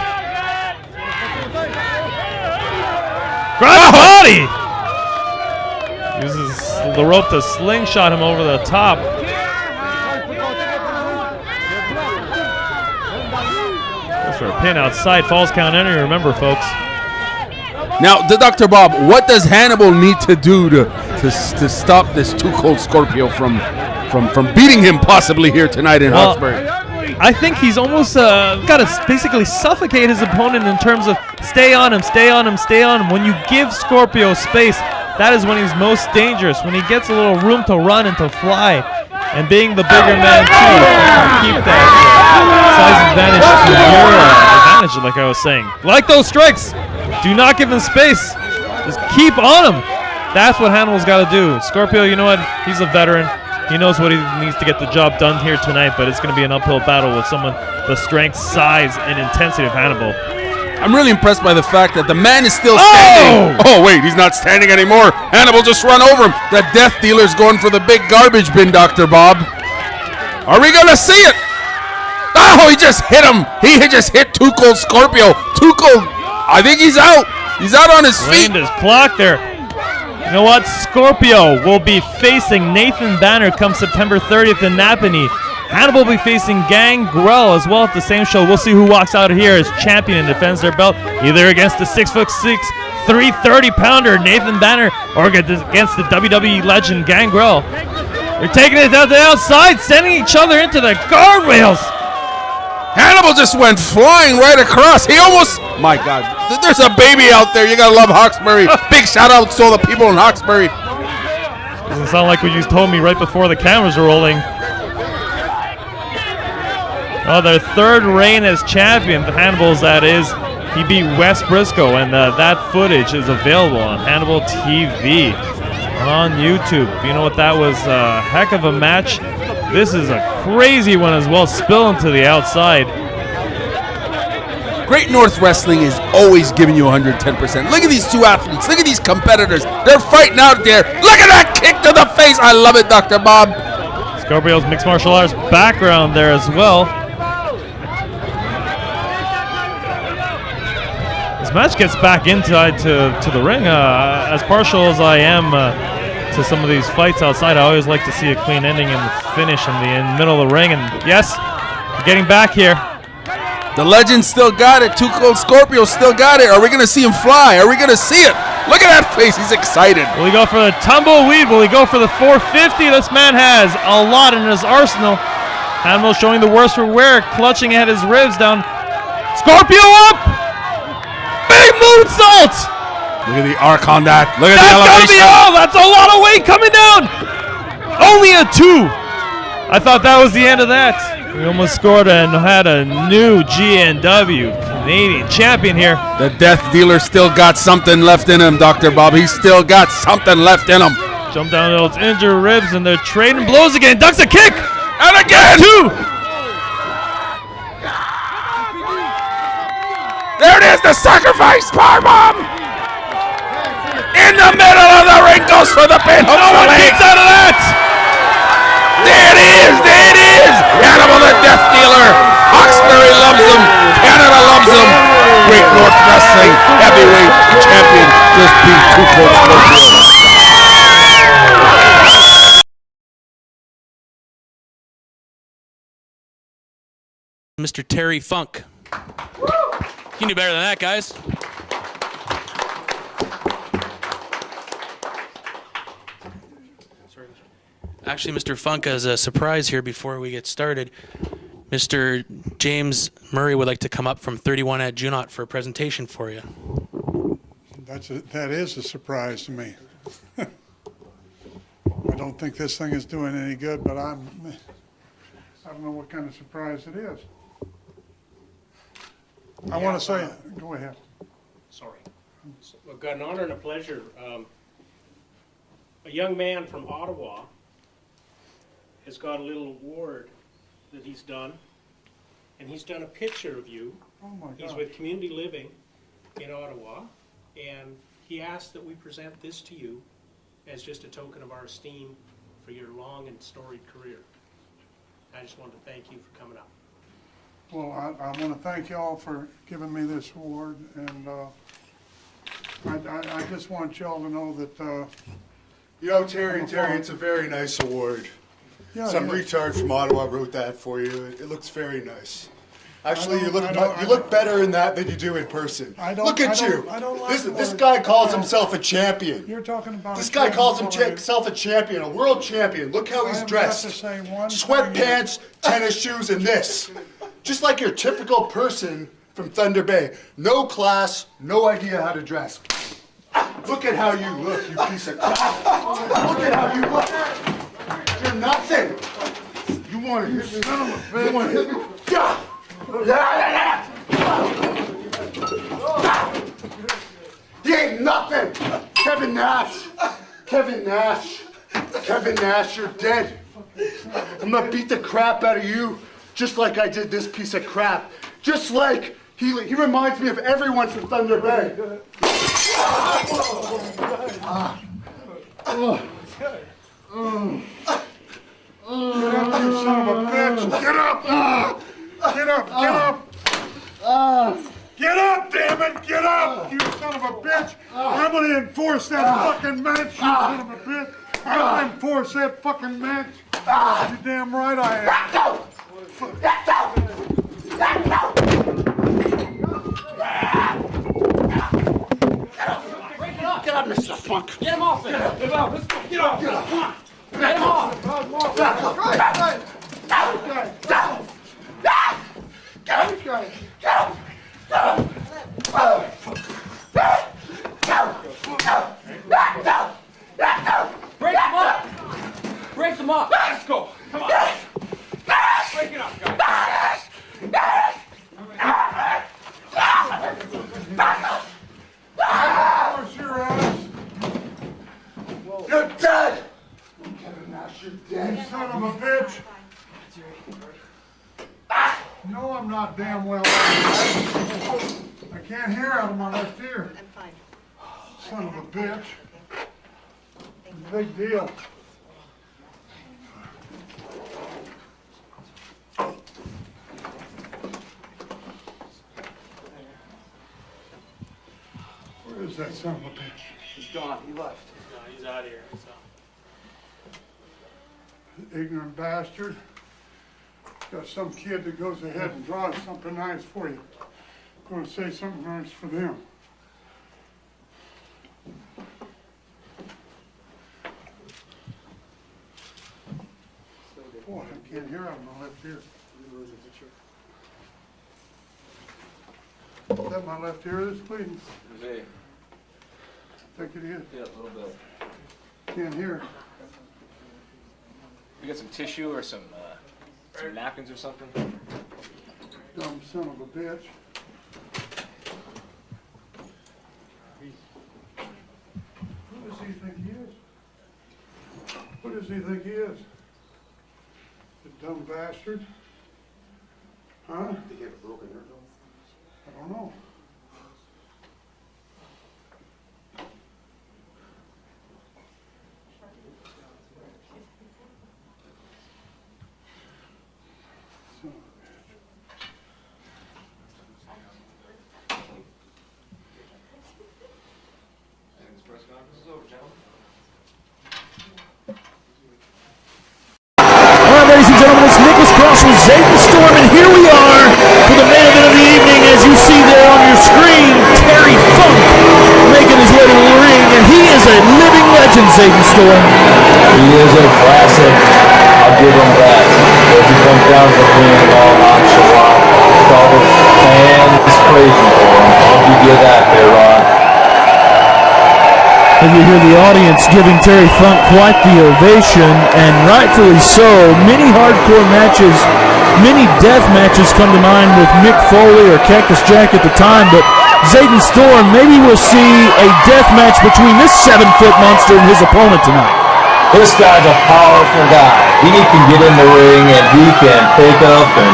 Speaker 15: Grab the body! Uses the rope to slingshot him over the top. Goes for a pin outside. Falls count entry, remember, folks.
Speaker 14: Now, Dr. Bob, what does Hannibal need to do to stop this Too Cold Scorpio from beating him possibly here tonight in Hawkesbury?
Speaker 15: I think he's almost got to basically suffocate his opponent in terms of stay on him, stay on him, stay on him. When you give Scorpio space, that is when he's most dangerous. When he gets a little room to run and to fly, and being the bigger man too, keep that size advantage to your advantage, like I was saying. Like those strikes, do not give him space. Just keep on him. That's what Hannibal's got to do. Scorpio, you know what? He's a veteran. He knows what he needs to get the job done here tonight, but it's going to be an uphill battle with someone the strength, size, and intensity of Hannibal.
Speaker 14: I'm really impressed by the fact that the man is still standing. Oh, wait, he's not standing anymore. Hannibal just run over him. The death dealer's going for the big garbage bin, Dr. Bob. Are we going to see it? Oh, he just hit him. He just hit Too Cold Scorpio. Too Cold, I think he's out. He's out on his feet.
Speaker 15: His clock there. You know what? Scorpio will be facing Nathan Banner come September 30th in Napanee. Hannibal will be facing Gangrel as well at the same show. We'll see who walks out of here as champion and defends their belt, either against the 6'6", 330-pounder Nathan Banner or against the WWE legend Gangrel. They're taking it down to the outside, sending each other into the guardrails.
Speaker 14: Hannibal just went flying right across. He almost, my God, there's a baby out there. You gotta love Hawkesbury. Big shout out to all the people in Hawkesbury.
Speaker 15: Doesn't sound like what you told me right before the cameras were rolling. Oh, their third reign as champion, the Hannibal's that is. He beat Wes Briscoe, and that footage is available on Hannibal TV on YouTube. You know what? That was a heck of a match. This is a crazy one as well, spilling to the outside.
Speaker 14: Great North Wrestling is always giving you 110%. Look at these two athletes. Look at these competitors. They're fighting out there. Look at that kick to the face. I love it, Dr. Bob.
Speaker 15: Scorpio's mixed martial arts background there as well. This match gets back inside to the ring. As partial as I am to some of these fights outside, I always like to see a clean ending and the finish in the middle of the ring. And yes, getting back here.
Speaker 14: The legend still got it. Too Cold Scorpio still got it. Are we going to see him fly? Are we going to see it? Look at that face. He's excited.
Speaker 15: Will he go for the tumbleweed? Will he go for the 450? This man has a lot in his arsenal. Hannibal showing the worst for wear, clutching at his ribs down. Scorpio up! Big moonsault!
Speaker 14: Look at the arc on that. Look at
Speaker 15: the
Speaker 14: elevation.
Speaker 15: That's a lot of weight coming down. Only a 2. I thought that was the end of that. We almost scored and had a new GNW Canadian champion here.
Speaker 14: The death dealer still got something left in him, Dr. Bob. He's still got something left in him.
Speaker 15: Jump down to those injured ribs and they're trading blows again. Ducks a kick.
Speaker 14: And again.
Speaker 15: 2.
Speaker 14: There it is, the sacrifice powerbomb! In the middle of the ring, goes for the pin.
Speaker 15: No one gets out of that!
Speaker 14: There it is, there it is! Hannibal the Death Dealer. Hawkesbury loves him. Canada loves him. Great North Wrestling heavyweight champion just beat Too Cold Scorpio.
Speaker 16: Mr. Terry Funk. You can do better than that, guys. Actually, Mr. Funk, as a surprise here before we get started, Mr. James Murray would like to come up from 31 at Junot for a presentation for you.
Speaker 17: That is a surprise to me. I don't think this thing is doing any good, but I don't know what kind of surprise it is. I want to say, go ahead.
Speaker 18: Sorry. We've got an honor and a pleasure. a young man from Ottawa has got a little award that he's done, and he's done a picture of you.
Speaker 17: Oh my God.
Speaker 18: He's with Community Living in Ottawa, and he asked that we present this to you as just a token of our esteem for your long and storied career. I just wanted to thank you for coming up.
Speaker 17: Well, I want to thank y'all for giving me this award, and I just want y'all to know that.
Speaker 1: You know, Terry, it's a very nice award.
Speaker 17: Yeah,
Speaker 1: Some
Speaker 17: yeah.
Speaker 1: retard from Ottawa wrote that for you. It looks very nice. Actually, you look better in that than you do in person. Look at you. This guy calls himself a champion.
Speaker 17: You're talking about.
Speaker 1: This guy calls himself a champion, a world champion. Look how he's dressed. Sweatpants, tennis shoes, and this. Just like your typical person from Thunder Bay. No class, no idea how to dress. Look at how you look, you piece of crap. Look at how you look. You're nothing. You want to hit me? You want to hit me? He ain't nothing. Kevin Nash. Kevin Nash. Kevin Nash, you're dead. I'm gonna beat the crap out of you, just like I did this piece of crap. Just like he reminds me of everyone from Thunder Bay.
Speaker 17: Get up, you son of a bitch! Get up! Get up! Get up! Get up, damn it! Get up, you son of a bitch! I'm gonna enforce that fucking match, you son of a bitch! I'm gonna enforce that fucking match! You damn right I am!
Speaker 1: Get up, Mr. Funk!
Speaker 5: Get him off there! Get him off! Let's go! Get off! Get off! Come on! Get him off!
Speaker 1: Back up! Back up!
Speaker 5: Break them up! Break them up! Let's go! Come on! Break it up, guys!
Speaker 17: Where's your ass?
Speaker 1: You're dead! Kevin Nash, you're dead.
Speaker 17: You son of a bitch! No, I'm not damn well. I can't hear out of my left ear. I'm fine. Son of a bitch. Big deal. Where is that son of a bitch?
Speaker 5: He's gone. He left.
Speaker 18: No, he's out of here. So.
Speaker 17: Ignorant bastard. Got some kid that goes ahead and draws something nice for you. Going to say something nice for them. Boy, I can't hear out of my left ear. Is that my left ear that's bleeding? I think it is.
Speaker 19: Yeah, a little bit.
Speaker 17: Can't hear it.
Speaker 19: You got some tissue or some napkins or something?
Speaker 17: Dumb son of a bitch. Who does he think he is? Who does he think he is? The dumb bastard? Huh?
Speaker 1: Did he have a broken eardrum?
Speaker 17: I don't know.
Speaker 3: Storm, and here we are for the main event of the evening. As you see there on your screen, Terry Funk making his way to the ring, and he is a living legend, Satan Storm.
Speaker 20: He is a classic. I'll give him that. If he comes down to being all nonchalant, with all the fans crazy for him, I'll give you that there, Ron.
Speaker 3: And you hear the audience giving Terry Funk quite the ovation, and rightfully so. Many hardcore matches, many death matches come to mind with Mick Foley or Cactus Jack at the time, but Zayden Storm, maybe we'll see a death match between this 7-foot monster and his opponent tonight.
Speaker 20: This guy's a powerful guy. He can get in the ring and he can pick up and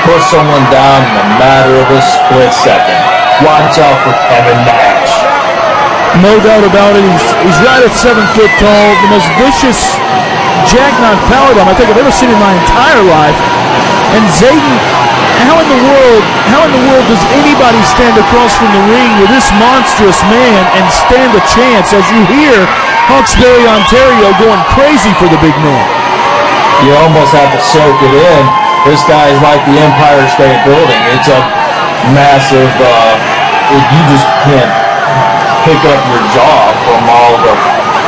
Speaker 20: put someone down in a matter of a split second. Watch out for Kevin Nash.
Speaker 3: No doubt about it. He's right at 7 foot tall. The most vicious jackknife powerbomb I think I've ever seen in my entire life. And Zayden, how in the world does anybody stand across from the ring with this monstrous man and stand a chance as you hear Hawkesbury, Ontario going crazy for the big man?
Speaker 20: You almost have to soak it in. This guy is like the Empire State Building. It's a massive, you just can't pick up your jaw from all the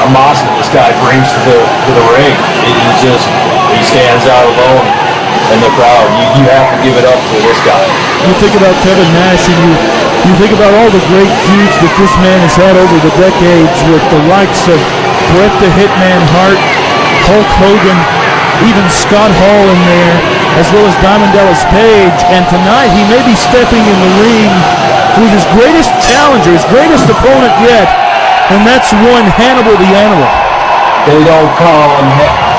Speaker 20: animosity this guy brings to the ring. He stands out alone in the crowd. You have to give it up to this guy.
Speaker 3: You think about Kevin Nash and you think about all the great feuds that this man has had over the decades with the likes of Bret the Hitman Hart, Hulk Hogan, even Scott Hall in there, as well as Diamond Dallas Page. And tonight he may be stepping in the ring with his greatest challenger, his greatest opponent yet, and that's one Hannibal the Animal.
Speaker 20: They don't call him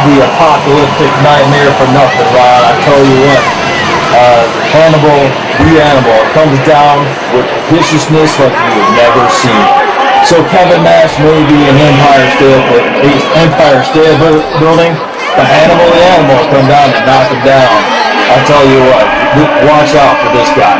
Speaker 20: the apocalyptic nightmare for nothing, Ron. I tell you what, Hannibal the Animal comes down with viciousness like you've never seen. So Kevin Nash may be an Empire State Building, but Hannibal the Animal come down and knock him down. I tell you what, watch out for this guy.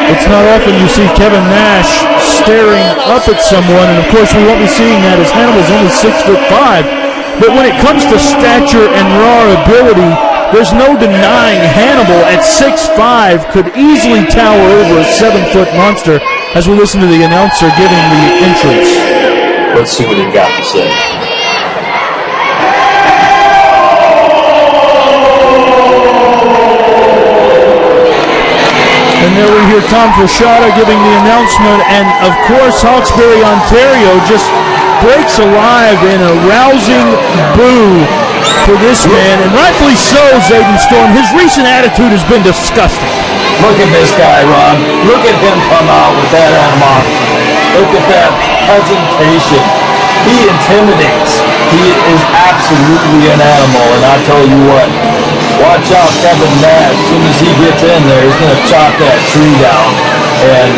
Speaker 3: It's not often you see Kevin Nash staring up at someone, and of course we won't be seeing that as Hannibal's only 6'5". But when it comes to stature and raw ability, there's no denying Hannibal at 6'5" could easily tower over a 7-foot monster as we listen to the announcer giving the entrance.
Speaker 20: Let's see what he got to say.
Speaker 3: And there we hear Tom Frashada giving the announcement, and of course Hawkesbury, Ontario just breaks alive in a rousing boo for this man, and rightfully so, Zayden Storm. His recent attitude has been disgusting.
Speaker 20: Look at this guy, Ron. Look at him come out with that animosity. Look at that presentation. He intimidates. He is absolutely an animal, and I tell you what, watch out Kevin Nash. As soon as he gets in there, he's going to chop that tree down, and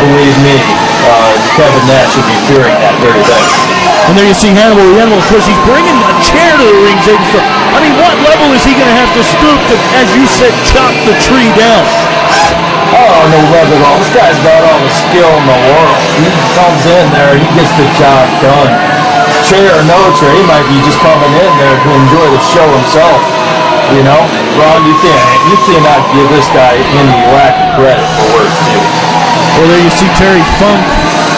Speaker 20: believe me, Kevin Nash should be fearing that very thing.
Speaker 3: And there you see Hannibal the Animal. Of course, he's bringing a chair to the ring, Zayden Storm. I mean, what level is he going to have to stoop to, as you said, chop the tree down?
Speaker 20: Oh, no level at all. This guy's got all the skill in the world. He comes in there, he gets the job done. Chair or no chair, he might be just coming in there to enjoy the show himself. You know, Ron, you cannot give this guy any lack of credit for what he's doing.
Speaker 3: Well, there you see Terry Funk.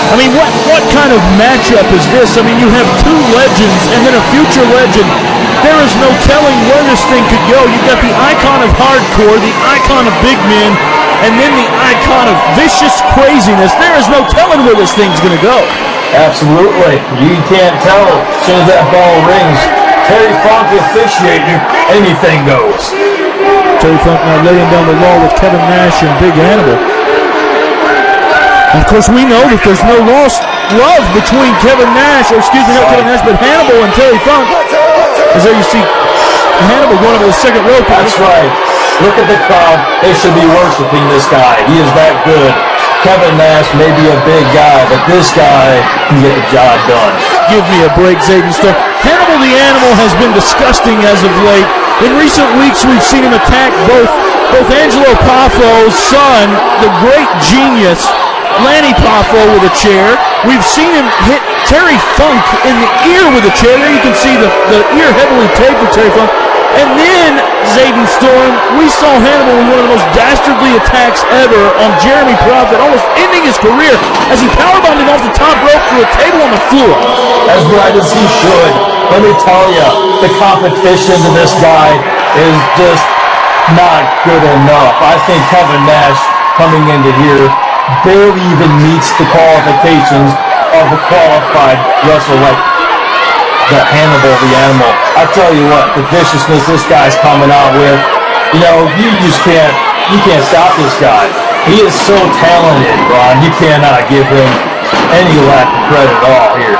Speaker 3: I mean, what kind of matchup is this? I mean, you have two legends and then a future legend. There is no telling where this thing could go. You've got the icon of hardcore, the icon of big men, and then the icon of vicious craziness. There is no telling where this thing's going to go.
Speaker 20: Absolutely. You can't tell. As soon as that bell rings, Terry Funk officiating, anything goes.
Speaker 3: Terry Funk now laying down the law with Kevin Nash and Big Hannibal. And of course, we know that there's no lost love between Kevin Nash, or excuse me, not Kevin Nash, but Hannibal and Terry Funk. As there you see Hannibal going over the second rope.
Speaker 20: That's right. Look at the crowd. They should be worshiping this guy. He is that good. Kevin Nash may be a big guy, but this guy can get the job done.
Speaker 3: Give me a break, Zayden Storm. Hannibal the Animal has been disgusting as of late. In recent weeks, we've seen him attack both Angelo Paffo's son, the great genius, Lanny Poffo, with a chair. We've seen him hit Terry Funk in the ear with a chair. There you can see the ear heavily taped with Terry Funk. And then, Zayden Storm, we saw Hannibal with one of the most dastardly attacks ever on Jeremy Prophet, almost ending his career as he powerbombed him off the top rope through a table on the floor.
Speaker 20: As right as he should. Let me tell you, the competition to this guy is just not good enough. I think Kevin Nash coming into here barely even meets the qualifications of a qualified wrestler like the Hannibal the Animal. I tell you what, the viciousness this guy's coming out with, you know, you can't stop this guy. He is so talented, Ron. You cannot give him any lack of credit at all here.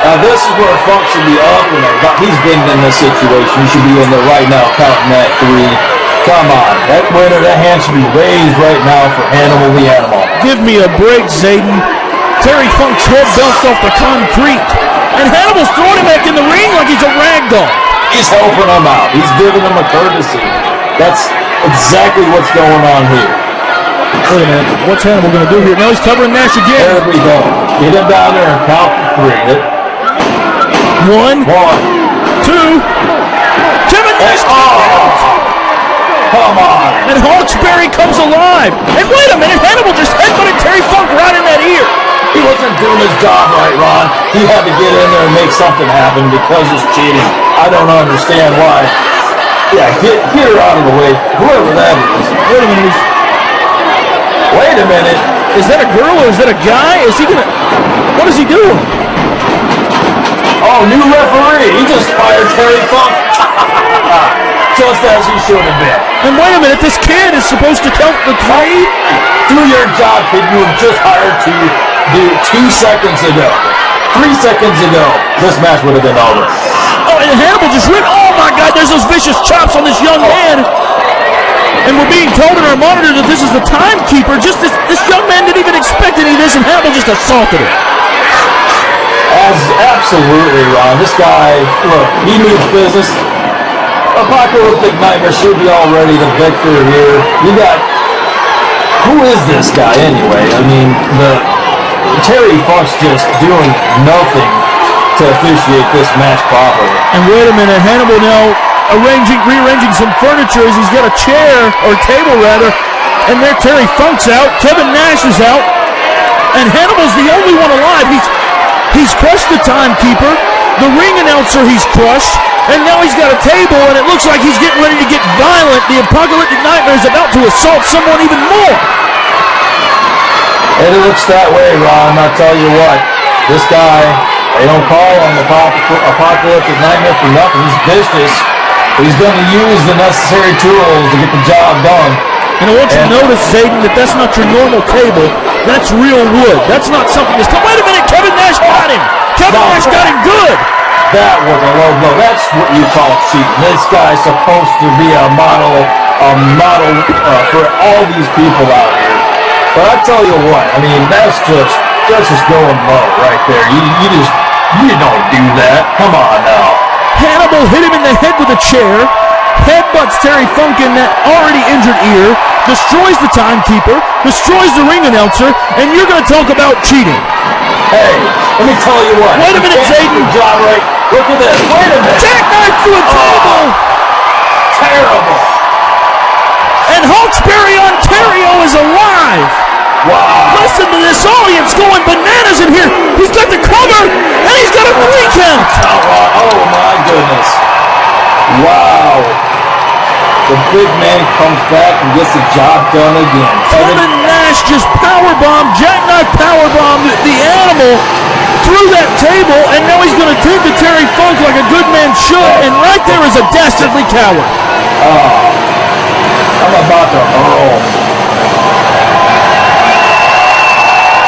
Speaker 20: Now this is where Funk should be up in there. He's been in this situation. He should be in there right now counting that 3. Come on. That winner, that hand should be raised right now for Hannibal the Animal.
Speaker 3: Give me a break, Zayden. Terry Funk's head bounced off the concrete. And Hannibal's throwing him back in the ring like he's a rag doll.
Speaker 20: He's helping him out. He's giving him a courtesy. That's exactly what's going on here.
Speaker 3: Wait a minute. What's Hannibal going to do here? Now he's covering Nash again.
Speaker 20: There we go. Get him down there and count 3.
Speaker 3: 1, 2. Kevin Nash.
Speaker 20: Come on.
Speaker 3: And Hawkesbury comes alive. And wait a minute. Hannibal just headbutted Terry Funk right in that ear.
Speaker 20: He wasn't doing his job right, Ron. He had to get in there and make something happen because it's cheating. I don't understand why. Yeah, get her out of the way. Whoever that is.
Speaker 3: Wait a minute.
Speaker 20: Wait a minute.
Speaker 3: Is that a girl or is that a guy? Is he gonna... What is he doing?
Speaker 20: Oh, new referee. He just fired Terry Funk. Just as he should have been.
Speaker 3: And wait a minute. This kid is supposed to count the 3?
Speaker 20: Do your job, kid. You were just hired to do 2 seconds ago. 3 seconds ago, this match would have been over.
Speaker 3: Oh, and Hannibal just went, oh my God, there's those vicious chops on this young man. And we're being told in our monitor that this is the timekeeper. Just this young man didn't even expect any of this, and Hannibal just assaulted him.
Speaker 20: Absolutely, Ron. This guy, look, he means business. Apocalyptic Nightmare should be already the victor here. You got, who is this guy anyway? I mean, Terry Funk's just doing nothing to officiate this match properly.
Speaker 3: And wait a minute, Hannibal now rearranging some furniture as he's got a chair, or table rather, and there Terry Funk's out, Kevin Nash is out, and Hannibal's the only one alive. He's crushed the timekeeper, the ring announcer he's crushed, and now he's got a table, and it looks like he's getting ready to get violent. The Apocalyptic Nightmare is about to assault someone even more.
Speaker 20: It looks that way, Ron. I'll tell you what, this guy, they don't call him the Apocalyptic Nightmare for nothing. He's vicious. He's going to use the necessary tools to get the job done.
Speaker 3: And I want you to notice, Zayden, that that's not your normal table. That's real wood. That's not something that's... Wait a minute, Kevin Nash got him. Kevin Nash got him good.
Speaker 20: That was a low blow. That's what you call cheating. This guy's supposed to be a model for all these people out here. But I tell you what, I mean, that's just going low right there. You don't do that. Come on now.
Speaker 3: Hannibal hit him in the head with a chair, headbutts Terry Funk in that already injured ear, destroys the timekeeper, destroys the ring announcer, and you're going to talk about cheating.
Speaker 20: Hey, let me tell you what.
Speaker 3: Wait a minute, Zayden.
Speaker 20: Job right. Look at this. Wait a minute.
Speaker 3: Jackknife through a table.
Speaker 20: Terrible.
Speaker 3: And Hawkesbury Ontario is alive.
Speaker 20: Wow.
Speaker 3: Listen to this audience going bananas in here. He's got the cover, and he's got a 3 count.
Speaker 20: Oh, my goodness. Wow. The big man comes back and gets the job done again.
Speaker 3: Kevin Nash just jackknife powerbombed the Animal through that table, and now he's going to take to Terry Funk like a good man should, and right there is a dastardly coward.
Speaker 20: Oh, I'm about to hurl.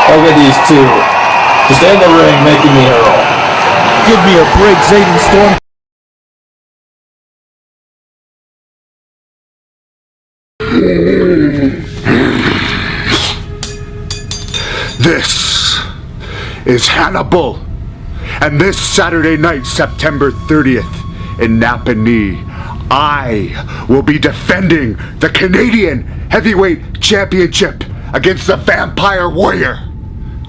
Speaker 20: Look at these two. Just in the ring making me hurl.
Speaker 3: Give me a break, Zayden Storm.
Speaker 1: This is Hannibal. And this Saturday night, September 30th, in Napanee, I will be defending the Canadian Heavyweight Championship against the Vampire Warrior,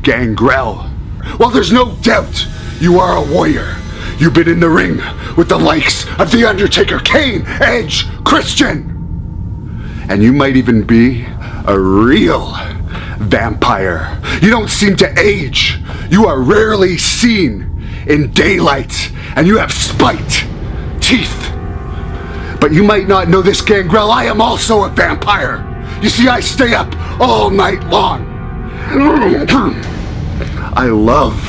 Speaker 1: Gangrel. Well, there's no doubt you are a warrior. You've been in the ring with the likes of The Undertaker, Kane, Edge, Christian. And you might even be a real vampire. You don't seem to age. You are rarely seen in daylight, and you have spiked teeth. But you might not know this, Gangrel. I am also a vampire. You see, I stay up all night long. I love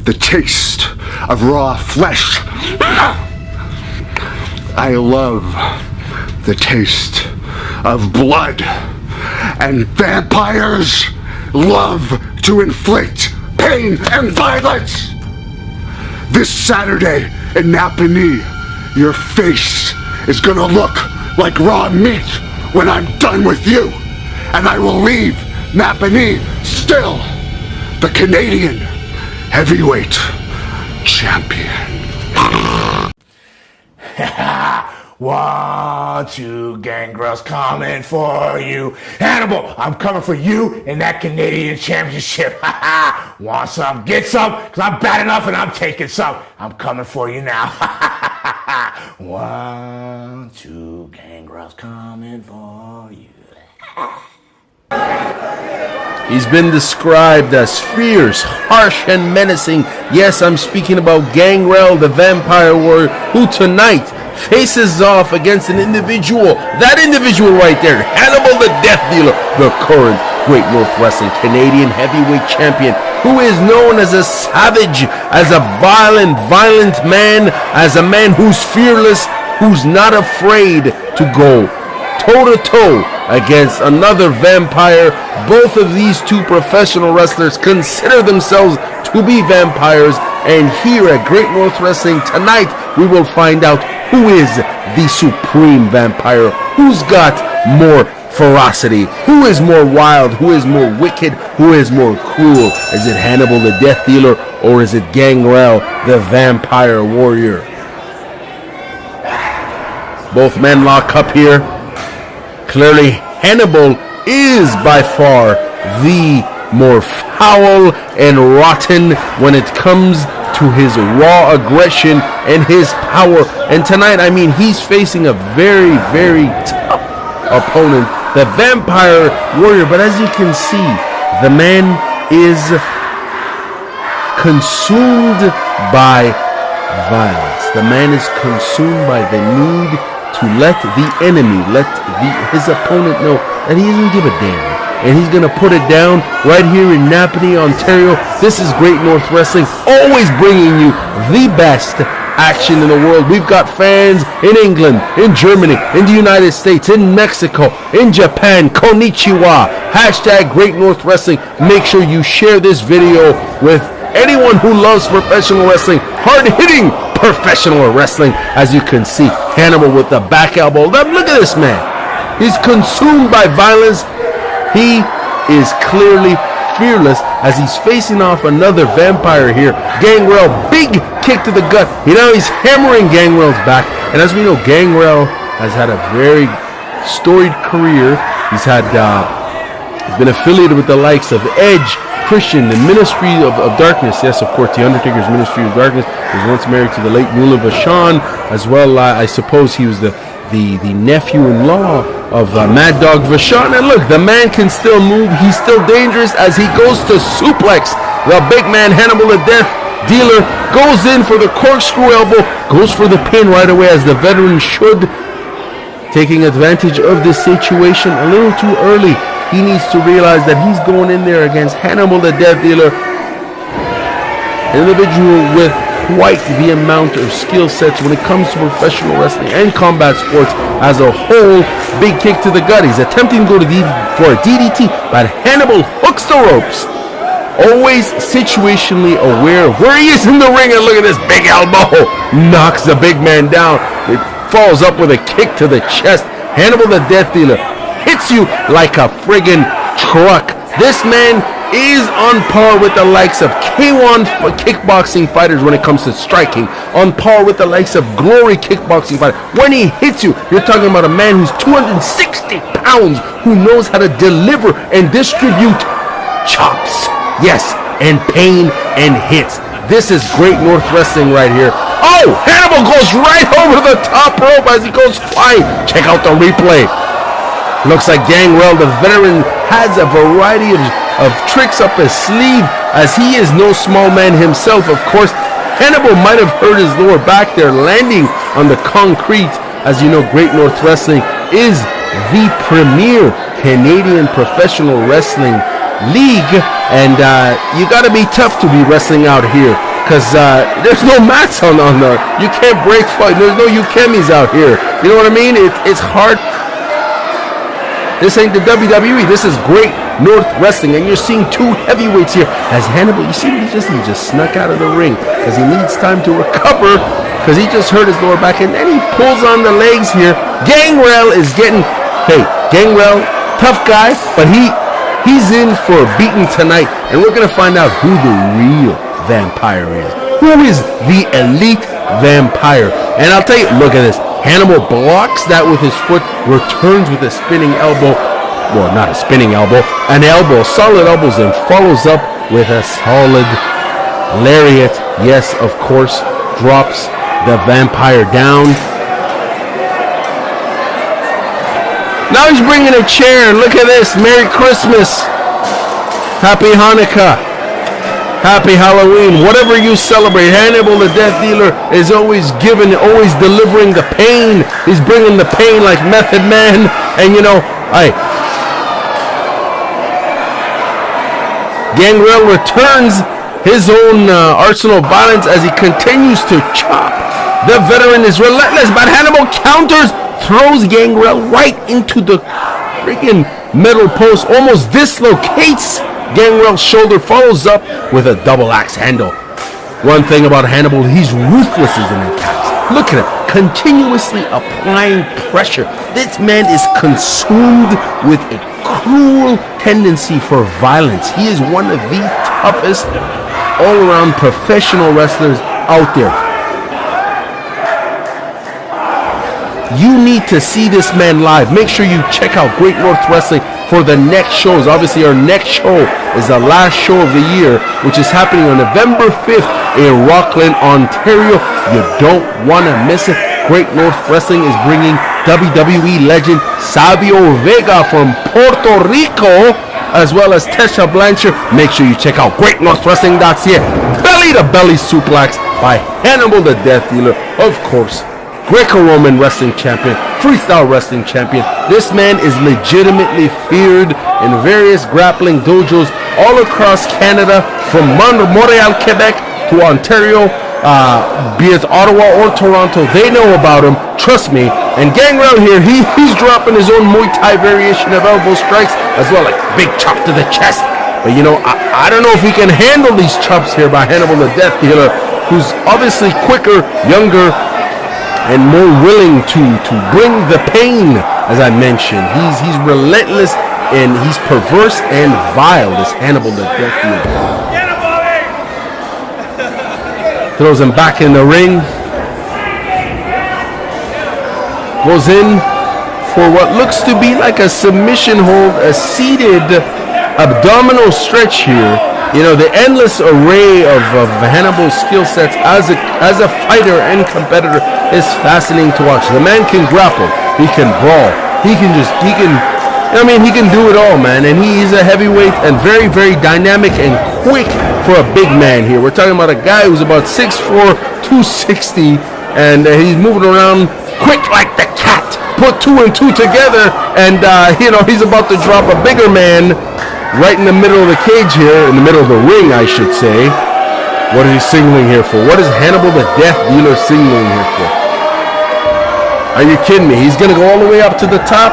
Speaker 1: the taste of raw flesh. I love the taste of blood. And vampires love to inflict pain and violence. This Saturday in Napanee, your face is gonna look like raw meat when I'm done with you. And I will leave Napanee still the Canadian heavyweight champion.
Speaker 21: 1, 2, Gangrel's coming for you. Hannibal, I'm coming for you in that Canadian championship. Want some? Get some, because I'm bad enough and I'm taking some. I'm coming for you now. 1, 2, Gangrel's coming for you.
Speaker 14: He's been described as fierce, harsh, and menacing. Yes, I'm speaking about Gangrel, the Vampire Warrior, who tonight faces off against an individual. That individual right there, Hannibal the Death Dealer, the current Great North Wrestling Canadian Heavyweight Champion, who is known as a savage, as a violent man, as a man who's fearless, who's not afraid to go toe-to-toe against another vampire. Both of these two professional wrestlers consider themselves to be vampires, and here at Great North Wrestling tonight, we will find out who is the supreme vampire, who's got more ferocity, who is more wild, who is more wicked, who is more cruel. Is it Hannibal the Death Dealer, or is it Gangrel the Vampire Warrior? Both men lock up here. Clearly, Hannibal is by far the more foul and rotten when it comes to his raw aggression and his power. And tonight, I mean, he's facing a very, very tough opponent, the Vampire Warrior. But as you can see, the man is consumed by violence. The man is consumed by the need to let the enemy, his opponent know that he doesn't give a damn. And he's going to put it down right here in Napanee, Ontario. This is Great North Wrestling, always bringing you the best action in the world. We've got fans in England, in Germany, in the United States, in Mexico, in Japan. Konnichiwa. Hashtag Great North Wrestling. Make sure you share this video with anyone who loves professional wrestling, hard-hitting professional wrestling. As you can see, Hannibal with the back elbow. Look at this man. He's consumed by violence. He is clearly fearless as he's facing off another vampire here. Gangrel, big kick to the gut. He's hammering Gangrel's back. And as we know, Gangrel has had a very storied career. He's been affiliated with the likes of Edge, Christian, the Ministry of Darkness. Yes, of course, The Undertaker's Ministry of Darkness. He was once married to the late Moolah Vachon as well. I suppose he was the nephew-in-law of Mad Dog Vachon. And look, the man can still move. He's still dangerous as he goes to suplex the big man. Hannibal the Death Dealer goes in for the corkscrew elbow, goes for the pin right away, as the veteran should. Taking advantage of this situation a little too early. He needs to realize that he's going in there against Hannibal the Death Dealer, an individual with quite the amount of skill sets when it comes to professional wrestling and combat sports as a whole. Big kick to the gut. He's attempting to go for a DDT, but Hannibal hooks the ropes. Always situationally aware of where he is in the ring, and look at this big elbow. Knocks the big man down. It falls up with a kick to the chest. Hannibal the Death Dealer hits you like a friggin' truck. This man is on par with the likes of K1 kickboxing fighters when it comes to striking, on par with the likes of Glory kickboxing fighters. When he hits you, you're talking about a man who's 260 pounds, who knows how to deliver and distribute chops. Yes, and pain and hits. This is Great North Wrestling right here. Oh, Hannibal goes right over the top rope as he goes flying. Check out the replay. Looks like Gangrel, the veteran, has a variety of tricks up his sleeve, as he is no small man himself. Of course, Hannibal might have hurt his lower back there, landing on the concrete. As you know, Great North Wrestling is the premier Canadian professional wrestling league, and you got to be tough to be wrestling out here, because there's no mats on the. You can't break fight. There's no ukemis out here. You know what I mean? It's hard. This ain't the WWE. This is Great North Wrestling, and you're seeing two heavyweights here. As Hannibal, you see he just snuck out of the ring because he needs time to recover because he just hurt his lower back, and then he pulls on the legs here. Gangrel is getting, hey, Gangrel, tough guy, but he's in for a beating tonight, and we're going to find out who the real vampire is. Who is the elite vampire? And I'll tell you, look at this. Hannibal blocks that with his foot, returns with a spinning elbow. Well, not a spinning elbow, an elbow, solid elbows, and follows up with a solid lariat. Yes, of course, drops the vampire down. Now he's bringing a chair. Look at this. Merry Christmas. Happy Hanukkah. Happy Halloween. Whatever you celebrate, Hannibal the Death Dealer is always giving, always delivering the pain. He's bringing the pain like Method Man. And you know, Gangrel returns his own arsenal of violence as he continues to chop. The veteran is relentless, but Hannibal counters, throws Gangrel right into the freaking metal post, almost dislocates Gangrel's shoulder, follows up with a double axe handle. One thing about Hannibal, he's ruthless in his attacks. Look at him, continuously applying pressure. This man is consumed with a cruel tendency for violence. He is one of the toughest all-around professional wrestlers out there. You need to see this man live. Make sure you check out Great North Wrestling for the next shows. Obviously, our next show is the last show of the year, which is happening on November 5th in Rockland, Ontario. You don't want to miss it. Great North Wrestling is bringing WWE legend Savio Vega from Puerto Rico, as well as Tesha Blanchard. Make sure you check out GreatNorthWrestling.ca. Belly-to-belly suplex by Hannibal the Death Dealer, of course. Greco-Roman wrestling champion, freestyle wrestling champion. This man is legitimately feared in various grappling dojos all across Canada, from Montreal, Quebec to Ontario, be it Ottawa or Toronto. They know about him, trust me. And Gangrel here, he's dropping his own Muay Thai variation of elbow strikes, as well, like big chop to the chest. But you know, I don't know if we can handle these chops here by Hannibal the Death Dealer, who's obviously quicker, younger, and more willing to bring the pain. As I mentioned, he's relentless and he's perverse and vile, this Hannibal the Death Dealer. Throws him back in the ring. Goes in for what looks to be like a submission hold, a seated abdominal stretch here. You know, the endless array of Hannibal's skill sets as a fighter and competitor is fascinating to watch. The man can grapple, he can brawl, he can do it all, man. And he's a heavyweight and very, very dynamic and quick for a big man here. We're talking about a guy who's about 6'4", 260, and he's moving around quick like the cat. Put two and two together, and he's about to drop a bigger man right in the middle of the cage here, in the middle of the ring, I should say. What is he signaling here for? What is Hannibal the Death Dealer signaling here for? Are you kidding me? He's going to go all the way up to the top?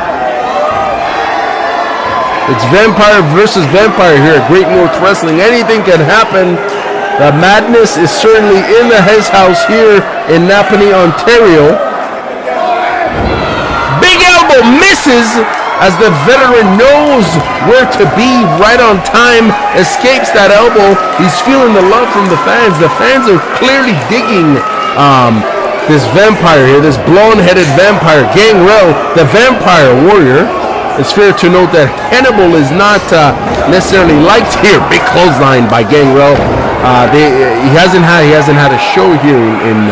Speaker 14: It's vampire versus vampire here at Great North Wrestling. Anything can happen. The madness is certainly in the Hez house here in Napanee, Ontario. Big elbow misses, as the veteran knows where to be right on time, escapes that elbow. He's feeling the love from the fans. The fans are clearly digging this vampire here, this blonde-headed vampire, Gangrel, the vampire warrior. It's fair to note that Hannibal is not necessarily liked here. Big clothesline by Gangrel. He hasn't had a show here in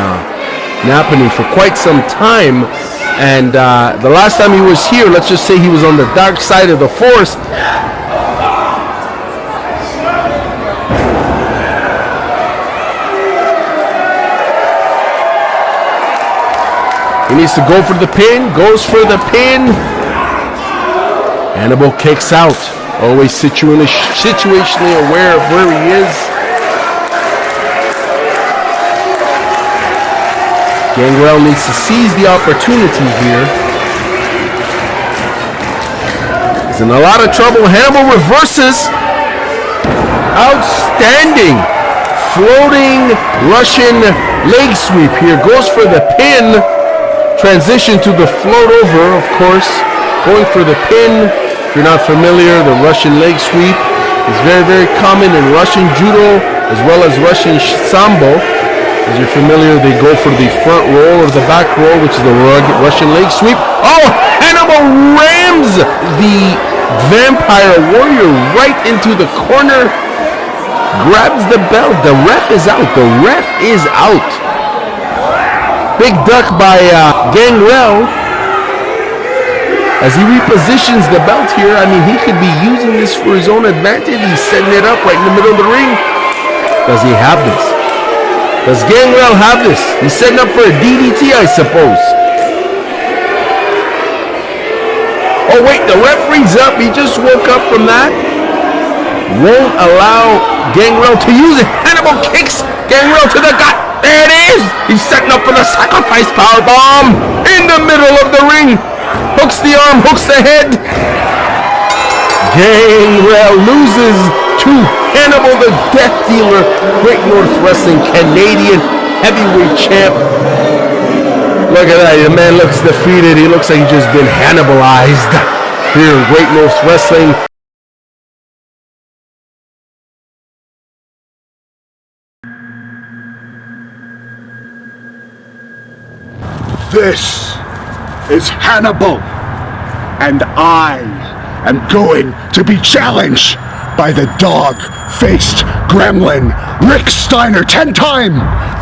Speaker 14: Napanee for quite some time. And the last time he was here, let's just say he was on the dark side of the force. He needs to go for the pin, goes for the pin. Hannibal kicks out, always situationally aware of where he is. Gangrel needs to seize the opportunity here. He's in a lot of trouble. Hannibal reverses. Outstanding. Floating Russian leg sweep here. Goes for the pin. Transition to the float over, of course. Going for the pin. If you're not familiar, the Russian leg sweep is very, very common in Russian judo as well as Russian sambo. As you're familiar, they go for the front roll or the back roll, which is the Russian leg sweep. Oh, Hannibal rams the Vampire Warrior right into the corner. Grabs the belt. The ref is out. The ref is out. Big duck by Gangrel. As he repositions the belt here, I mean, he could be using this for his own advantage. He's setting it up right in the middle of the ring. Does he have this? Does Gangrel have this? He's setting up for a DDT, I suppose. Oh, wait, the referee's up. He just woke up from that. Won't allow Gangrel to use it. Hannibal kicks Gangrel to the gut. There it is. He's setting up for the sacrifice powerbomb in the middle of the ring. Hooks the arm, hooks the head. Gangrel loses to Hannibal, the Death Dealer, Great North Wrestling Canadian Heavyweight Champ. Look at that, the man looks defeated. He looks like he's just been Hannibalized here in Great North Wrestling.
Speaker 1: This is Hannibal, and I am going to be challenged by the dog-faced gremlin, Rick Steiner, 10-time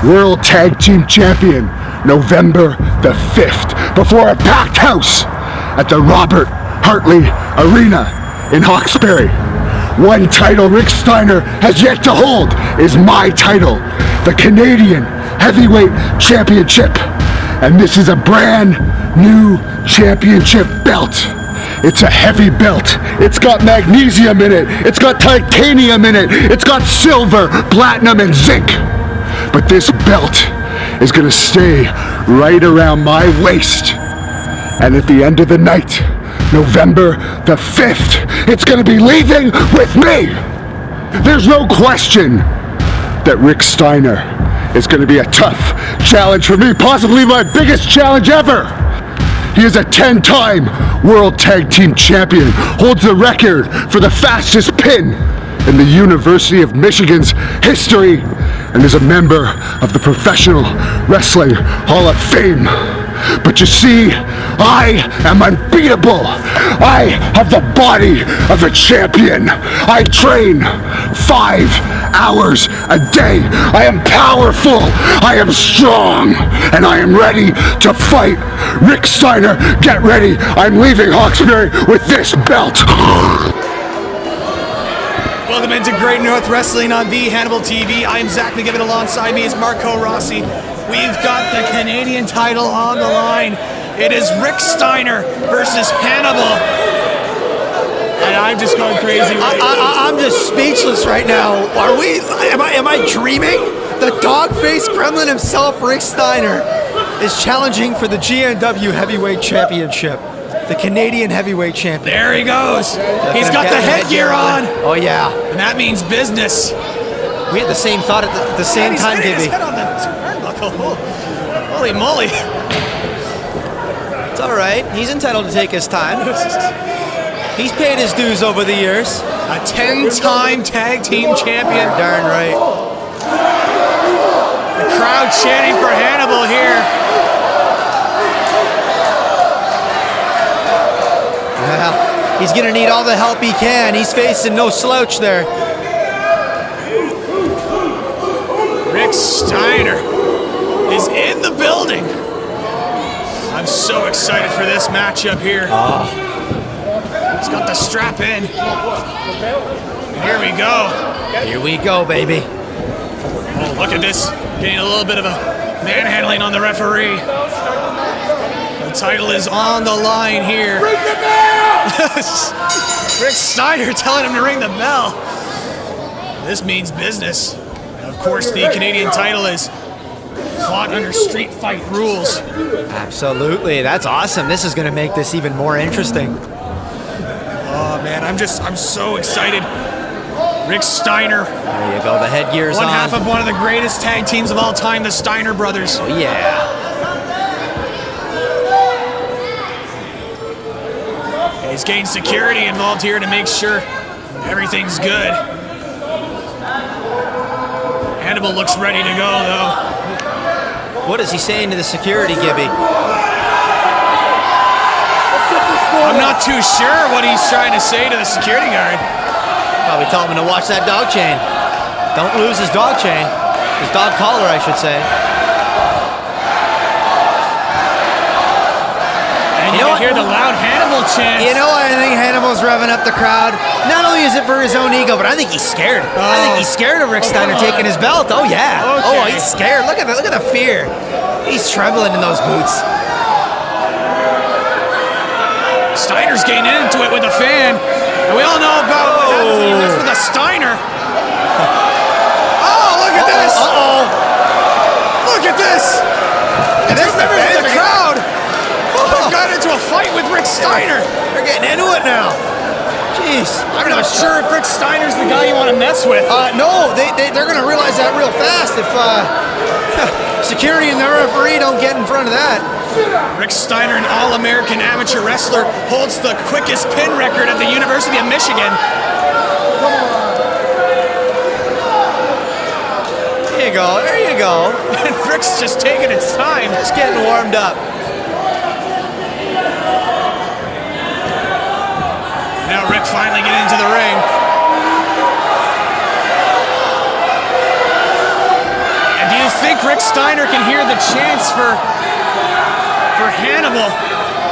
Speaker 1: World Tag Team Champion, November the 5th, before a packed house at the Robert Hartley Arena in Hawkesbury. One title Rick Steiner has yet to hold is my title, the Canadian Heavyweight Championship. And this is a brand new championship belt. It's a heavy belt. It's got magnesium in it. It's got titanium in it. It's got silver, platinum, and zinc. But this belt is gonna stay right around my waist. And at the end of the night, November the 5th, it's gonna be leaving with me. There's no question that Rick Steiner is going to be a tough challenge for me, possibly my biggest challenge ever. He is a 10-time World Tag Team Champion, holds the record for the fastest pin in the University of Michigan's history, and is a member of the Professional Wrestling Hall of Fame. But you see, I am unbeatable. I have the body of a champion. I train 5 hours a day. I am powerful. I am strong. And I am ready to fight. Rick Steiner, get ready. I'm leaving Hawkesbury with this belt.
Speaker 2: Welcome into Great North Wrestling on the Hannibal TV. I am Zach McGibbon. Alongside me is Marco Rossi. We've got the Canadian title on the line. It is Rick Steiner versus Hannibal. And I'm just going crazy.
Speaker 10: I'm just speechless right now. Am I dreaming? The dog-faced gremlin himself, Rick Steiner, is challenging for the GNW Heavyweight Championship. The Canadian Heavyweight Champion.
Speaker 2: There he goes. He's got the headgear on.
Speaker 10: Oh, yeah.
Speaker 2: And that means business.
Speaker 10: We had the same thought at the same time, Gibby.
Speaker 2: Holy moly.
Speaker 10: It's all right. He's entitled to take his time. He's paid his dues over the years.
Speaker 2: A 10-time tag team champion.
Speaker 10: Darn right.
Speaker 2: The crowd chanting for Hannibal here.
Speaker 10: Well, he's going to need all the help he can. He's facing no slouch there.
Speaker 2: Rick Steiner is in the building. I'm so excited for this matchup here. He's got the strap in. Here we go.
Speaker 10: Here we go, baby.
Speaker 2: Oh, look at this. Getting a little bit of a manhandling on the referee. The title is on the line here.
Speaker 17: Ring the bell!
Speaker 2: Rick Steiner telling him to ring the bell. This means business. Of course, the Canadian title is fought under street fight rules.
Speaker 10: Absolutely. That's awesome. This is going to make this even more interesting.
Speaker 2: Oh man, I'm so excited. Rick Steiner.
Speaker 4: There you go, the headgear's on.
Speaker 2: One half of one of the greatest tag teams of all time, the Steiner brothers.
Speaker 4: Oh yeah.
Speaker 2: He's getting security involved here to make sure everything's good. Hannibal looks ready to go, though.
Speaker 4: What is he saying to the security, Gibby?
Speaker 2: I'm not too sure what he's trying to say to the security guard.
Speaker 4: Probably telling him to watch that dog chain. Don't lose his dog chain. His dog collar, I should say.
Speaker 2: And you can hear the loud Hannibal chant.
Speaker 4: You know what? I think Hannibal's revving up the crowd. Not only is it for his own ego, but I think he's scared. I think he's scared of Rick Steiner taking his belt. Oh yeah.
Speaker 2: Okay.
Speaker 4: Oh, he's scared. Look at the fear. He's trembling in those boots.
Speaker 2: Steiner's getting into it with a fan. And we all know about what happens when you mess with a Steiner. Oh, look at this. Look at this. And there's members of the crowd. Got into a fight with Rick Steiner.
Speaker 4: They're getting into it now. Jeez.
Speaker 2: I'm not sure if Rick Steiner's the guy you want to mess with.
Speaker 4: No, they're going to realize that real fast if security and the referee don't get in front of that.
Speaker 2: Rick Steiner, an all-American amateur wrestler, holds the quickest pin record at the University of Michigan.
Speaker 4: There you go. There you go.
Speaker 2: And Rick's just taking its time.
Speaker 4: Just getting warmed up.
Speaker 2: Now Rick finally getting into the ring. And do you think Rick Steiner can hear the chants for Hannibal?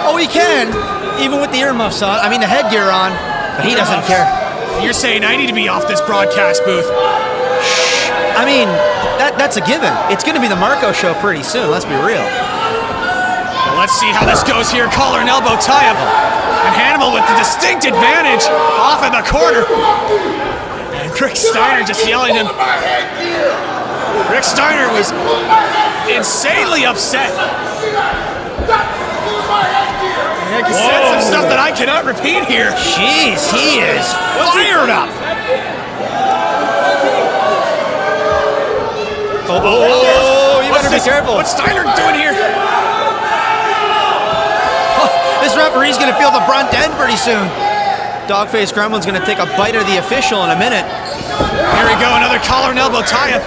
Speaker 4: Oh, he can, even with the earmuffs on. I mean, the headgear on, but he doesn't care.
Speaker 2: You're saying I need to be off this broadcast booth.
Speaker 4: I mean, that's a given. It's going to be the Marco show pretty soon, let's be real.
Speaker 2: Well, let's see how this goes here. Collar and elbow tie-up. And Hannibal with the distinct advantage off in the corner. And Rick Steiner just yelling at him. Rick Steiner was insanely upset. He said some stuff that I cannot repeat here.
Speaker 4: Jeez, he is fired up. Oh, you better be careful.
Speaker 2: What's Steiner doing here?
Speaker 4: This referee's going to feel the brunt end pretty soon. Dogface Gremlin's going to take a bite of the official in a minute.
Speaker 2: Here we go, another collar and elbow tie-up.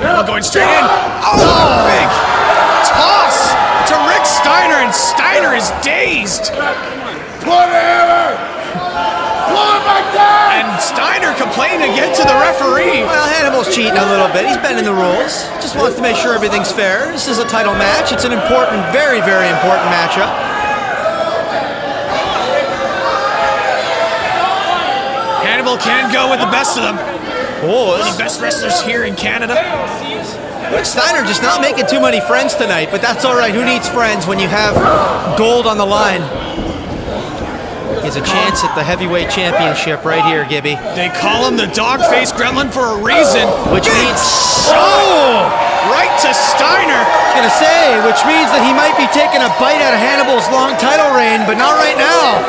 Speaker 2: Hannibal going straight in. Oh, big toss to Rick Steiner, and Steiner is dazed. And Steiner complaining again to the referee.
Speaker 4: Well, Hannibal's cheating a little bit. He's bending the rules. Just wants to make sure everything's fair. This is a title match. It's an important, very, very important matchup.
Speaker 2: Hannibal can go with the best of them. One of the best wrestlers here in Canada.
Speaker 4: Rick Steiner just not making too many friends tonight, but that's all right. Who needs friends when you have gold on the line? He has a chance at the heavyweight championship right here, Gibby.
Speaker 2: They call him the dog-faced gremlin for a reason.
Speaker 4: Which means...
Speaker 2: Right to Steiner.
Speaker 4: I was going to say, which means that he might be taking a bite out of Hannibal's long title reign, but not right now.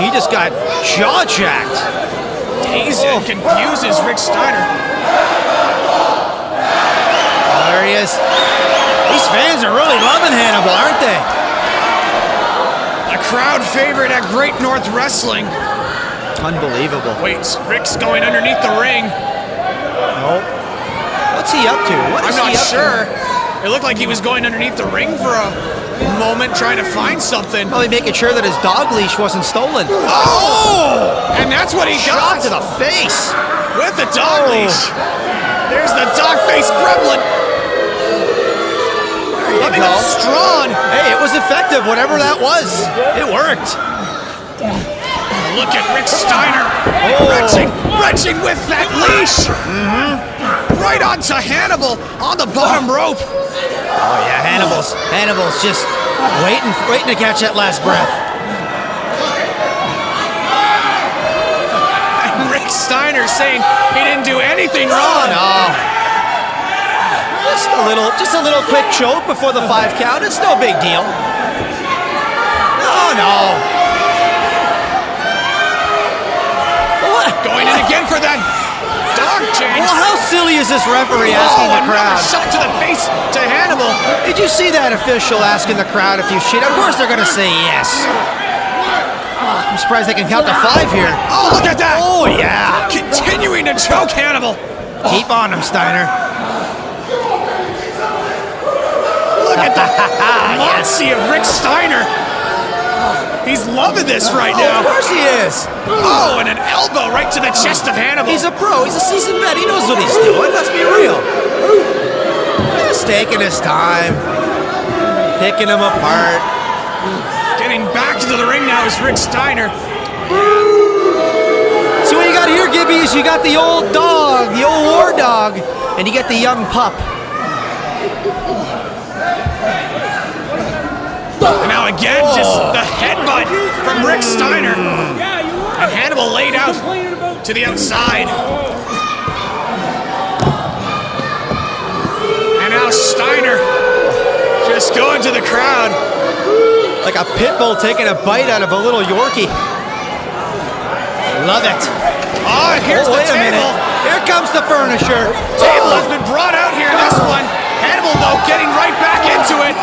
Speaker 4: He just got jaw-jacked.
Speaker 2: Dazed and confuses Rick Steiner.
Speaker 4: There he is. These fans are really loving Hannibal, aren't they?
Speaker 2: A crowd favorite at Great North Wrestling.
Speaker 4: Unbelievable.
Speaker 2: Wait, Rick's going underneath the ring.
Speaker 4: Nope. What's he up to?
Speaker 2: I'm not sure. It looked like he was going underneath the ring for a moment, trying to find something.
Speaker 4: Probably making sure that his dog leash wasn't stolen.
Speaker 2: Oh! And that's what he got.
Speaker 4: Shot to the face.
Speaker 2: With the dog leash. There's the dog-faced gremlin. Coming up strong.
Speaker 4: Hey, it was effective, whatever that was. It worked.
Speaker 2: Look at Rick Steiner. Wrenching with that leash. Right onto Hannibal on the bottom rope.
Speaker 4: Oh yeah, Hannibal's just waiting to catch that last breath.
Speaker 2: And Rick Steiner saying he didn't do anything wrong.
Speaker 4: Oh, no. Just a little quick choke before the 5 count. It's no big deal. No. is this referee asking the crowd?
Speaker 2: Shot to the face to Hannibal.
Speaker 4: Did you see that official asking the crowd if you shit? Of course they're going to say yes. I'm surprised they can count to 5 here.
Speaker 2: Oh, look at that.
Speaker 4: Oh, yeah.
Speaker 2: Continuing to choke Hannibal.
Speaker 4: Keep on him, Steiner.
Speaker 2: Look at the moxie of Rick Steiner. He's loving this right now.
Speaker 4: Of course he is.
Speaker 2: Oh, and an elbow right to the chest of Hannibal.
Speaker 4: He's a pro. He's a seasoned vet. He knows what he's doing. Let's be real. Just taking his time. Picking him apart.
Speaker 2: Getting back into the ring now is Rick Steiner.
Speaker 4: See what you got here, Gibby, is you got the old dog, the old war dog, and you get the young pup.
Speaker 2: And now again, just the headbutt from Rick Steiner. And Hannibal laid out to the outside. And now Steiner just going to the crowd.
Speaker 4: Like a pit bull taking a bite out of a little Yorkie. Love it.
Speaker 2: Oh, and here's the
Speaker 4: wait a
Speaker 2: table.
Speaker 4: minute. Here comes the furniture.
Speaker 2: Table has been brought out here, this one. Hannibal, though, getting right back into it.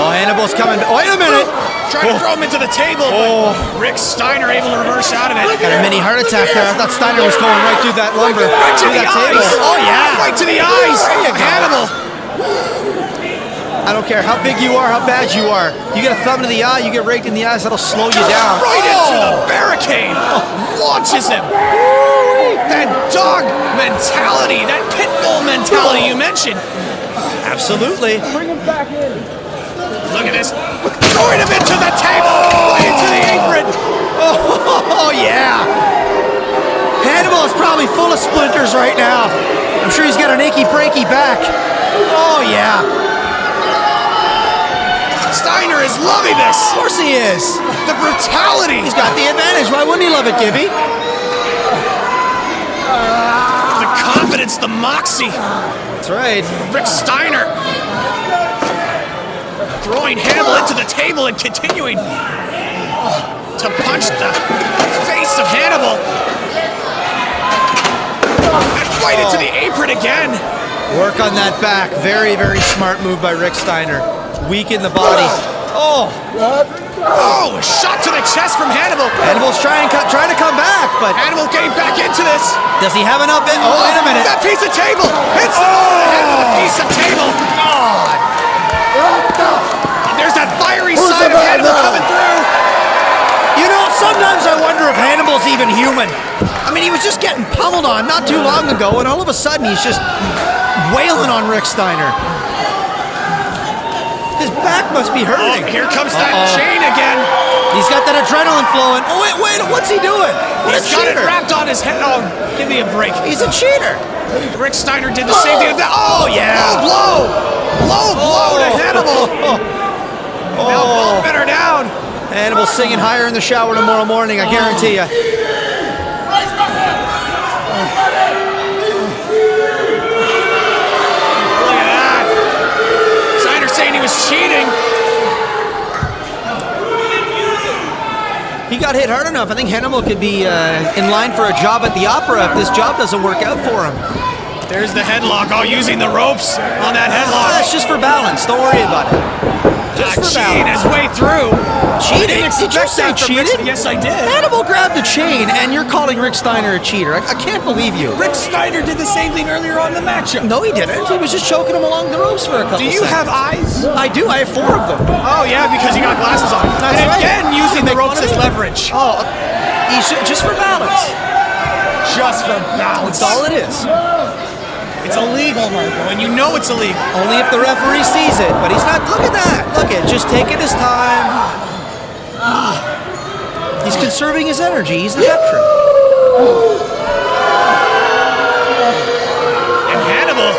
Speaker 4: Oh, Hannibal's coming. Wait a minute.
Speaker 2: Trying to throw him into the table, but Rick Steiner able to reverse out of it.
Speaker 4: Got a mini heart attack there. I thought Steiner was going right through that lumber.
Speaker 2: Right to the eyes.
Speaker 4: Oh, yeah.
Speaker 2: Right to the eyes. Hannibal.
Speaker 4: I don't care how big you are, how bad you are. You get a thumb to the eye, you get raked in the eyes, that'll slow you down.
Speaker 2: Right into the barricade. Launches him. That dog mentality, that pit bull mentality you mentioned.
Speaker 4: Absolutely.
Speaker 2: Bring him back in. Look at this. Throwing him into the table. Into the apron.
Speaker 4: Oh, yeah. Hannibal is probably full of splinters right now. I'm sure he's got an achy breaky back. Oh, yeah.
Speaker 2: Steiner is loving this.
Speaker 4: Of course he is.
Speaker 2: The brutality.
Speaker 4: He's got the advantage. Why wouldn't he love it, Gibby?
Speaker 2: The confidence, the moxie.
Speaker 4: That's right.
Speaker 2: Rick Steiner throwing Hannibal into the table and continuing to punch the face of Hannibal. And right into the apron again.
Speaker 4: Work on that back. Very, very smart move by Rick Steiner. Weaken the body. Oh!
Speaker 2: Oh, a shot to the chest from Hannibal.
Speaker 4: Hannibal's trying to come back, but
Speaker 2: Hannibal getting back into this.
Speaker 4: Does he have enough? Oh, wait a minute.
Speaker 2: That piece of table. Hits the head with a piece of table.
Speaker 4: God.
Speaker 2: There's that fiery side of Hannibal coming through.
Speaker 4: You know, sometimes I wonder if Hannibal's even human. I mean, he was just getting pummeled on not too long ago, and all of a sudden he's just wailing on Rick Steiner. His back must be hurting.
Speaker 2: Oh, here comes that chain again.
Speaker 4: He's got that adrenaline flowing. Oh, wait, what's he doing? What
Speaker 2: He's got it wrapped on his head. Oh, give me a break.
Speaker 4: He's a cheater.
Speaker 2: Rick Steiner did the same thing. Oh,
Speaker 4: yeah.
Speaker 2: Low blow to Hannibal. Now bumping her down.
Speaker 4: Hannibal's singing higher in the shower tomorrow morning, I guarantee you.
Speaker 2: Saying he was cheating.
Speaker 4: He got hit hard enough. I think Hannibal could be in line for a job at the opera if this job doesn't work out for him.
Speaker 2: There's the headlock. Oh, using the ropes on that headlock.
Speaker 4: That's just for balance. Don't worry about it. Just for
Speaker 2: cheating his way through.
Speaker 4: Cheating? Did you say cheated?
Speaker 2: Yes, I did.
Speaker 4: Hannibal grabbed the chain, and you're calling Rick Steiner a cheater. I can't believe you.
Speaker 2: Rick Steiner did the same thing earlier on in the matchup.
Speaker 4: No, he didn't. He was just choking him along the ropes for a couple
Speaker 2: Do you
Speaker 4: seconds.
Speaker 2: have eyes?
Speaker 4: I do. I have 4 of them.
Speaker 2: Oh, yeah, because you got glasses on.
Speaker 4: That's
Speaker 2: and
Speaker 4: right.
Speaker 2: again, using the ropes as leverage.
Speaker 4: Oh, just for balance.
Speaker 2: Just for balance.
Speaker 4: That's all it is.
Speaker 2: It's illegal, Marco, and you know it's illegal.
Speaker 4: Only if the referee sees it, but he's not. Look at that. Look at just taking his time. He's conserving his energy. He's the veteran.
Speaker 2: And Hannibal,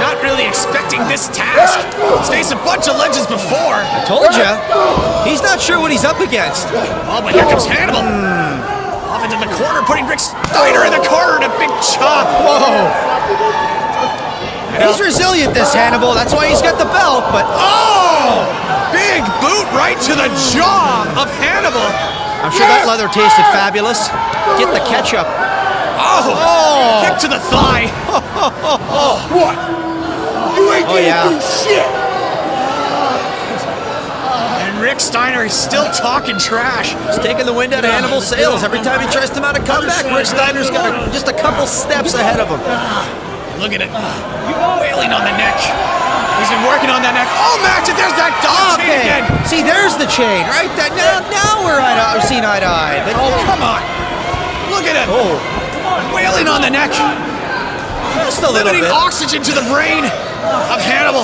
Speaker 2: not really expecting this task. He's faced a bunch of legends before.
Speaker 4: I told you. He's not sure what he's up against.
Speaker 2: Oh, but here comes Hannibal. Off into the corner, putting Rick Steiner in the corner and a big chop.
Speaker 4: Whoa. He's resilient, this Hannibal. That's why he's got the belt, but
Speaker 2: big boot right to the jaw of Hannibal.
Speaker 4: I'm sure that leather tasted fabulous. Get the ketchup.
Speaker 2: Oh! Kick to the thigh.
Speaker 17: What? You ain't gonna do shit.
Speaker 2: And Rick Steiner is still talking trash.
Speaker 4: He's taking the wind out of Hannibal's sails. Every time he tries to mount a comeback, Rick Steiner's got just a couple steps ahead of him.
Speaker 2: Look at it. Wailing on the neck. He's been working on that neck. Oh, match it. There's that dog chain again.
Speaker 4: See, there's the chain, right? Now we're seeing eye to eye. But,
Speaker 2: come on. Look at it.
Speaker 4: Oh.
Speaker 2: Wailing on the neck.
Speaker 4: Just a little
Speaker 2: Limiting
Speaker 4: bit.
Speaker 2: oxygen to the brain of Hannibal.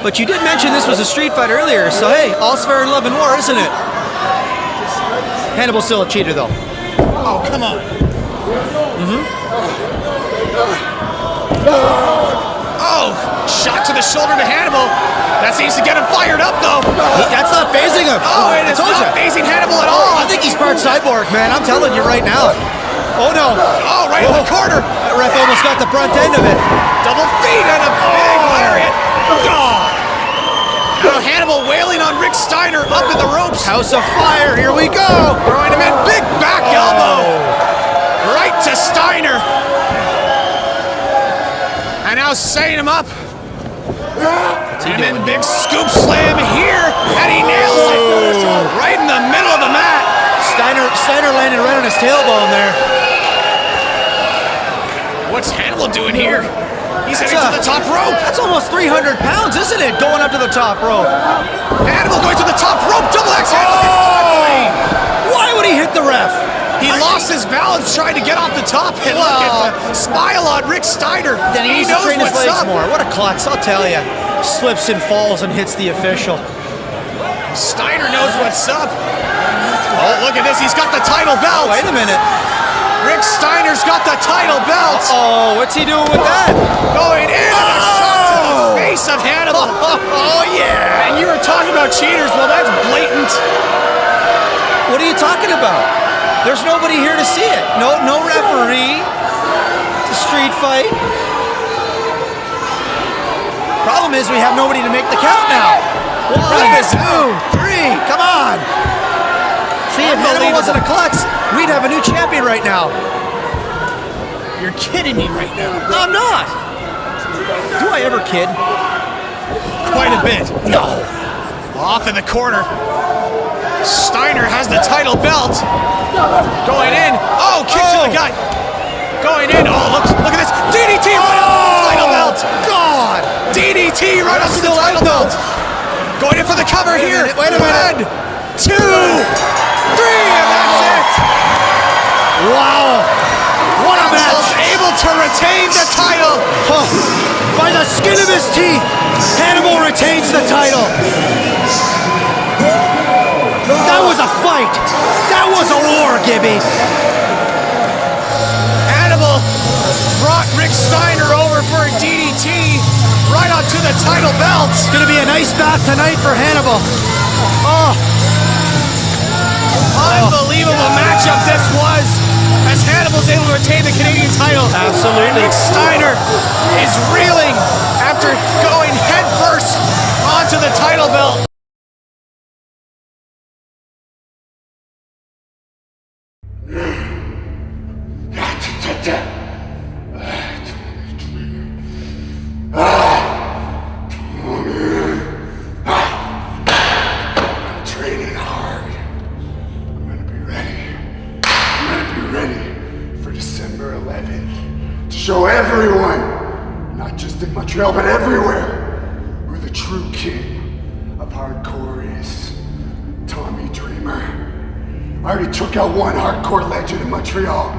Speaker 4: But you did mention this was a street fight earlier, so hey, all's fair in love and war, isn't it? Hannibal's still a cheater, though.
Speaker 2: Oh, come on. Oh, shot to the shoulder to Hannibal. That seems to get him fired up, though.
Speaker 4: That's not phasing him.
Speaker 2: Oh, it is not phasing Hannibal at all.
Speaker 4: I think he's part cyborg, man. I'm telling you right now. Oh, no.
Speaker 2: Oh, right in the corner.
Speaker 4: That ref almost got the front end of it.
Speaker 2: Double feet and a big lariat. Oh. Now Hannibal wailing on Rick Steiner up in the ropes.
Speaker 4: House of Fire, here we go.
Speaker 2: Throwing him in, big back elbow. Right to Steiner. And now setting him up. And then big scoop slam here. And he nails it. Right in the middle of the mat.
Speaker 4: Steiner landed right on his tailbone there.
Speaker 2: What's Hannibal doing here? He's heading to the top rope.
Speaker 4: That's almost 300 pounds, isn't it? Going up to the top rope.
Speaker 2: Hannibal going to the top rope. Double X handle.
Speaker 4: Why would he hit the ref?
Speaker 2: He lost his balance trying to get off the top and look at the smile on Rick Steiner.
Speaker 4: Then he needs to train his legs more. What a klutz, I'll tell you. Slips and falls and hits the official.
Speaker 2: Steiner knows what's up. Oh, look at this. He's got the title belt.
Speaker 4: Wait a minute.
Speaker 2: Rick Steiner's got the title belt.
Speaker 4: Oh, what's he doing with that?
Speaker 2: Going in and a shot to the face of Hannibal.
Speaker 4: Oh, yeah.
Speaker 2: And you were talking about cheaters. Well, that's blatant.
Speaker 4: What are you talking about? There's nobody here to see it. No referee. It's a street fight. Problem is we have nobody to make the count now. 1, 2, 3. Come on. See, if Hannibal wasn't a klutz, we'd have a new champion right now.
Speaker 2: You're kidding me right now.
Speaker 4: No, I'm not. Do I ever kid?
Speaker 2: Quite a bit.
Speaker 4: No.
Speaker 2: Off in the corner. Steiner has the title belt. Going in. Oh, kick to the gut. Going in. Oh, look at this. DDT right on the title belt.
Speaker 4: God.
Speaker 2: DDT right onto the title belt. Going in for the cover here.
Speaker 4: Wait a minute.
Speaker 2: 1, 2, 3, and that's it.
Speaker 4: Wow. What a match.
Speaker 2: Able to retain the title.
Speaker 4: By the skin of his teeth, Hannibal retains the title. That was a fight. That was a war, Gibby.
Speaker 2: Hannibal brought Rick Steiner over for a DDT right onto the title belt.
Speaker 4: It's going to be a nice bath tonight for Hannibal. Oh.
Speaker 2: Unbelievable matchup this was, as Hannibal's able to retain the Canadian title.
Speaker 4: Absolutely.
Speaker 2: Rick Steiner is reeling after going headfirst onto the title belt.
Speaker 1: I'm training hard. I'm gonna be ready. I'm gonna be ready for December 11th to show everyone, not just in Montreal, but everywhere, who the true king of hardcore is. Tommy Drreamer. I already took out one hardcore legend in Montreal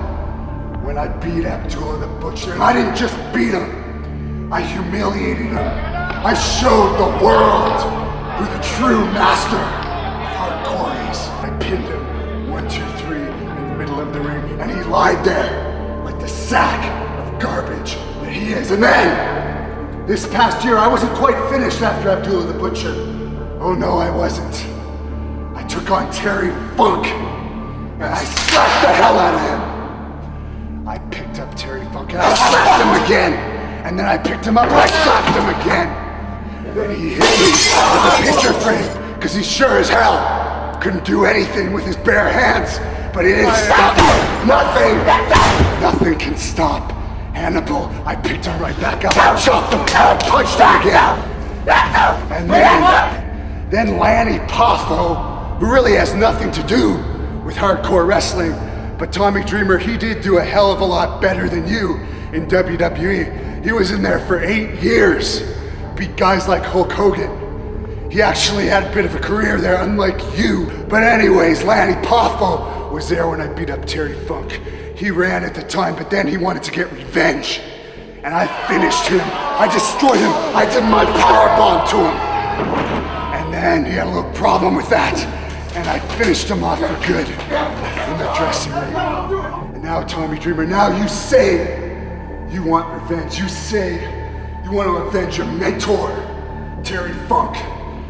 Speaker 1: when I beat Abdullah the Butcher. And I didn't just beat him, I humiliated him. I showed the world who the true master of hardcore is. I pinned him 1, 2, 3 in the middle of the ring, and he lied there like the sack of garbage that he is. And then, this past year, I wasn't quite finished after Abdullah the Butcher. Oh no, I wasn't. I took on Terry Funk, and I slapped the hell out of him. I picked up Terry Funk, and I slapped him again. And then I picked him up, and I slapped him again. Then he hit me with a picture frame, because he sure as hell couldn't do anything with his bare hands. but it didn't stop me. Nothing can stop Hannibal. I picked him right back up, I chopped him, I punched him again. And then Lanny Poffo, who really has nothing to do with hardcore wrestling, but Tommy Drreamer, he did do a hell of a lot better than you in WWE. He was in there for 8 years, beat guys like Hulk Hogan. He actually had a bit of a career there, unlike you. But anyways, Lanny Poffo was there when I beat up Terry Funk. He ran at the time, but then he wanted to get revenge. And I finished him. I destroyed him. I did my powerbomb to him. And then he had a little problem with that. And I finished him off for good in the dressing room. And now, Tommy Drreamer, now you say you want revenge. You say you want to avenge your mentor, Terry Funk,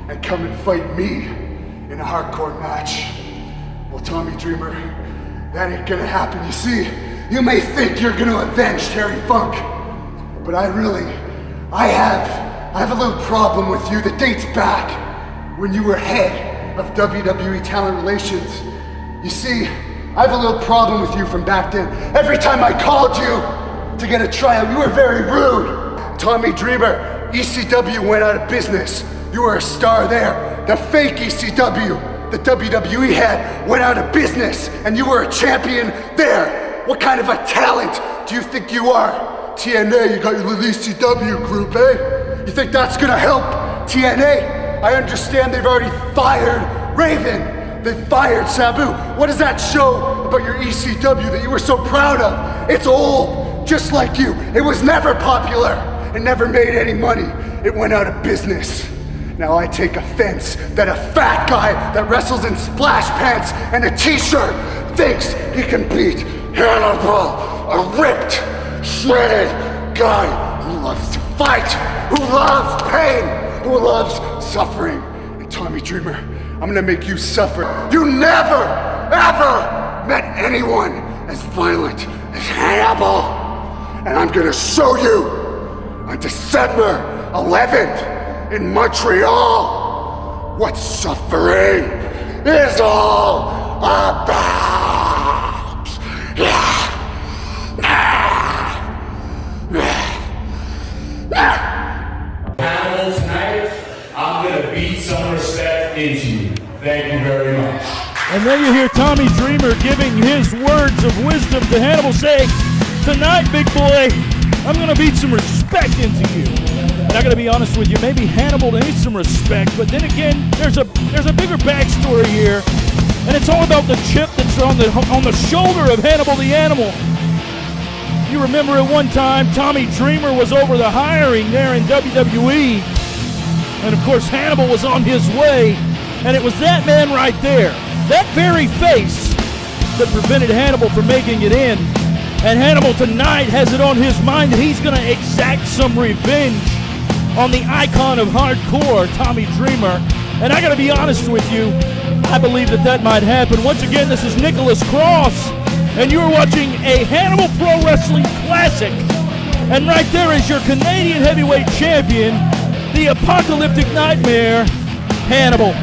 Speaker 1: and come and fight me in a hardcore match. Well, Tommy Drreamer, that ain't gonna happen. You see, you may think you're gonna avenge Terry Funk, but I have a little problem with you that dates back when you were head of WWE Talent Relations. You see, I have a little problem with you from back then. Every time I called you to get a tryout, you were very rude. Tommy Drreamer, ECW went out of business. You were a star there. The fake ECW that WWE had went out of business, and you were a champion there. What kind of a talent do you think you are? TNA, you got your little ECW group, eh? You think that's gonna help TNA? I understand they've already fired Raven. They fired Sabu. What does that show about your ECW that you were so proud of? It's old, just like you. It was never popular. It never made any money. It went out of business. Now I take offense that a fat guy that wrestles in splash pants and a t-shirt thinks he can beat Hannibal, a ripped, shredded guy who loves to fight, who loves pain, who loves suffering. And Tommy Drreamer, I'm gonna make you suffer. You never, ever met anyone as violent as Hannibal. And I'm gonna show you on December 11th in Montreal what suffering is all about.
Speaker 8: Hannibal, tonight, I'm gonna beat some respect into you. Thank you very much.
Speaker 3: And then you hear Tommy Drreamer giving his words of wisdom to Hannibal, saying, tonight, big boy, I'm gonna beat some respect into you. And I gotta be honest with you, maybe Hannibal needs some respect, but then again, there's a bigger backstory here, and it's all about the chip that's on the shoulder of Hannibal the Animal. You remember at one time, Tommy Drreamer was over the hiring there in WWE, and of course Hannibal was on his way, and it was that man right there, that very face, that prevented Hannibal from making it in. And Hannibal tonight has it on his mind that he's going to exact some revenge on the icon of hardcore, Tommy Drreamer. And I got to be honest with you, I believe that might happen. Once again, this is Nicholas Cross, and you're watching a Hannibal Pro Wrestling Classic. And right there is your Canadian heavyweight champion, the apocalyptic nightmare, Hannibal.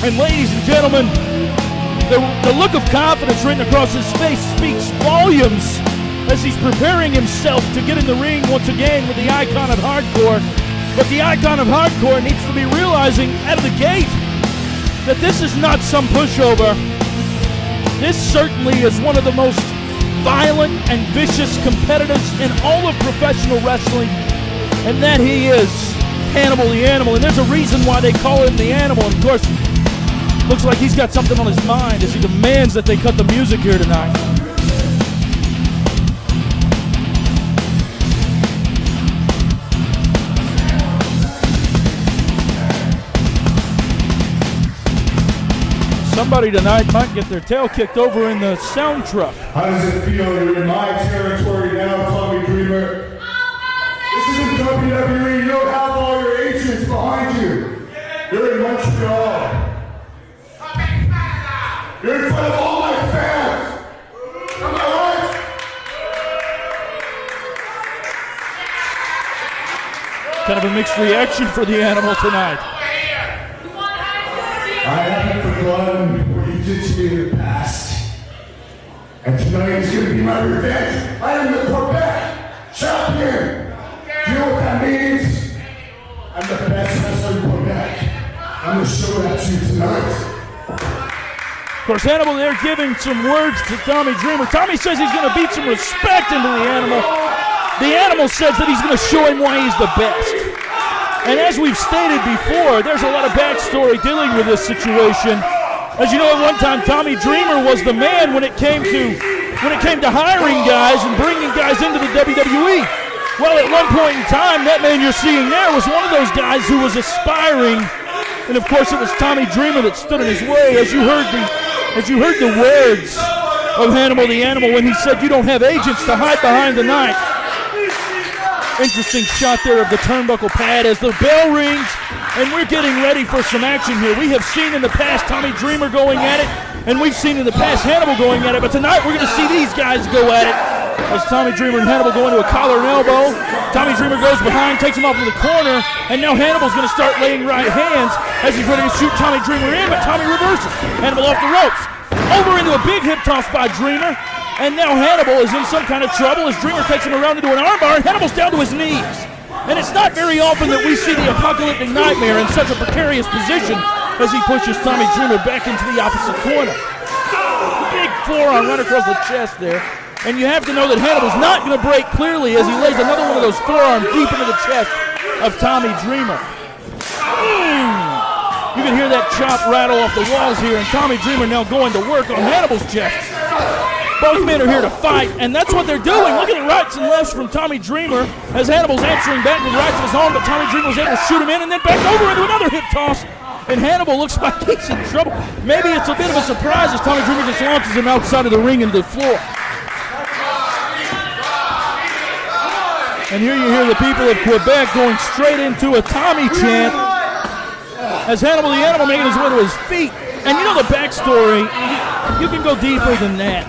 Speaker 3: And ladies and gentlemen, the look of confidence written across his face speaks volumes as he's preparing himself to get in the ring once again with the icon of hardcore. But the icon of hardcore needs to be realizing out of the gate that this is not some pushover. This certainly is one of the most violent and vicious competitors in all of professional wrestling, and that he is Hannibal the Animal. And there's a reason why they call him the Animal. And of course, looks like he's got something on his mind as he demands that they cut the music here tonight. Somebody tonight might get their tail kicked over in the sound truck.
Speaker 17: How does it feel? You're in my territory now, Tommy Drreamer. This isn't WWE. You don't have all your agents behind you. You're in Montreal. You're in front of all my fans! Am I right?
Speaker 3: Kind of a mixed reaction for the Animal tonight.
Speaker 17: I haven't forgotten what you did to me in the past. And tonight is going to be my revenge. I am the Quebec champion. You know what that means? I'm the best wrestler in Quebec. I'm going to show that to you tonight.
Speaker 3: Of course, Hannibal there giving some words to Tommy Drreamer. Tommy says he's going to beat some respect into the Animal. The Animal says that he's going to show him why he's the best. And as we've stated before, there's a lot of backstory dealing with this situation. As you know, at one time, Tommy Drreamer was the man when it came to hiring guys and bringing guys into the WWE. Well, at one point in time, that man you're seeing there was one of those guys who was aspiring. And of course, it was Tommy Drreamer that stood in his way. As you heard the words of Hannibal the Animal when he said, "You don't have agents to hide behind the night." Interesting shot there of the turnbuckle pad as the bell rings, and we're getting ready for some action here. We have seen in the past Tommy Drreamer going at it, and we've seen in the past Hannibal going at it, but tonight we're going to see these guys go at it. As Tommy Drreamer and Hannibal go into a collar and elbow, Tommy Drreamer goes behind, takes him off to the corner, and now Hannibal's going to start laying right hands as he's ready to shoot Tommy Drreamer in, but Tommy reverses. Hannibal off the ropes, over into a big hip toss by Drreamer, and now Hannibal is in some kind of trouble as Drreamer takes him around into an armbar, and Hannibal's down to his knees. And it's not very often that we see the apocalyptic nightmare in such a precarious position as he pushes Tommy Drreamer back into the opposite corner. Big forearm right across the chest there. And you have to know that Hannibal's not going to break clearly as he lays another one of those forearms deep into the chest of Tommy Drreamer. You can hear that chop rattle off the walls here, and Tommy Drreamer now going to work on Hannibal's chest. Both men are here to fight, and that's what they're doing. Look at the rights and lefts from Tommy Drreamer as Hannibal's answering back with rights of his own, but Tommy Drreamer was able to shoot him in and then back over into another hip toss. And Hannibal looks like he's in trouble. Maybe it's a bit of a surprise as Tommy Drreamer just launches him outside of the ring into the floor. And here you hear the people of Quebec going straight into a Tommy chant as Hannibal the Animal making his way to his feet. And you know the backstory, you can go deeper than that.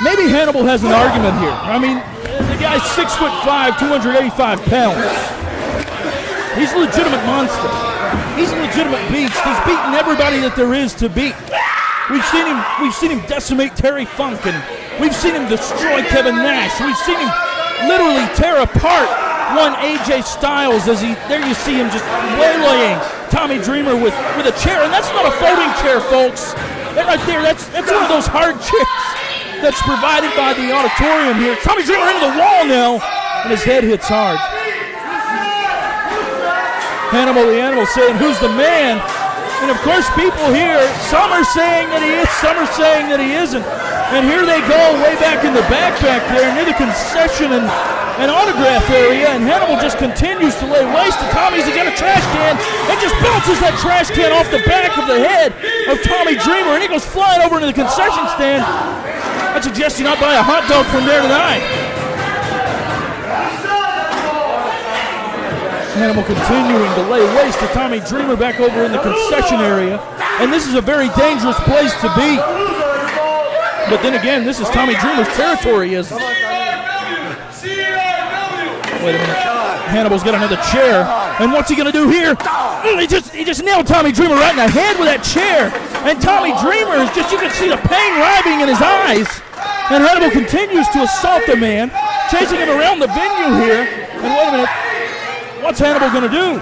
Speaker 3: Maybe Hannibal has an argument here. I mean, the guy's 6'5", 285 pounds. He's a legitimate monster. He's a legitimate beast. He's beaten everybody that there is to beat. We've seen him decimate Terry Funk, and we've seen him destroy Kevin Nash. We've seen him literally tear apart one AJ Styles as there you see him just waylaying Tommy Drreamer with a chair, and that's not a folding chair, folks. That right there, that's one of those hard chairs that's provided by the auditorium here. Tommy Drreamer into the wall now, and his head hits hard. Hannibal the Animal saying, "Who's the man?" And of course, people here, some are saying that he is, some are saying that he isn't. And here they go, way back in the back there, near the concession and autograph area, and Hannibal just continues to lay waste to Tommy's. He got a trash can, and just bounces that trash can off the back of the head of Tommy Drreamer, and he goes flying over into the concession stand. I suggest you not buy a hot dog from there tonight. Hannibal continuing to lay waste to Tommy Drreamer back over in the concession area. And this is a very dangerous place to be. But then again, this is Tommy Dreamer's territory. Wait a minute. Hannibal's got another chair. And what's he going to do here? He just nailed Tommy Drreamer right in the head with that chair. And Tommy Drreamer is just, you can see the pain writhing in his eyes. And Hannibal continues to assault the man, chasing him around the venue here. And wait a minute. What's Hannibal going to do?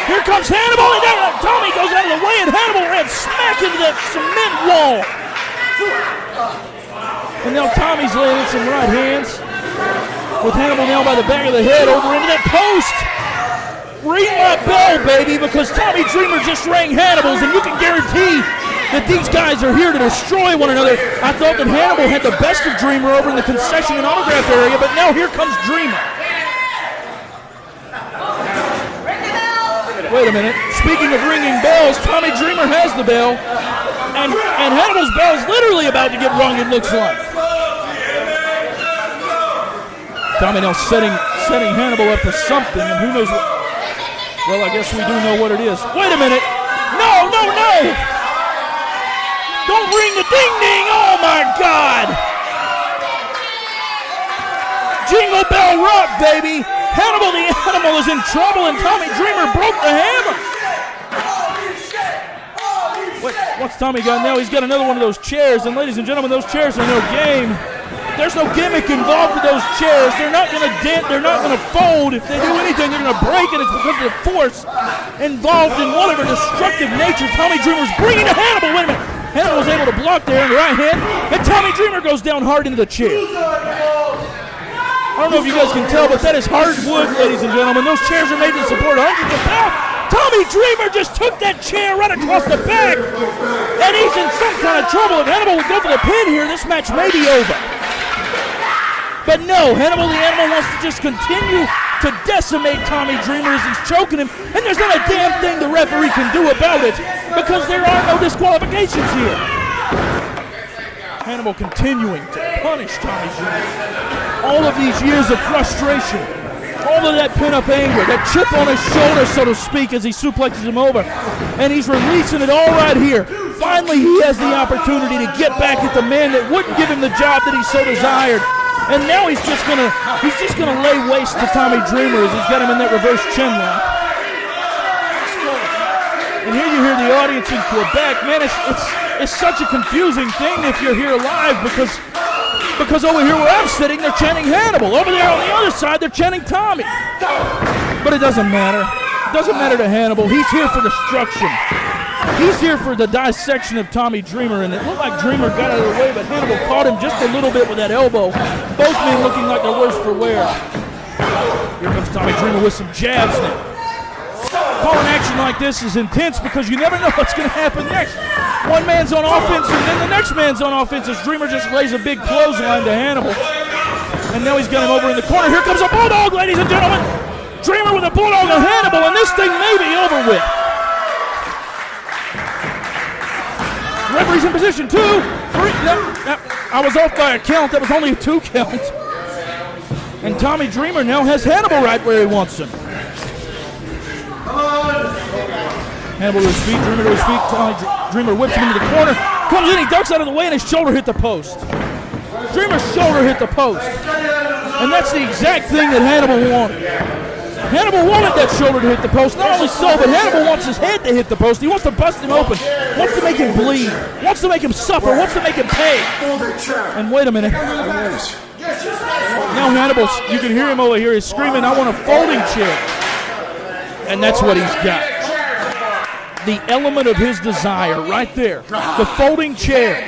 Speaker 3: Here comes Hannibal, and then Tommy goes out of the way, and Hannibal ran smack into that cement wall. And now Tommy's laying in some right hands, with Hannibal now by the back of the head over into that post. Ring my bell, baby, because Tommy Drreamer just rang Hannibal's, and you can guarantee that these guys are here to destroy one another. I thought that Hannibal had the best of Drreamer over in the concession and autograph area, but now here comes Drreamer. Wait a minute. Speaking of ringing bells, Tommy Drreamer has the bell, and Hannibal's bell is literally about to get rung, it looks like. Tommy now setting Hannibal up for something, and who knows what. Well, I guess we do know what it is. Wait a minute. No. Don't ring the ding-ding. Oh, my God. Jingle Bell Rock, baby. Hannibal the Animal is in trouble, and Tommy Drreamer broke the hammer. What's Tommy got now? He's got another one of those chairs, and ladies and gentlemen, those chairs are no game. There's no gimmick involved with those chairs. They're not going to dent. They're not going to fold. If they do anything, they're going to break, and it's because of the force involved in whatever destructive nature Tommy Dreamer's bringing to Hannibal. Wait a minute. Hannibal was able to block there in the right hand, and Tommy Dreamer goes down hard into the chair. I don't know if you guys can tell, but that is hardwood, ladies and gentlemen. Those chairs are made to support hundreds of pounds. Tommy Dreamer just took that chair right across the back, and he's in some kind of trouble. If Hannibal would go for the pin here, this match may be over. But no, Hannibal the Animal wants to just continue to decimate Tommy Dreamer as he's choking him, and there's not a damn thing the referee can do about it because there are no disqualifications here. Hannibal continuing to punish Tommy Dreamer. All of these years of frustration, all of that pin-up anger, that chip on his shoulder, so to speak, as he suplexes him over. And he's releasing it all right here. Finally, he has the opportunity to get back at the man that wouldn't give him the job that he so desired. And now he's just gonna lay waste to Tommy Dreamer as he's got him in that reverse chin lock. And here you hear the audience in Quebec. Man, it's such a confusing thing if you're here live because over here where I'm sitting, they're chanting Hannibal. Over there on the other side, they're chanting Tommy. But it doesn't matter. It doesn't matter to Hannibal. He's here for destruction. He's here for the dissection of Tommy Dreamer, and it looked like Dreamer got out of the way, but Hannibal caught him just a little bit with that elbow. Both men looking like they're worse for wear. Here comes Tommy Dreamer with some jabs now. Calling action like this is intense because you never know what's going to happen next. One man's on offense, and then the next man's on offense as Dreamer just lays a big clothesline to Hannibal. And now he's got him over in the corner. Here comes a bulldog, ladies and gentlemen. Dreamer with a bulldog on Hannibal, and this thing may be over with. Referee's in position, 2, 3. I was off by a count. That was only a 2 count. And Tommy Dreamer now has Hannibal right where he wants him. Hannibal to his feet, Dreamer to his feet. Tommy Dreamer whips him into the corner. Comes in, he ducks out of the way, and his shoulder hit the post. Dreamer's shoulder hit the post. And that's the exact thing that Hannibal wanted. Hannibal wanted that shoulder to hit the post. Not only so, but Hannibal wants his head to hit the post. He wants to bust him open. Wants to make him bleed. Wants to make him suffer. Wants to make him pay. And wait a minute. Now Hannibal, you can hear him over here. He's screaming, I want a folding chair. And that's what he's got. The element of his desire right there. The folding chair.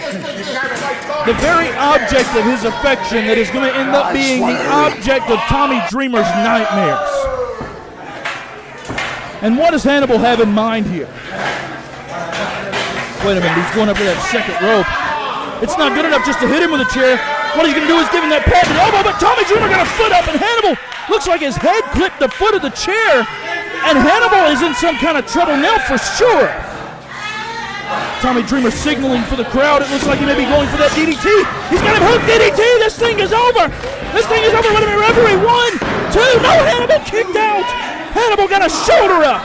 Speaker 3: The very object of his affection that is going to end up being the object of Tommy Dreamer's nightmares. And what does Hannibal have in mind here? Wait a minute, he's going up to that second rope. It's not good enough just to hit him with a chair. What he's going to do is give him that pat and elbow, but Tommy Dreamer got a foot up, and Hannibal looks like his head clipped the foot of the chair, and Hannibal is in some kind of trouble now for sure. Tommy Dreamer signaling for the crowd. It looks like he may be going for that DDT. He's got him hooked DDT. This thing is over. This thing is over. Wait a minute, referee. 1, 2. No, Hannibal kicked out. Hannibal got a shoulder up.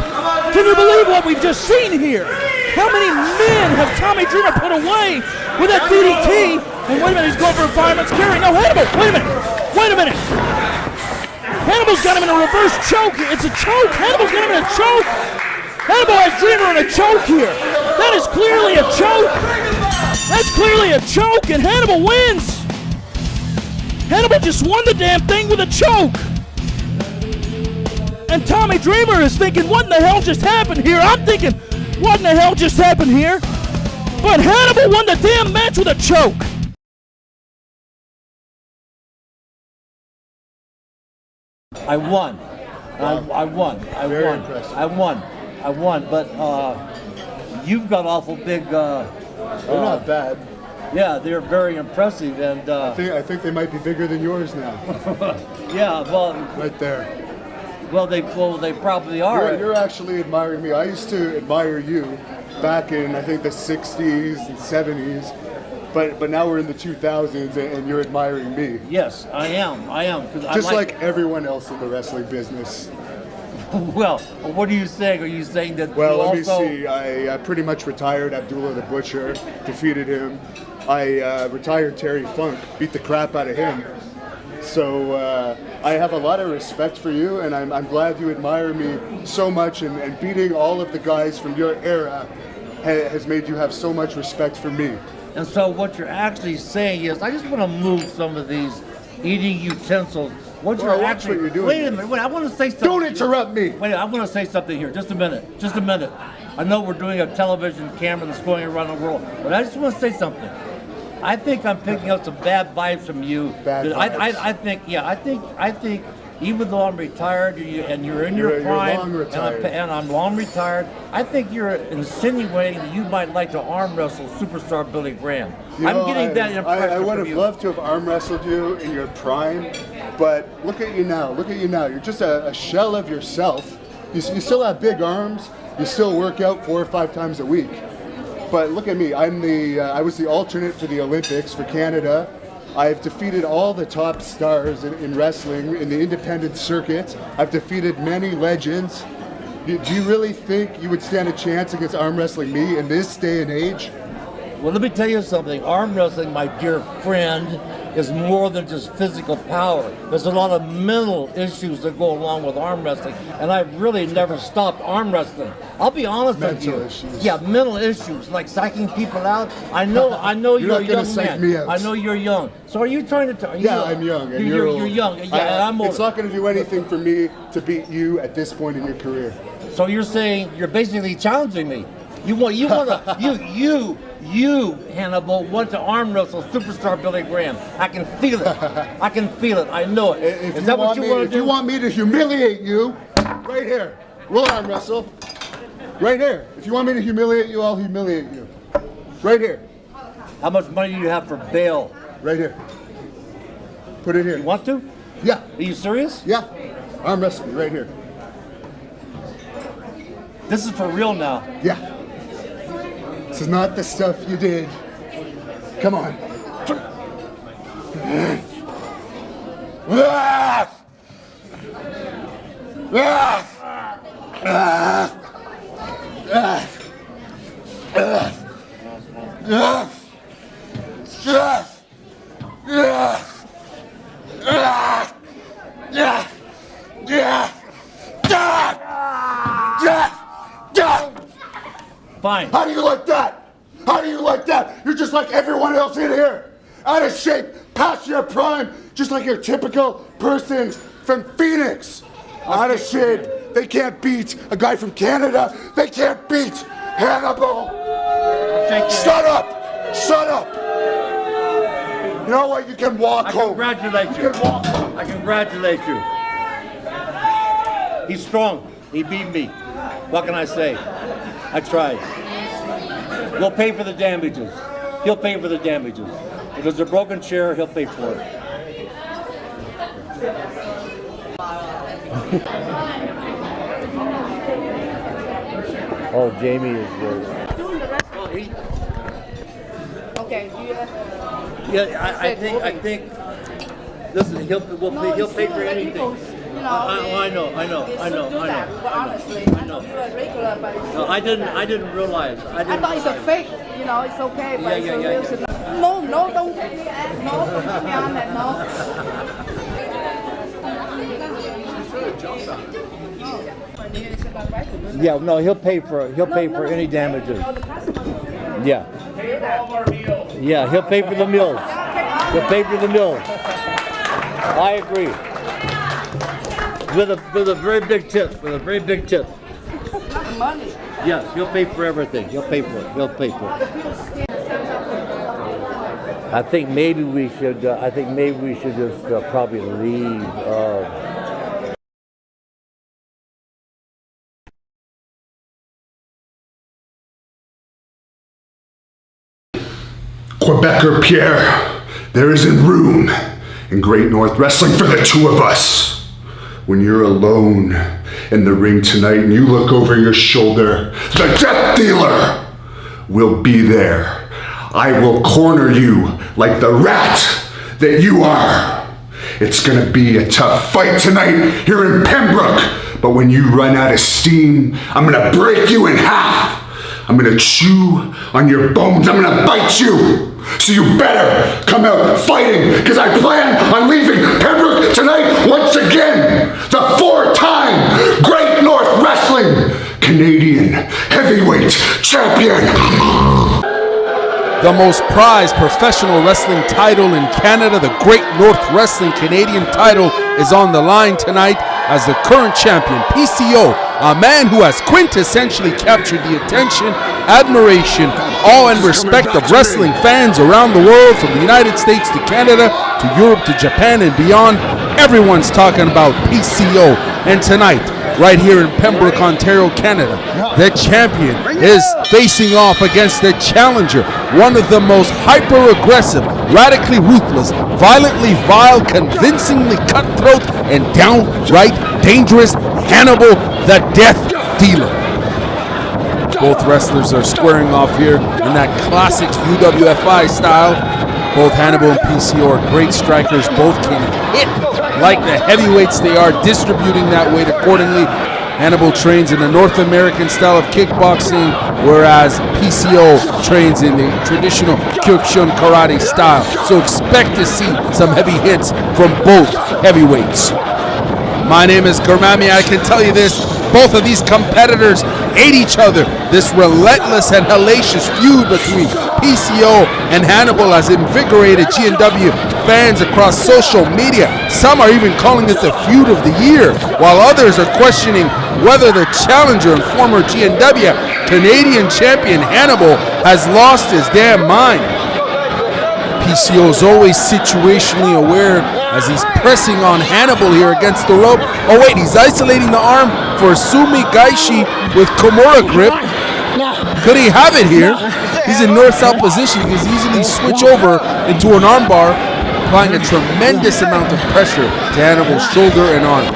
Speaker 3: Can you believe what we've just seen here? How many men have Tommy Dreamer put away with that DDT? And wait a minute, he's going for a fireman's carry. No, Hannibal, wait a minute. Wait a minute. Hannibal's got him in a reverse choke. It's a choke. Hannibal's got him in a choke. Hannibal has Dreamer in a choke here. That is clearly a choke. That's clearly a choke, and Hannibal wins. Hannibal just won the damn thing with a choke. And Tommy Dreamer is thinking, what in the hell just happened here? I'm thinking, what in the hell just happened here? But Hannibal won the damn match with a choke.
Speaker 7: I won. I won. But you've got awful big.
Speaker 1: They're not bad.
Speaker 7: Yeah, they're very impressive, and
Speaker 1: I think they might be bigger than yours now.
Speaker 7: Yeah, well,
Speaker 1: right there.
Speaker 7: Well, they probably are.
Speaker 1: You're actually admiring me. I used to admire you back in, I think, the 60s and 70s. But now we're in the 2000s, and you're admiring me.
Speaker 7: Yes, I am.
Speaker 1: Just like everyone else in the wrestling business.
Speaker 7: Well, what are you saying? Are you saying that?
Speaker 1: Well, let me see. I pretty much retired Abdullah the Butcher, defeated him. I retired Terry Funk, beat the crap out of him. So I have a lot of respect for you, and I'm glad you admire me so much, and beating all of the guys from your era has made you have so much respect for me.
Speaker 7: And so what you're actually saying is, I just want to move some of these eating utensils. What you're actually
Speaker 1: what you're doing.
Speaker 7: Wait a minute. Wait, I want to say something.
Speaker 1: Don't interrupt me.
Speaker 7: Wait, I want to say something here. Just a minute. Just a minute. I know we're doing a television camera that's going around the world, but I just want to say something. I think I'm picking up some bad vibes from you.
Speaker 1: Bad vibes.
Speaker 7: I think even though I'm retired and you're in your prime, and I'm long retired, I think you're insinuating that you might like to arm wrestle superstar Billy Graham. I'm getting that impression.
Speaker 1: I would
Speaker 7: from
Speaker 1: have
Speaker 7: you.
Speaker 1: loved to have arm wrestled you in your prime, but look at you now. Look at you now. You're just a shell of yourself. You still have big arms. You still work out 4 or 5 times a week. But look at me. I was the alternate for the Olympics for Canada. I've defeated all the top stars in wrestling in the independent circuit. I've defeated many legends. Do you really think you would stand a chance against arm wrestling me in this day and age?
Speaker 7: Well, let me tell you something. Arm wrestling, my dear friend, is more than just physical power. There's a lot of mental issues that go along with arm wrestling, and I've really never stopped arm wrestling. I'll be honest with you.
Speaker 1: Mental issues.
Speaker 7: Yeah, mental issues, like psyching people out. I know you're a young man.
Speaker 1: Me out.
Speaker 7: I know you're young. So are you trying to?
Speaker 1: I'm young. And you're old.
Speaker 7: You're young. Yeah, and I'm older.
Speaker 1: It's not going to do anything for me to beat you at this point in your career.
Speaker 7: So you're saying you're basically challenging me. You, Hannibal, want to arm wrestle superstar Billy Graham. I can feel it. I can feel it. I know it. Is that what you want to do?
Speaker 1: If you want me to humiliate you, right here, we'll arm wrestle. Right here. If you want me to humiliate you, I'll humiliate you. Right here.
Speaker 7: How much money do you have for bail?
Speaker 1: Right here. Put it here.
Speaker 7: You want to?
Speaker 1: Yeah.
Speaker 7: Are you serious?
Speaker 1: Yeah. Arm wrestle me right here.
Speaker 7: This is for real now.
Speaker 1: Yeah. This is not the stuff you did. Come on.
Speaker 7: Fine.
Speaker 1: How do you like that? How do you like that? You're just like everyone else in here. Out of shape, past your prime, just like your typical persons from Phoenix. Out of shape. They can't beat a guy from Canada. They can't beat Hannibal. Shut up. Shut up. You know what? You can walk home.
Speaker 7: Congratulate you.
Speaker 1: You can walk home.
Speaker 7: I congratulate you. He's strong. He beat me. What can I say? I tried. We'll pay for the damages. He'll pay for the damages. If there's a broken chair, he'll pay for it. Oh, Jamie is good.
Speaker 9: Okay.
Speaker 7: Yeah, I think. Listen, he'll pay for anything. I know.
Speaker 9: But honestly, I know you're a regular, but
Speaker 7: No, I didn't realize.
Speaker 9: I thought it's a fake. It's okay, but it's a real shit. No, don't take me out. No, don't put me on that. No.
Speaker 7: Yeah, no, he'll pay for any damages. Yeah. Yeah, he'll pay for the meals. He'll pay for the meals. I agree. With a very big tip. With a very big tip.
Speaker 9: Money.
Speaker 7: Yes, he'll pay for everything. He'll pay for it. He'll pay for it. I think maybe we should. Just probably leave.
Speaker 1: Quebecer Pierre, there isn't room in Great North Wrestling for the two of us. When you're alone in the ring tonight and you look over your shoulder, the Death Dealer will be there. I will corner you like the rat that you are. It's gonna be a tough fight tonight here in Pembroke, but when you run out of steam, I'm gonna break you in half. I'm gonna chew on your bones. I'm gonna bite you. So you better come out fighting, because I plan on leaving Pembroke tonight once again. The 4-time Great North Wrestling Canadian Heavy heavyweight champion.
Speaker 14: The most prized professional wrestling title in Canada, the Great North Wrestling Canadian title, is on the line tonight as the current champion, PCO, a man who has quintessentially captured the attention, admiration, awe and respect of wrestling fans around the world, from the United States to Canada, to Europe, to Japan and beyond. Everyone's talking about PCO. And tonight, right here in Pembroke, Ontario, Canada, the champion is facing off against the challenger, one of the most hyper-aggressive, radically ruthless, violently vile, convincingly cutthroat, and downright dangerous Hannibal, the Death Dealer. Both wrestlers are squaring off here in that classic UWFI style. Both Hannibal and PCO are great strikers. Both can hit like the heavyweights they are, distributing that weight accordingly. Hannibal trains in the North American style of kickboxing, whereas PCO trains in the traditional Kyokushin karate style. So expect to see some heavy hits from both heavyweights. My name is Gurmami. I can tell you this, both of these competitors hate each other. This relentless and hellacious feud between PCO and Hannibal has invigorated GNW fans across social media. Some are even calling it the feud of the year, while others are questioning whether the challenger and former GNW Canadian champion Hannibal has lost his damn mind. PCO is always situationally aware as he's pressing on Hannibal here against the rope. Oh wait, he's isolating the arm for Sumi Gaishi with Kimura grip. Could he have it here? He's in north-south position. He can easily switch over into an armbar, applying a tremendous amount of pressure to Hannibal's shoulder and arm.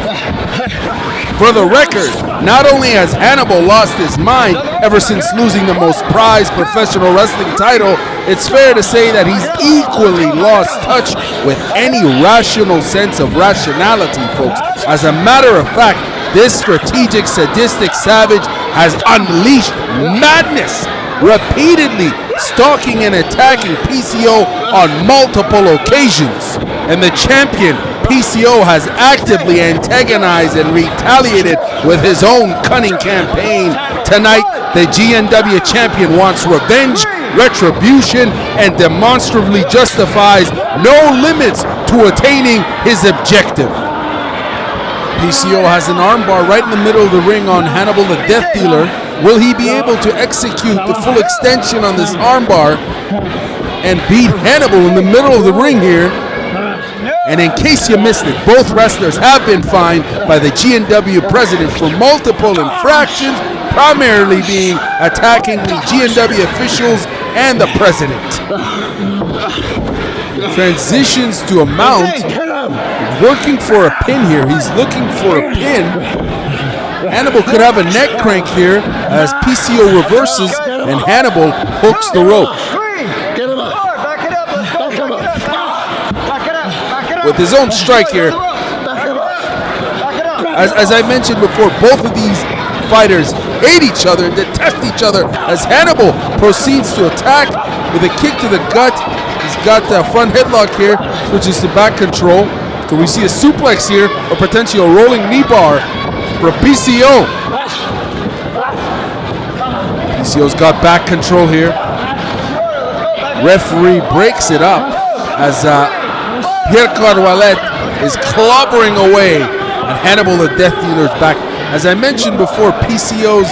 Speaker 14: For the record, not only has Hannibal lost his mind ever since losing the most prized professional wrestling title, it's fair to say that he's equally lost touch with any rational sense of rationality, folks. As a matter of fact, this strategic, sadistic savage has unleashed madness, repeatedly stalking and attacking PCO on multiple occasions. And the champion, PCO, has actively antagonized and retaliated with his own cunning campaign. Tonight, the GNW champion wants revenge, retribution, and demonstrably justifies no limits to attaining his objective. PCO has an armbar right in the middle of the ring on Hannibal, the Death Dealer. Will he be able to execute the full extension on this armbar and beat Hannibal in the middle of the ring here? And in case you missed it, both wrestlers have been fined by the GNW president for multiple infractions, primarily being attacking the GNW officials and the president. Transitions to a mount, working for a pin here. He's looking for a pin. Hannibal could have a neck crank here as PCO reverses and Hannibal hooks the rope. With his own strike here. As I mentioned before, both of these fighters hate each other and detest each other as Hannibal proceeds to attack with a kick to the gut. He's got the front headlock here, switches to back control. So we see a suplex here, or potentially a rolling knee bar for PCO. PCO's got back control here. Referee breaks it up as Pierre Carvallet is clobbering away at Hannibal, the Death Dealer's back. As I mentioned before, PCO's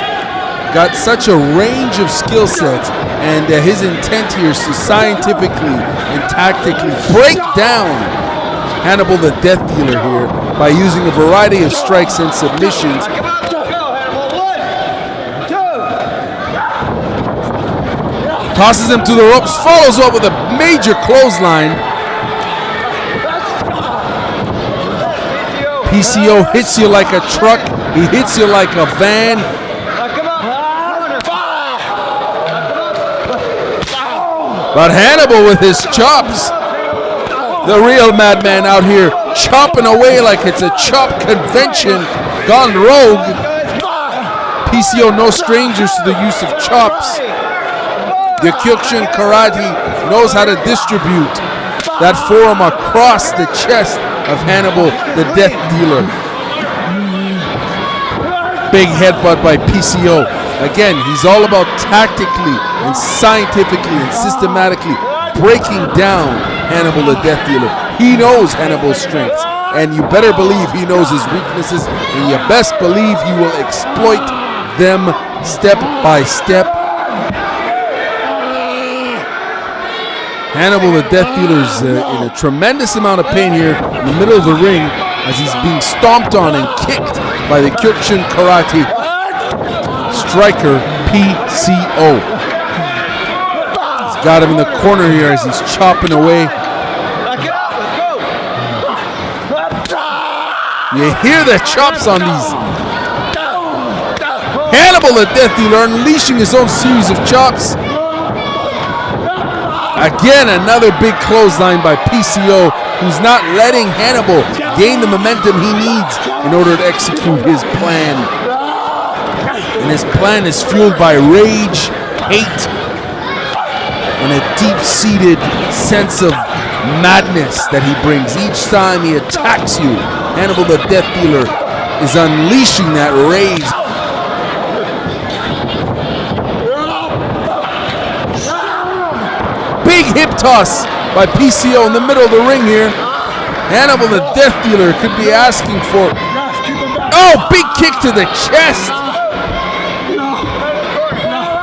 Speaker 14: got such a range of skill sets, and his intent here is to scientifically and tactically break down Hannibal, the Death Dealer here by using a variety of strikes and submissions. Tosses him to the ropes, follows up with a major clothesline. PCO hits you like a truck. He hits you like a van. But Hannibal with his chops. The real madman out here chopping away like it's a chop convention gone rogue. PCO no strangers to the use of chops. The Kyokushin karate knows how to distribute that forearm across the chest of Hannibal, the Death Dealer. Big headbutt by PCO. Again, he's all about tactically and scientifically and systematically breaking down Hannibal the Death Dealer. He knows Hannibal's strengths, and you better believe he knows his weaknesses, and you best believe he will exploit them step by step. Hannibal the Death Dealer is in a tremendous amount of pain here in the middle of the ring as he's being stomped on and kicked by the Kyokushin Karate striker PCO. He's got him in the corner here as he's chopping away. You hear the chops on these. Hannibal the Death Dealer unleashing his own series of chops. Again, another big clothesline by PCO, who's not letting Hannibal gain the momentum he needs in order to execute his plan. And his plan is fueled by rage, hate, and a deep-seated sense of madness that he brings. Each time he attacks you, Hannibal the Death Dealer is unleashing that rage. Big hip toss by PCO in the middle of the ring here. Hannibal the Death Dealer could be asking for... Oh, big kick to the chest.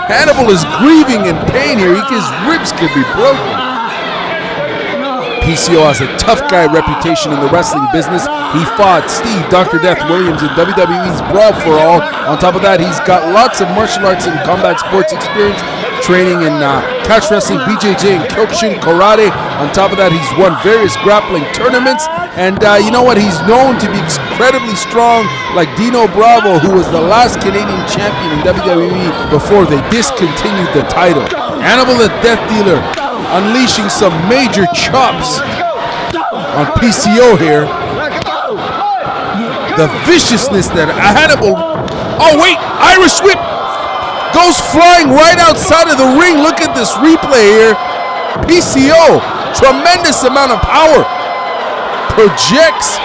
Speaker 14: Hannibal is grieving in pain here. His ribs could be broken. PCO has a tough guy reputation in the wrestling business. He fought Steve Dr. Death Williams in WWE's Brawl for All. On top of that, he's got lots of martial arts and combat sports experience, training in catch wrestling, BJJ, and Kyokushin Karate. On top of that, he's won various grappling tournaments. And you know what? He's known to be incredibly strong, like Dino Bravo, who was the last Canadian champion in WWE before they discontinued the title. Hannibal the Death Dealer unleashing some major chops on PCO here. The viciousness that Hannibal... Oh wait, Irish whip! Goes flying right outside of the ring. Look at this replay here. PCO, tremendous amount of power. Projects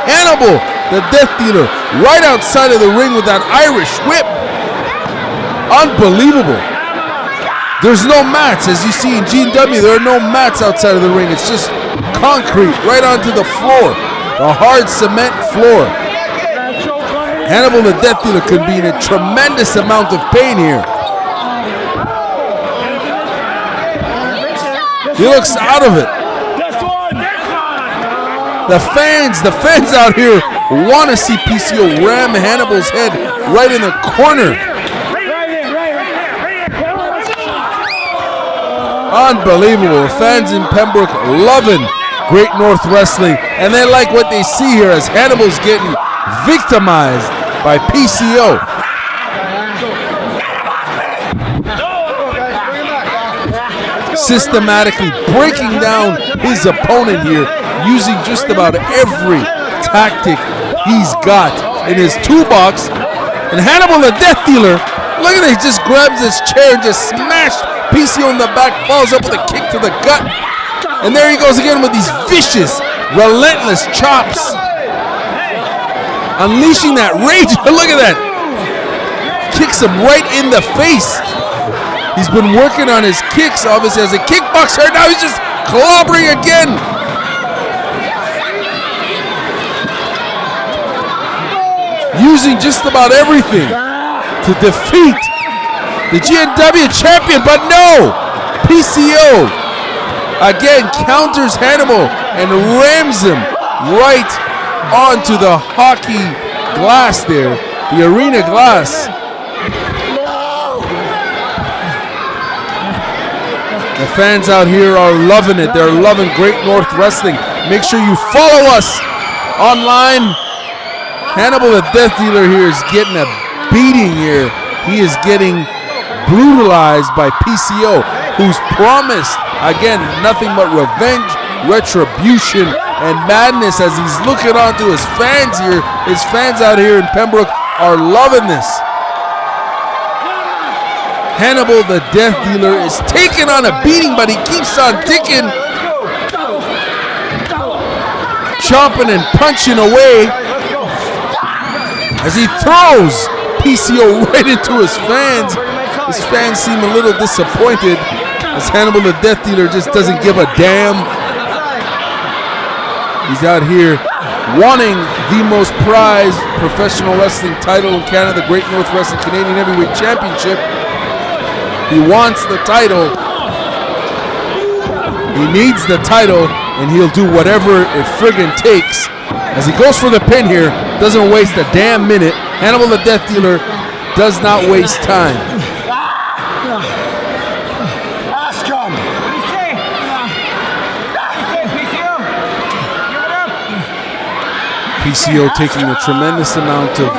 Speaker 14: Hannibal, the Death Dealer, right outside of the ring with that Irish whip. Unbelievable. There's no mats, as you see in G&W. There are no mats outside of the ring. It's just concrete right onto the floor, a hard cement floor. Hannibal the Death Dealer could be in a tremendous amount of pain here. He looks out of it. The fans out here want to see PCO ram Hannibal's head right in the corner. Unbelievable. The fans in Pembroke loving Great North Wrestling, and they like what they see here as Hannibal's getting victimized by PCO. Systematically breaking down his opponent here, using just about every tactic he's got in his toolbox. And Hannibal the Death Dealer, look at it, he just grabs his chair and just smashed PCO in the back, follows up with a kick to the gut. And there he goes again with these vicious, relentless chops. Unleashing that rage. Look at that. Kicks him right in the face. He's been working on his kicks, obviously, as a kickboxer. Now he's just clobbering again. Using just about everything to defeat the G&W champion, but no! PCO again counters Hannibal and rams him right onto the hockey glass there, the arena glass. The fans out here are loving it. They're loving Great North Wrestling. Make sure you follow us online. Hannibal the Death Dealer here is getting a beating here. He is getting brutalized by PCO, who's promised, again, nothing but revenge, retribution, and madness as he's looking onto his fans here. His fans out here in Pembroke are loving this. Hannibal the Death Dealer is taking on a beating, but he keeps on ticking, chomping and punching away as he throws PCO right into his fans. His fans seem a little disappointed as Hannibal the Death Dealer just doesn't give a damn. He's out here wanting the most prized professional wrestling title in Canada, the Great North Wrestling Canadian Heavyweight Championship. He wants the title. He needs the title, and he'll do whatever it friggin' takes. As he goes for the pin here, doesn't waste a damn minute. Hannibal the Death Dealer does not waste time. PCO taking a tremendous amount of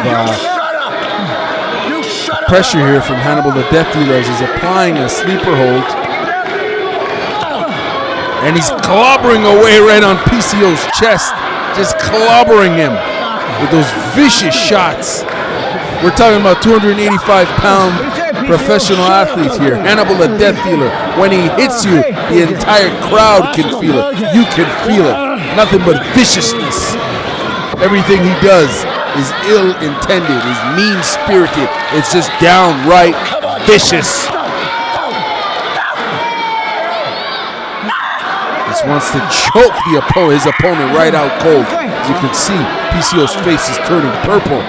Speaker 14: pressure here from Hannibal the Death Dealer as he's applying a sleeper hold. And he's clobbering away right on PCO's chest, just clobbering him with those vicious shots. We're talking about 285-pound professional athletes here. Hannibal the Death Dealer, when he hits you, the entire crowd can feel it. You can feel it. Nothing but viciousness. Everything he does is ill-intended, is mean-spirited. It's just downright vicious. Just wants to choke his opponent right out cold. As you can see, PCO's face is turning purple.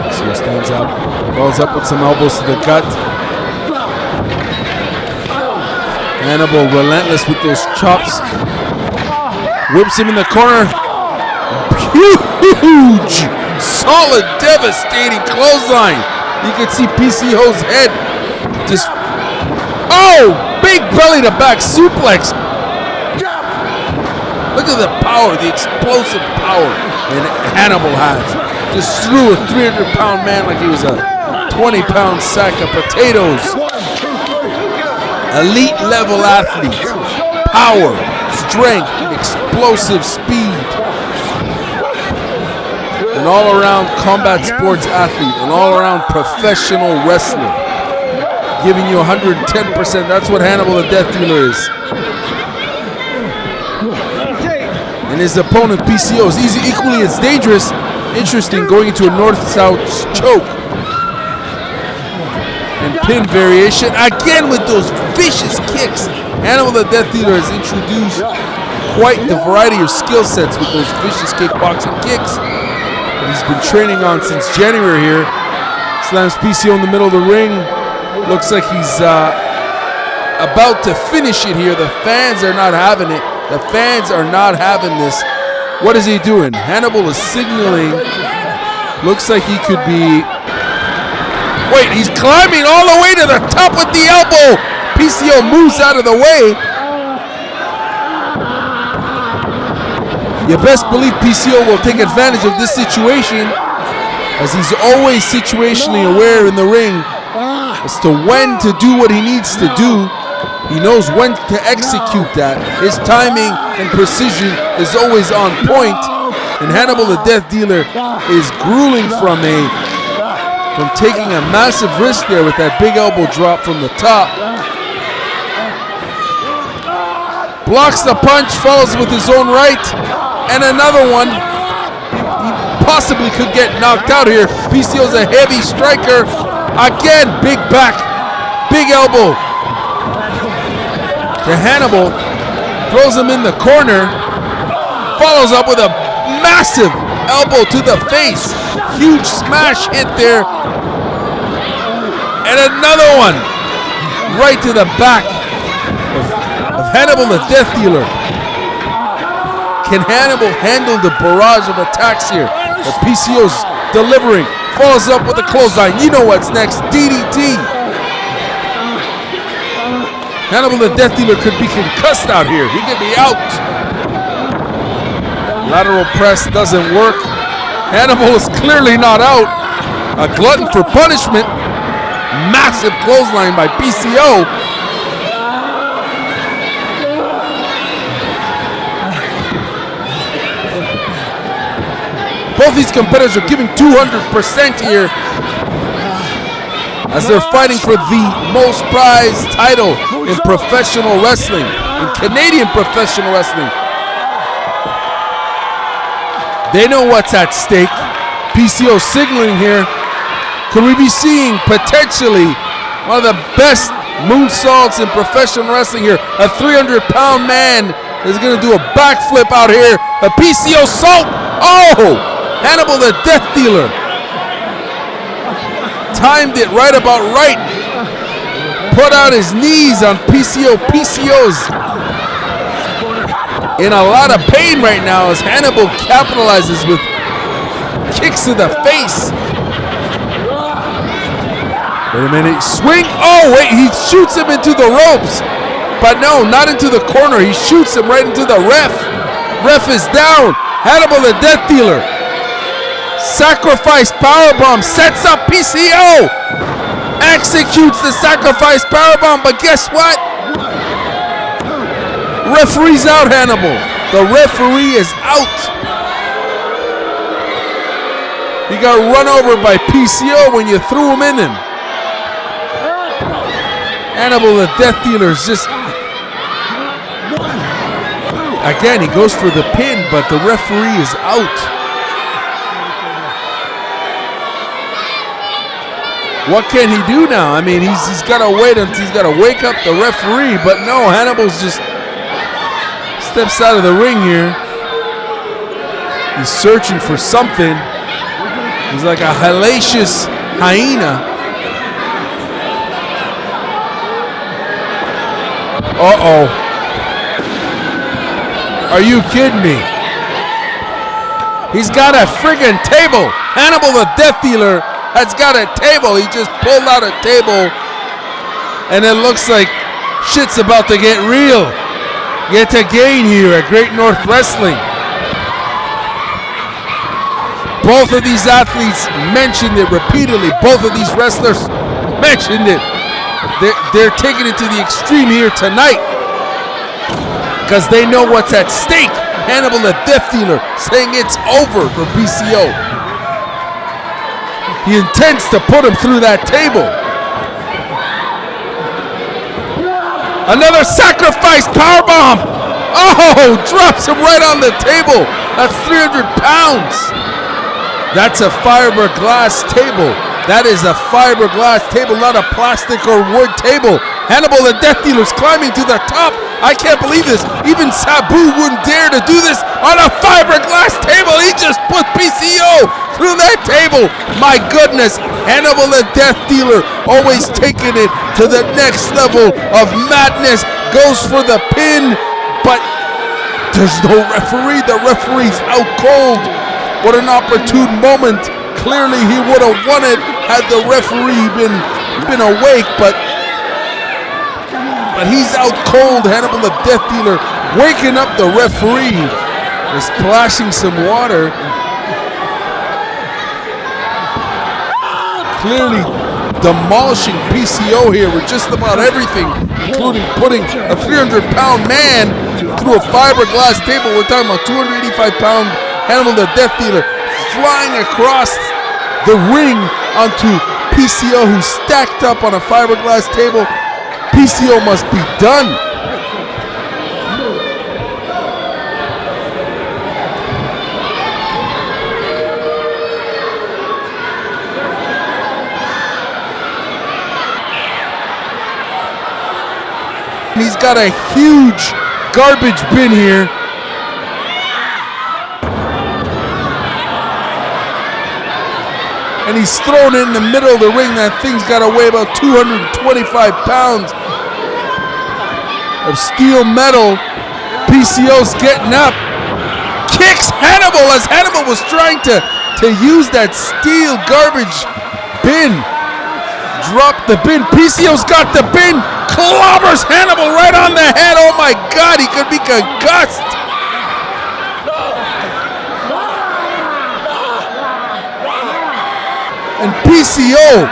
Speaker 14: PCO stands up, falls up with some elbows to the gut. Hannibal relentless with those chops. Whips him in the corner. Huge, solid, devastating clothesline. You can see PCO's head just, big belly to back suplex. Look at the power, the explosive power that Hannibal has. Just threw a 300-pound man like he was a 20-pound sack of potatoes. Elite level athlete, power, strength, explosive speed, an all-around combat sports athlete, an all-around professional wrestler, giving you 110%. That's what Hannibal the Death Dealer is. And his opponent PCO is equally as dangerous. Interesting, going into a north-south choke. And pin variation, again with those vicious kicks. Hannibal the Death Dealer has introduced quite the variety of skill sets with those vicious kickboxing kicks that he's been training on since January here. Slams PCO in the middle of the ring. Looks like he's about to finish it here. The fans are not having it. The fans are not having this. What is he doing? Hannibal is signaling. Looks like he could be... Wait, he's climbing all the way to the top with the elbow. PCO moves out of the way. You best believe PCO will take advantage of this situation, as he's always situationally aware in the ring as to when to do what he needs to do. He knows when to execute that. His timing and precision is always on point. And Hannibal the Death Dealer is grueling from taking a massive risk there with that big elbow drop from the top. Blocks the punch, follows with his own right, and another one. He possibly could get knocked out here. PCO's a heavy striker. Again, big back, big elbow to Hannibal. Throws him in the corner. Follows up with a massive elbow to the face. Huge smash hit there. And another one right to the back of Hannibal the Death Dealer. Can Hannibal handle the barrage of attacks here that PCO's delivering? Follows up with a clothesline. You know what's next. DDT. Hannibal the Death Dealer could be concussed out here. He could be out. Lateral press doesn't work. Hannibal is clearly not out. A glutton for punishment. Massive clothesline by PCO. Both these competitors are giving 200% here as they're fighting for the most prized title in professional wrestling. in Canadian professional wrestling. They know what's at stake. PCO signaling here. Could we be seeing potentially one of the best moonsaults in professional wrestling here? A 300-pound man is going to do a backflip out here. A PCO salt. Oh! Hannibal the Death Dealer. Timed it right about right. Put out his knees on PCO. PCO's in a lot of pain right now as Hannibal capitalizes with kicks to the face. Wait a minute. Swing. Oh, wait. He shoots him into the ropes. But no, not into the corner. He shoots him right into the ref. Ref is down. Hannibal the Death Dealer. Sacrifice powerbomb. Sets up PCO. Executes the sacrifice powerbomb. But guess what? Referee's out, Hannibal. The referee is out. He got run over by PCO when you threw him in him. Hannibal the Death Dealer is just... Again, he goes for the pin, but the referee is out. What can he do now? I mean, he's got to wait until he's got to wake up the referee, but no, Hannibal's just steps out of the ring here. He's searching for something. He's like a hellacious hyena. Uh-oh. Are you kidding me? He's got a friggin' table. Hannibal the Death Dealer has got a table. He just pulled out a table and it looks like shit's about to get real. Yet again here at Great North Wrestling. Both of these athletes mentioned it repeatedly. Both of these wrestlers mentioned it. They're taking it to the extreme here tonight because they know what's at stake. Hannibal the Death Dealer saying it's over for PCO. He intends to put him through that table. Another sacrifice powerbomb. Oh, drops him right on the table. That's 300 pounds. That's a fiberglass table. That is a fiberglass table, not a plastic or wood table. Hannibal the Death Dealer's climbing to the top. I can't believe this. Even Sabu wouldn't dare to do this on a fiberglass table. He just put PCO through that table. My goodness, Hannibal the Death Dealer always taking it to the next level of madness. Goes for the pin, but there's no referee. The referee's out cold. What an opportune moment. Clearly he would have won it had the referee been awake, but he's out cold. Hannibal the Death Dealer waking up the referee. Is splashing some water. Clearly demolishing PCO here with just about everything, including putting a 300-pound man through a fiberglass table. We're talking about 285-pound Hannibal the Death Dealer flying across the ring onto PCO, who's stacked up on a fiberglass table. PCO must be done. And he's got a huge garbage bin here. And he's thrown it in the middle of the ring. That thing's got to weigh about 225 pounds of steel metal. PCO's getting up. Kicks Hannibal as Hannibal was trying to use that steel garbage bin. Dropped the bin. PCO's got the bin. Clobbers Hannibal right on the head. Oh my God, he could be concussed. And PCO,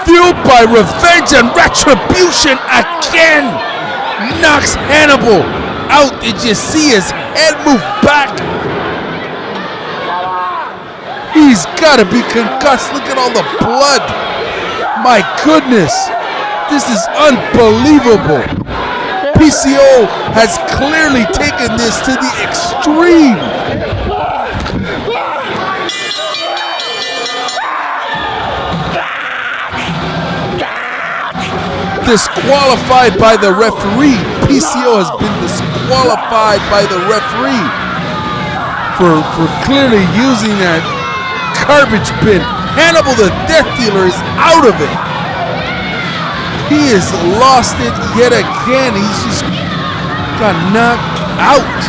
Speaker 14: fueled by revenge and retribution again, knocks Hannibal out. Did you see his head move back? He's got to be concussed. Look at all the blood. My goodness, this is unbelievable. PCO has clearly taken this to the extreme. Disqualified by the referee. PCO has been disqualified by the referee for clearly using that garbage bin. Hannibal the Death Dealer is out of it. He has lost it yet again. He's just got knocked out.